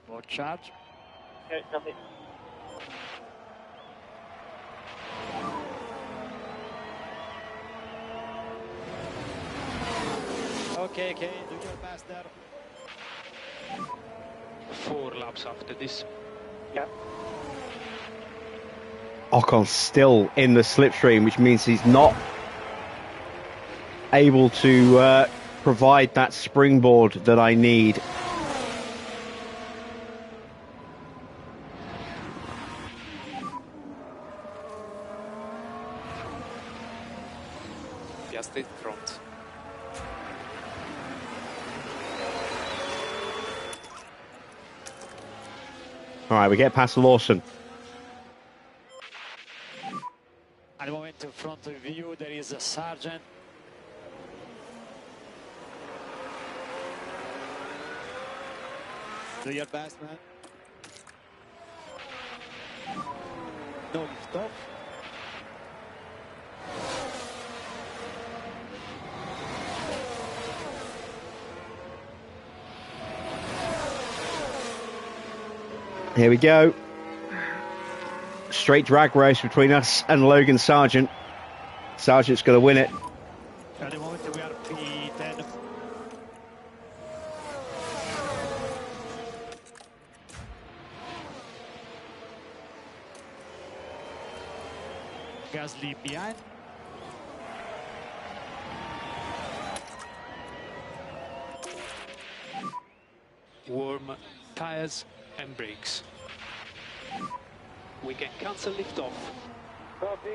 More charge. Okay, copy. Okay, do your best there. 4 laps after this. Yeah. Ocon's still in the slipstream, which means he's not able to provide that springboard that I need. Piastri front. All right, we get past Lawson. At the moment in front of you there is a Sargent. Do your best, man. No lift off. Here we go. Straight drag race between us and Logan Sargent. Sargent's going to win it. At the moment we are P10. Gasly behind. Warm tires and brakes. We can cancel liftoff. Copy.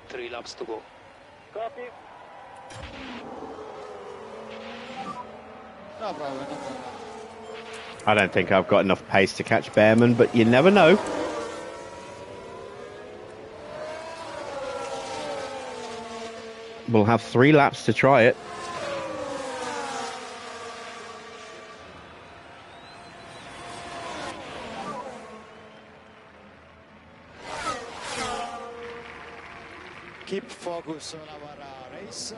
3 laps to go. Copy. No problem, no problem. I don't think I've got enough pace to catch Behrman, but you never know. We'll have 3 laps to try it. Keep focus on our race.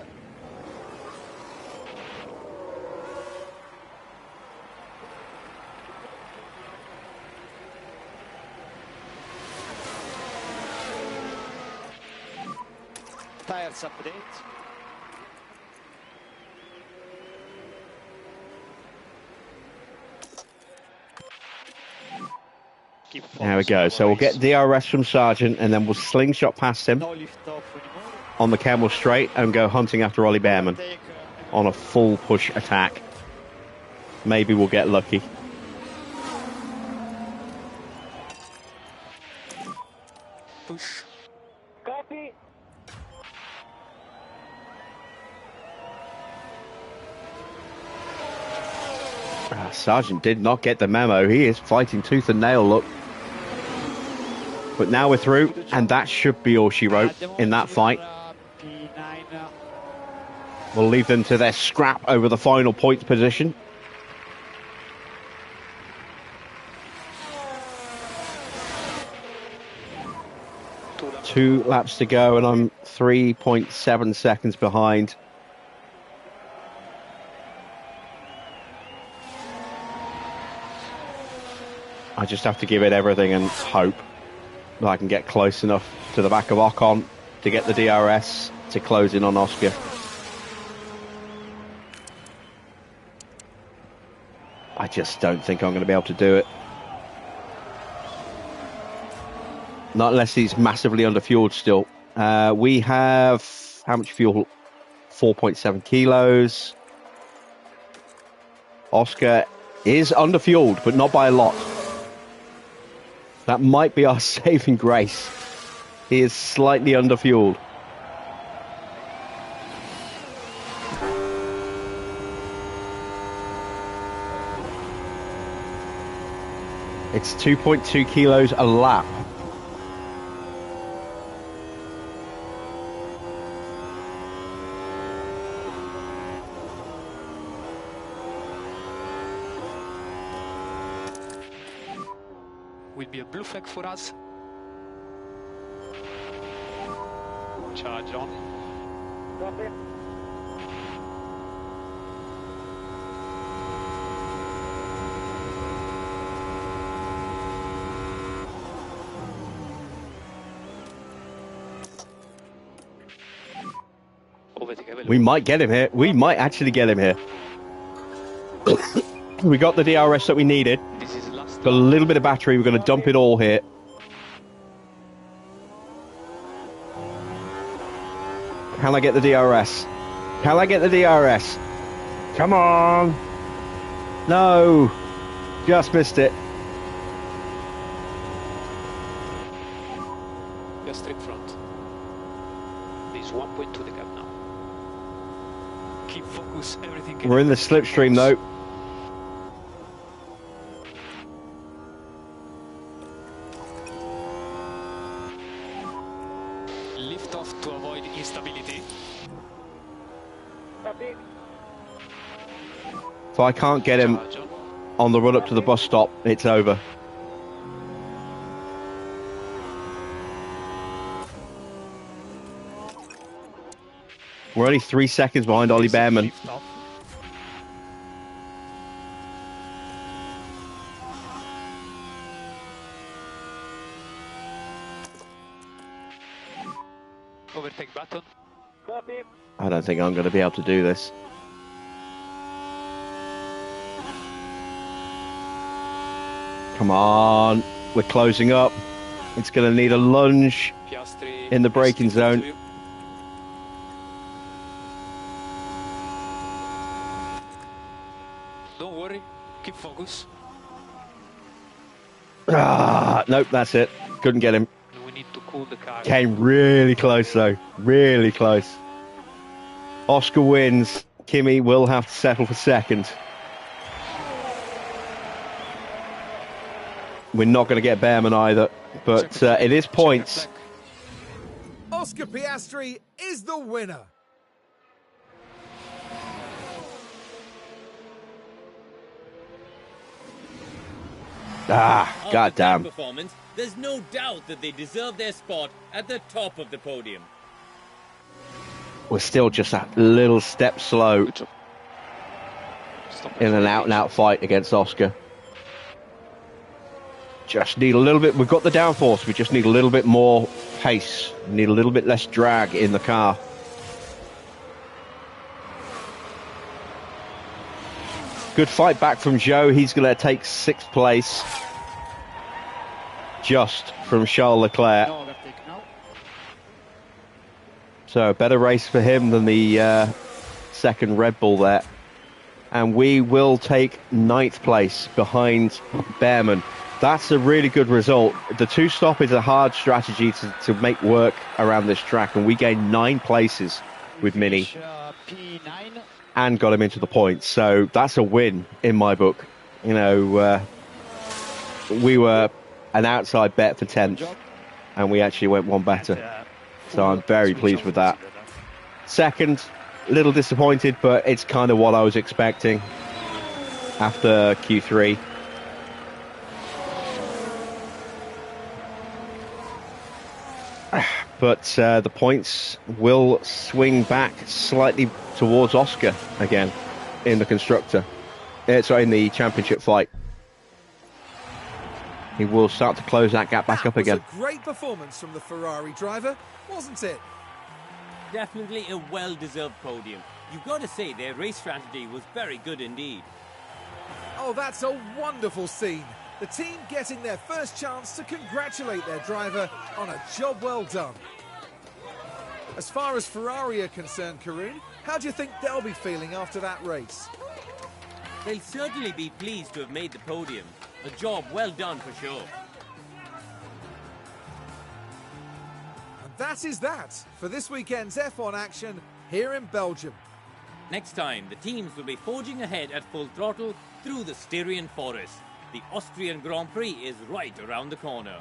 Tires update. Keep There we focus go. on So our we'll get race. DRS from Sargent, and then we'll slingshot past him No lift off anymore. on the Camel Straight and go hunting after Ollie Behrman Take, on a full push attack. Maybe we'll get lucky. Push. Copy. Sargent did not get the memo. He is fighting tooth and nail, look. But now we're through, and that should be all she wrote at the in moment that we fight. are, P9. We'll leave them to their scrap over the final points position. Two laps to go, and I'm 3.7 seconds behind. I just have to give it everything and hope that I can get close enough to the back of Ocon to get the DRS to close in on Oscar. I just don't think I'm going to be able to do it. Not unless he's massively underfueled still. We have, how much fuel? 4.7 kilos. Oscar is underfueled, but not by a lot. That might be our saving grace. He is slightly underfueled. It's 2.2 kilos a lap. Will be a blue flag for us. Charge on. Copy. We might get him here. We might actually get him here. We got the DRS that we needed. This is last Got a little bit of battery. We're going to dump it all here. Can I get the DRS? Can I get the DRS? Come on. No. Just missed it. Just straight front. There's 1.2 the gap now. Keep focus, everything. We're in the slipstream though. Lift off to avoid instability. Copy. If I can't get him Charge on. on the run up to the bus stop, it's over. We're only 3 seconds behind Ollie Behrman. Lift off. Overtake button. Copy. I don't think I'm going to be able to do this. Come on. We're closing up. It's going to need a lunge Piastri in the braking is in front zone. of you. Don't worry, keep focus. Nope, that's it. Couldn't get him. We need to cool the car. Came really close, though. Really close. Oscar wins. Kimi will have to settle for second. We're not going to get Behrman either, but it is points. Oscar Piastri is the winner. After goddamn. that performance, there's no doubt that they deserve their spot at the top of the podium. We're still just a little step slow in an out-and-out fight against Oscar. Just need a little bit. We've got the downforce. We just need a little bit more pace. We need a little bit less drag in the car. Good fight back from Joe. He's going to take 6th place. Just from Charles Leclerc. No overtake now. So a better race for him than the second Red Bull there. And we will take 9th place behind Behrman. That's a really good result. The 2-stop is a hard strategy to make work around this track, and we gained 9 places with Mini P9. and got him into the points. So that's a win in my book. You know, we were an outside bet for 10th, and we actually went one better. So I'm very pleased with that. Second, a little disappointed, but it's kind of what I was expecting after Q3. But the points will swing back slightly towards Oscar again in the constructor. Sorry, in the championship fight. He will start to close that gap back up again. That was a great performance from the Ferrari driver, wasn't it? Definitely a well-deserved podium. You've got to say their race strategy was very good indeed. Oh, that's a wonderful scene. The team getting their first chance to congratulate their driver on a job well done. As far as Ferrari are concerned, Karun, how do you think they'll be feeling after that race? They'll certainly be pleased to have made the podium. A job well done for sure. And that is that for this weekend's F1 action here in Belgium. Next time, the teams will be forging ahead at full throttle through the Styrian forest. The Austrian Grand Prix is right around the corner.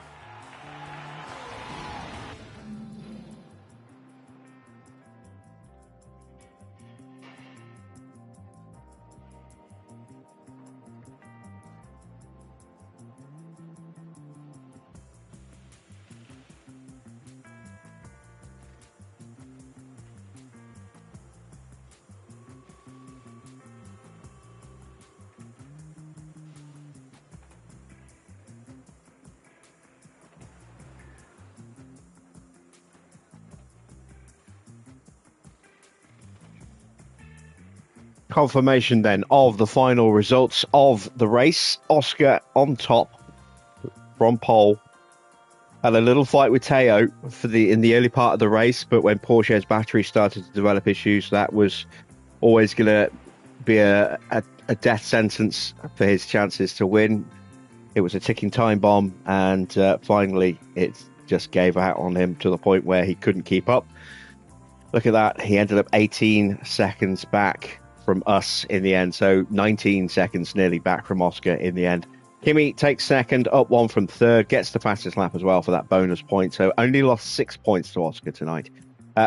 Confirmation then of the final results of the race. Oscar on top from pole. Had a little fight with Teo in the early part of the race, but when Pourchaire's battery started to develop issues, that was always going to be a death sentence for his chances to win. It was a ticking time bomb, and finally it just gave out on him to the point where he couldn't keep up. Look at that. He ended up 18 seconds back from us in the end, so 19 seconds nearly back from Oscar in the end. Kimi takes second, up 1 from third, gets the fastest lap as well for that bonus point, so only lost 6 points to Oscar tonight.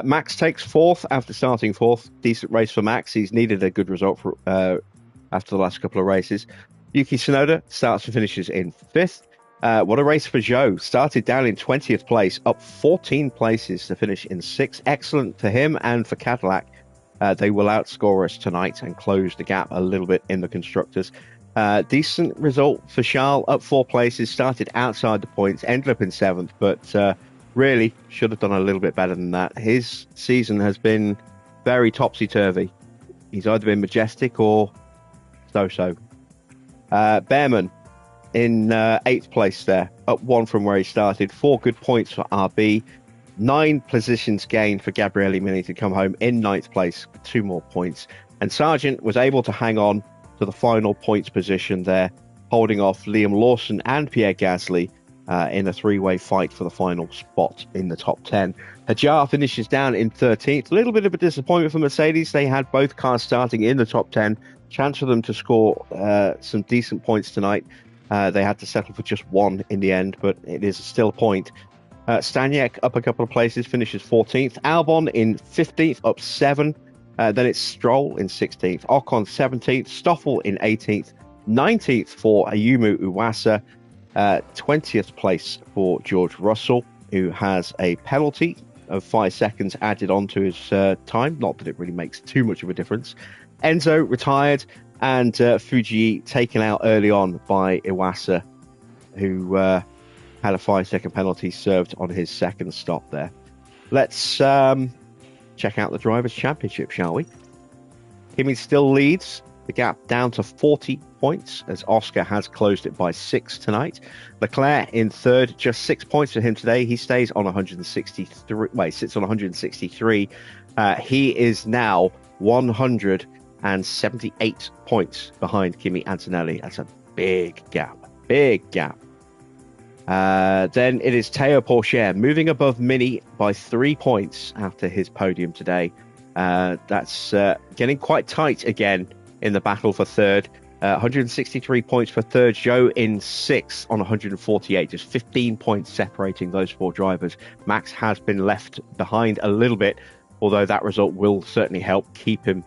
Max takes 4th after starting 4th. Decent race for Max. He's needed a good result for, after the last couple of races. Yuki Tsunoda starts and finishes in 5th. What a race for Joe. Started down in 20th place, up 14 places to finish in 6th. Excellent for him and for Cadillac. They will outscore us tonight and close the gap a little bit in the constructors. Decent result for Charles, up 4 places, started outside the points, ended up in 7th, but really should have done a little bit better than that. His season has been very topsy-turvy. He's either been majestic or so-so. Behrman in 8th place there, up 1 from where he started. 4 good points for RB. 9 positions gained for Gabriele Mini to come home in 9th place with 2 more points. And Sargent was able to hang on to the final points position there, holding off Liam Lawson and Pierre Gasly in a 3-way fight for the final spot in the top 10. Hajar finishes down in 13th. A little bit of a disappointment for Mercedes. They had both cars starting in the top 10. Chance for them to score some decent points tonight. They had to settle for just 1 in the end, but it is still a point. Staniek up a couple of places, finishes 14th. Albon in 15th, up 7. Then it's Stroll in 16th. Ocon 17th. Stoffel in 18th. 19th for Ayumu Uwasa. 20th place for George Russell, who has a penalty of 5 seconds added on to his time. Not that it really makes too much of a difference. Enzo retired, and Fuji taken out early on by Iwasa, who had a 5-second penalty served on his second stop there. Let's check out the Drivers' Championship, shall we? Kimi still leads the gap down to 40 points, as Oscar has closed it by 6 tonight. Leclerc in 3rd, just 6 points for him today. He stays on 163. Wait, sits on 163. He is now 178 points behind Kimi Antonelli. That's a big gap. Big gap. Then it is Teo Pourchaire moving above Mini by 3 points after his podium today. That's getting quite tight again in the battle for 3rd. 163 points for 3rd. Zhou in 6th on 148. Just 15 points separating those 4 drivers. Max has been left behind a little bit, although that result will certainly help keep him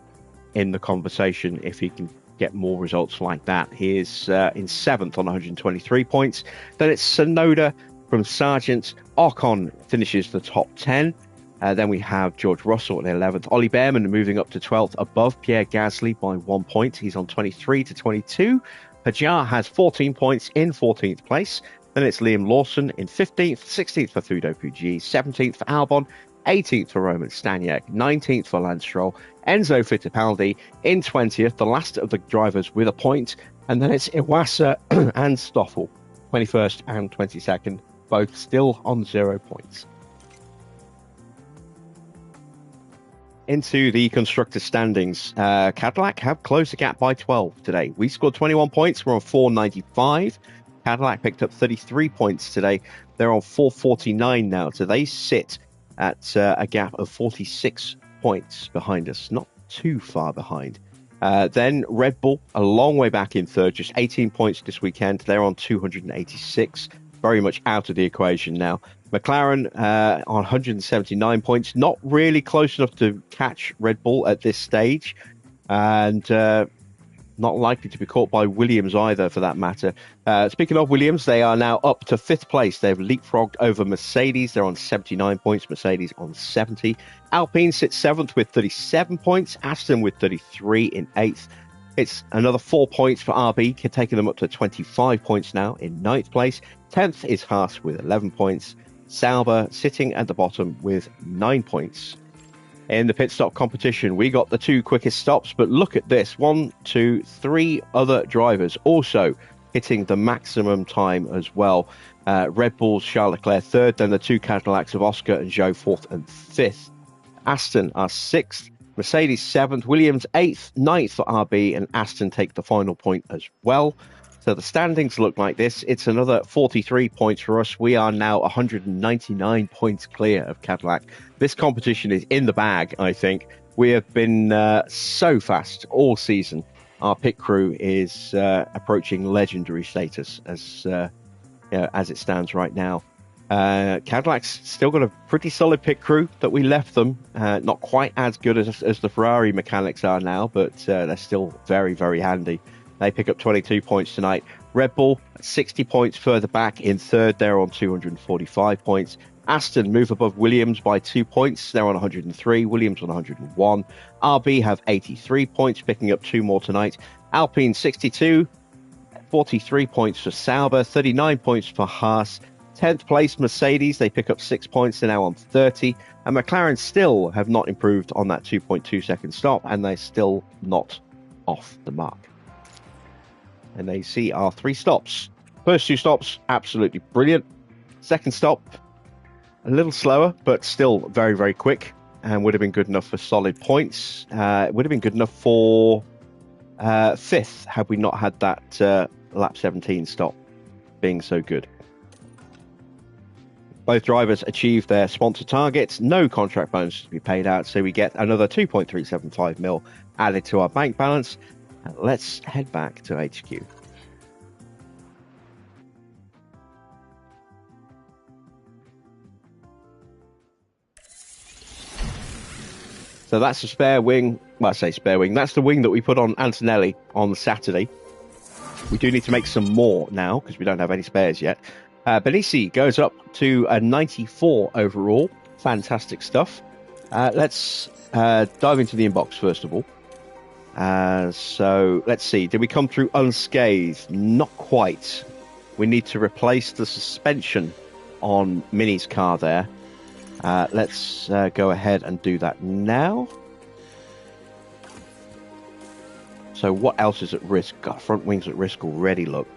in the conversation if he can get more results like that. He is in 7th on 123 points. Then it's Tsunoda from Sargent. Ocon finishes the top 10. Then we have George Russell at 11th. Ollie Behrman moving up to 12th above Pierre Gasly by 1 point. He's on 23 to 22. Hajar has 14 points in 14th place. Then it's Liam Lawson in 15th, 16th for Fudo Puigi, 17th for Albon, 18th for Roman Staniek, 19th for Lance Stroll, Enzo Fittipaldi in 20th, the last of the drivers with a point. And then it's Iwasa and Stoffel, 21st and 22nd, both still on 0 points. Into the constructor standings. Cadillac have closed the gap by 12 today. We scored 21 points. We're on 495. Cadillac picked up 33 points today. They're on 449 now. So they sit at a gap of 46 points behind us. Not too far behind. Then Red Bull, a long way back in 3rd. Just 18 points this weekend. They're on 286. Very much out of the equation now. McLaren on 179 points, not really close enough to catch Red Bull at this stage, and not likely to be caught by Williams either, for that matter. Speaking of Williams, they are now up to 5th place. They've leapfrogged over Mercedes. They're on 79 points, Mercedes on 70. Alpine sits 7th with 37 points, Aston with 33 in 8th. It's another 4 points for RB, taking them up to 25 points now in 9th place. 10th is Haas with 11 points. Sauber sitting at the bottom with 9 points. In the pit stop competition, we got the 2 quickest stops, but look at this. 1, 2, 3 other drivers also hitting the maximum time as well. Red Bull's Charles Leclerc 3rd, then the 2 Cadillacs of Oscar and Zhou 4th and 5th. Aston are 6th, Mercedes 7th, Williams 8th, 9th for RB, and Aston take the final point as well. So the standings look like this. It's another 43 points for us. We are now 199 points clear of Cadillac. This competition is in the bag, I think. We have been so fast all season. Our pit crew is approaching legendary status as it stands right now. Cadillac's still got a pretty solid pit crew that we left them. Not quite as good as the Ferrari mechanics are now, but they're still very, very handy. They pick up 22 points tonight. Red Bull, 60 points further back in 3rd. They're on 245 points. Aston move above Williams by 2 points. They're on 103. Williams on 101. RB have 83 points, picking up 2 more tonight. Alpine, 62. 43 points for Sauber. 39 points for Haas. 10th place Mercedes, they pick up 6 points. They're now on 30. And McLaren still have not improved on that 2.2 second stop, and they're still not off the mark. And they see our 3 stops. First 2 stops, absolutely brilliant. Second stop, a little slower, but still very, very quick, and would have been good enough for solid points. It would have been good enough for 5th had we not had that lap 17 stop being so good. Both drivers achieved their sponsor targets. No contract bonuses to be paid out, so we get another 2.375 mil added to our bank balance. And let's head back to HQ. So that's the spare wing. Well, I say spare wing. That's the wing that we put on Antonelli on Saturday. We do need to make some more now because we don't have any spares yet. Pacey goes up to a 94 overall. Fantastic stuff. Let's dive into the inbox first of all. So let's see. Did we come through unscathed? Not quite. We need to replace the suspension on Mini's car there. Let's go ahead and do that now. So what else is at risk? God, front wing's at risk already, look.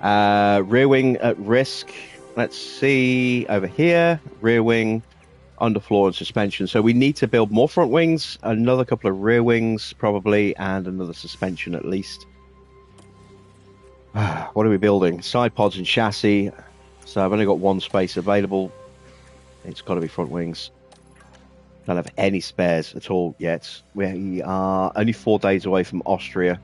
Rear wing at risk. Let's see over here. Rear wing, underfloor and suspension. So we need to build more front wings, another couple of rear wings probably, and another suspension at least. What are we building? Side pods and chassis. So I've only got 1 space available. It's got to be front wings. Don't have any spares at all yet. We are only 4 days away from Austria.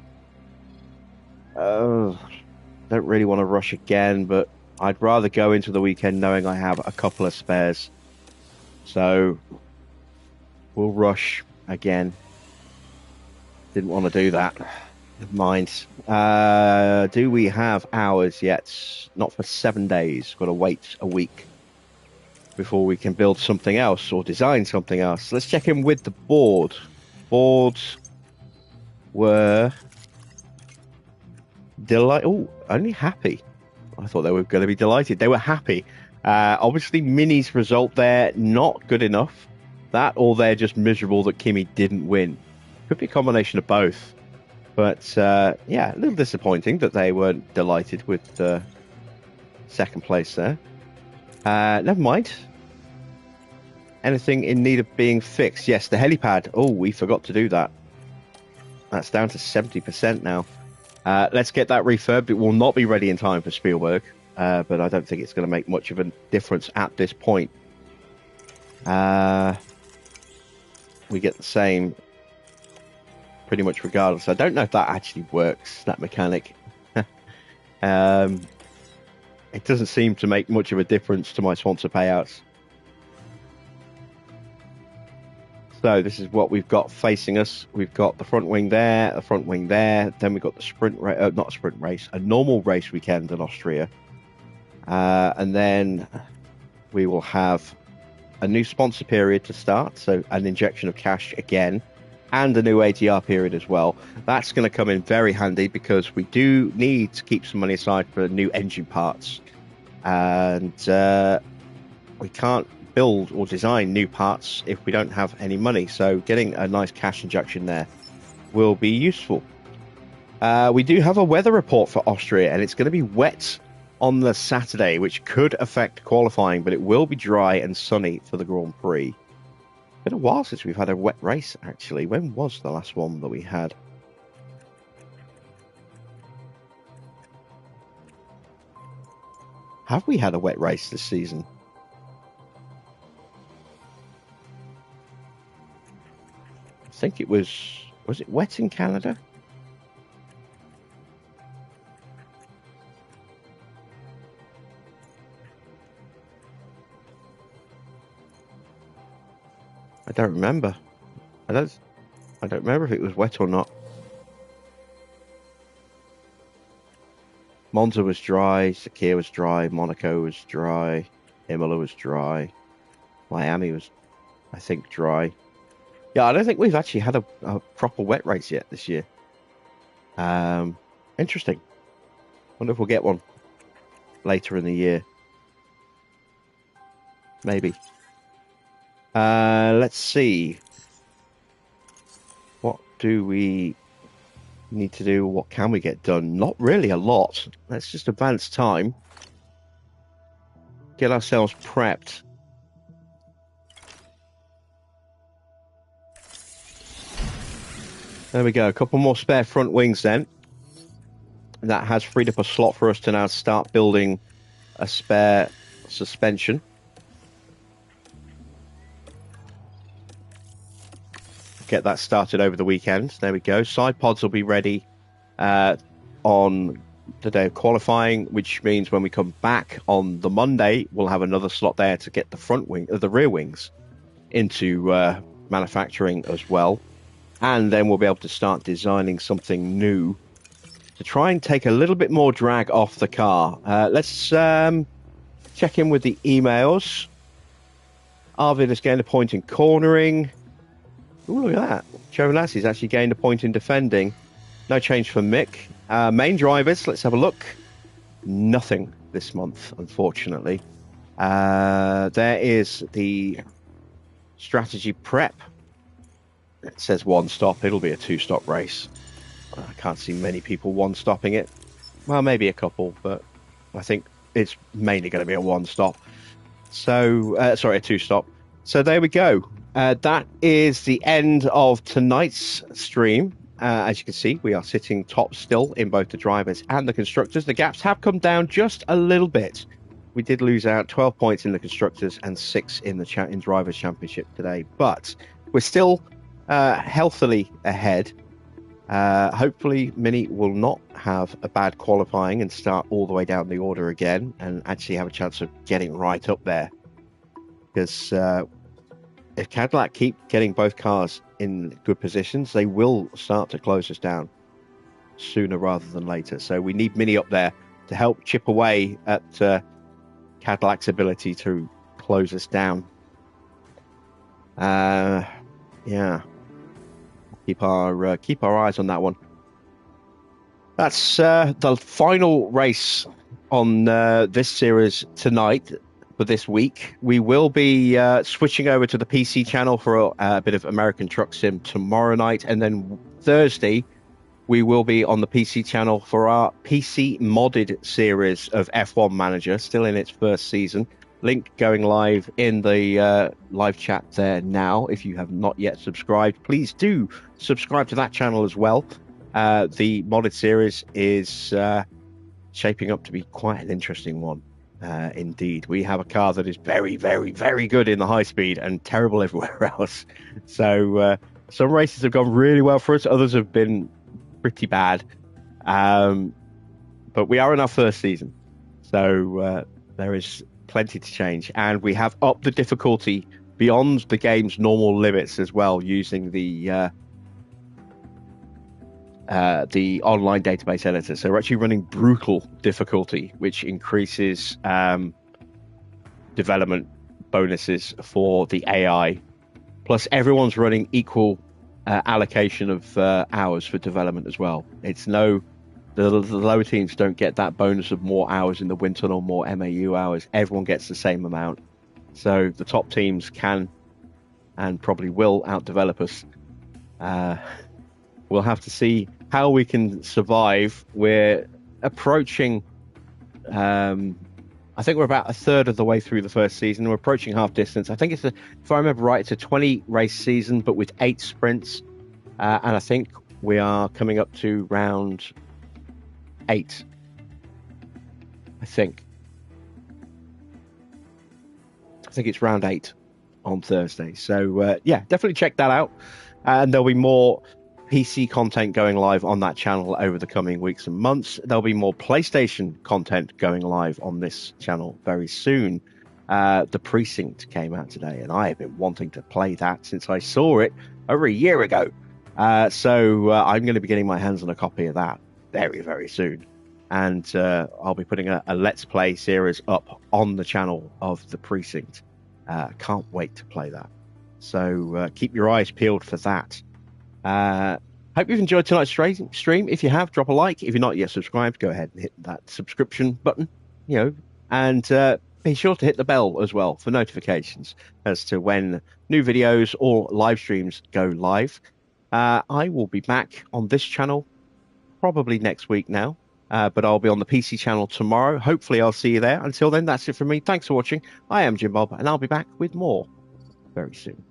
Don't really want to rush again, but I'd rather go into the weekend knowing I have a couple of spares. So we'll rush again. Didn't want to do that. Never mind. Do we have hours yet? Not for 7 days. Got to wait a week before we can build something else or design something else. Let's check in with the board. Boards were delighted. Oh, only happy. I thought they were going to be delighted. They were happy. Obviously, Mini's result there, not good enough. That or they're just miserable that Kimi didn't win. Could be a combination of both. But, yeah, a little disappointing that they weren't delighted with second place there. Never mind. Anything in need of being fixed? Yes, the helipad. Oh, we forgot to do that. That's down to 70% now. Let's get that refurbed. It will not be ready in time for Spielberg, but I don't think it's going to make much of a difference at this point. We get the same pretty much regardless. I don't know if that actually works, that mechanic. It doesn't seem to make much of a difference to my sponsor payouts. So this is what we've got facing us. We've got the front wing there, the front wing there. Then we've got the sprint race, not a sprint race, a normal race weekend in Austria. And then we will have a new sponsor period to start. So an injection of cash again, and a new ATR period as well. That's going to come in very handy because we do need to keep some money aside for new engine parts. And we can't build or design new parts if we don't have any money. So getting a nice cash injection there will be useful. We do have a weather report for Austria, and it's going to be wet on the Saturday, which could affect qualifying, but it will be dry and sunny for the Grand Prix. Been a while since we've had a wet race, actually. When was the last one that we had? Have we had a wet race this season? I think it was it wet in Canada? I don't remember. I don't remember if it was wet or not. Monza was dry, Sakir was dry, Monaco was dry, Imola was dry, Miami was, I think, dry. Yeah, I don't think we've actually had a proper wet race yet this year. Interesting. Wonder if we'll get one later in the year. maybe. Let's see. What do we need to do? What can we get done? Not really a lot. Let's just advance time. Get ourselves prepped. There we go. A couple more spare front wings then. That has freed up a slot for us to now start building a spare suspension. Get that started over the weekend. There we go. Side pods will be ready on the day of qualifying, which means when we come back on the Monday, we'll have another slot there to get the front wing, the rear wings, into manufacturing as well. And then we'll be able to start designing something new to try and take a little bit more drag off the car. Let's check in with the emails. Arvid has gained a point in cornering. Ooh, look at that. Joe Lassie's actually gained a point in defending. No change for Mick. Main drivers, let's have a look. Nothing this month, unfortunately. There is the strategy prep. It says one stop. It'll be a two-stop race. I can't see many people one-stopping it. Well, maybe a couple, but I think it's mainly going to be a one-stop. So, sorry, a two-stop. So there we go. That is the end of tonight's stream. As you can see, we are sitting top still in both the drivers and the constructors. The gaps have come down just a little bit. We did lose out 12 points in the constructors and 6 in the in drivers' championship today, but we're still healthily ahead. Hopefully, Mini will not have a bad qualifying and start all the way down the order again, and actually have a chance of getting right up there. Because if Cadillac keep getting both cars in good positions, they will start to close us down sooner rather than later. So we need Mini up there to help chip away at Cadillac's ability to close us down. Yeah, keep our eyes on that one. That's the final race on this series tonight. For this week, we will be switching over to the PC channel for a bit of American Truck Sim tomorrow night, and then Thursday we will be on the PC channel for our PC modded series of F1 Manager, still in its first season. Link going live in the live chat there now. If you have not yet subscribed, please do subscribe to that channel as well. The modded series is shaping up to be quite an interesting one. Indeed, we have a car that is very, very, very good in the high speed and terrible everywhere else. So some races have gone really well for us, others have been pretty bad. But we are in our first season, so there is plenty to change, and we have upped the difficulty beyond the game's normal limits as well, using the online database editor. So we're actually running brutal difficulty, which increases development bonuses for the AI. Plus, everyone's running equal allocation of hours for development as well. It's the lower teams don't get that bonus of more hours in the wind tunnel, more MAU hours. Everyone gets the same amount. So the top teams can and probably will outdevelop us. We'll have to see how we can survive. We're approaching, I think we're about a third of the way through the first season. We're approaching half distance. I think if I remember right, it's a 20 race season, but with 8 sprints. And I think we are coming up to round 8. I think it's round 8 on Thursday. So yeah, definitely check that out. And there'll be more PC content going live on that channel over the coming weeks and months. There'll be more PlayStation content going live on this channel very soon. The Precinct came out today, and I have been wanting to play that since I saw it over a year ago. So I'm going to be getting my hands on a copy of that very, very soon. And I'll be putting a Let's Play series up on the channel of The Precinct. Can't wait to play that. So keep your eyes peeled for that. Hope you've enjoyed tonight's stream. If you have, drop a like. If you're not yet subscribed, go ahead and hit that subscription button, and be sure to hit the bell as well for notifications as to when new videos or live streams go live. I will be back on this channel probably next week now, but I'll be on the PC channel tomorrow. Hopefully I'll see you there. Until then, that's it from me. Thanks for watching. I am Jim Bob, and I'll be back with more very soon.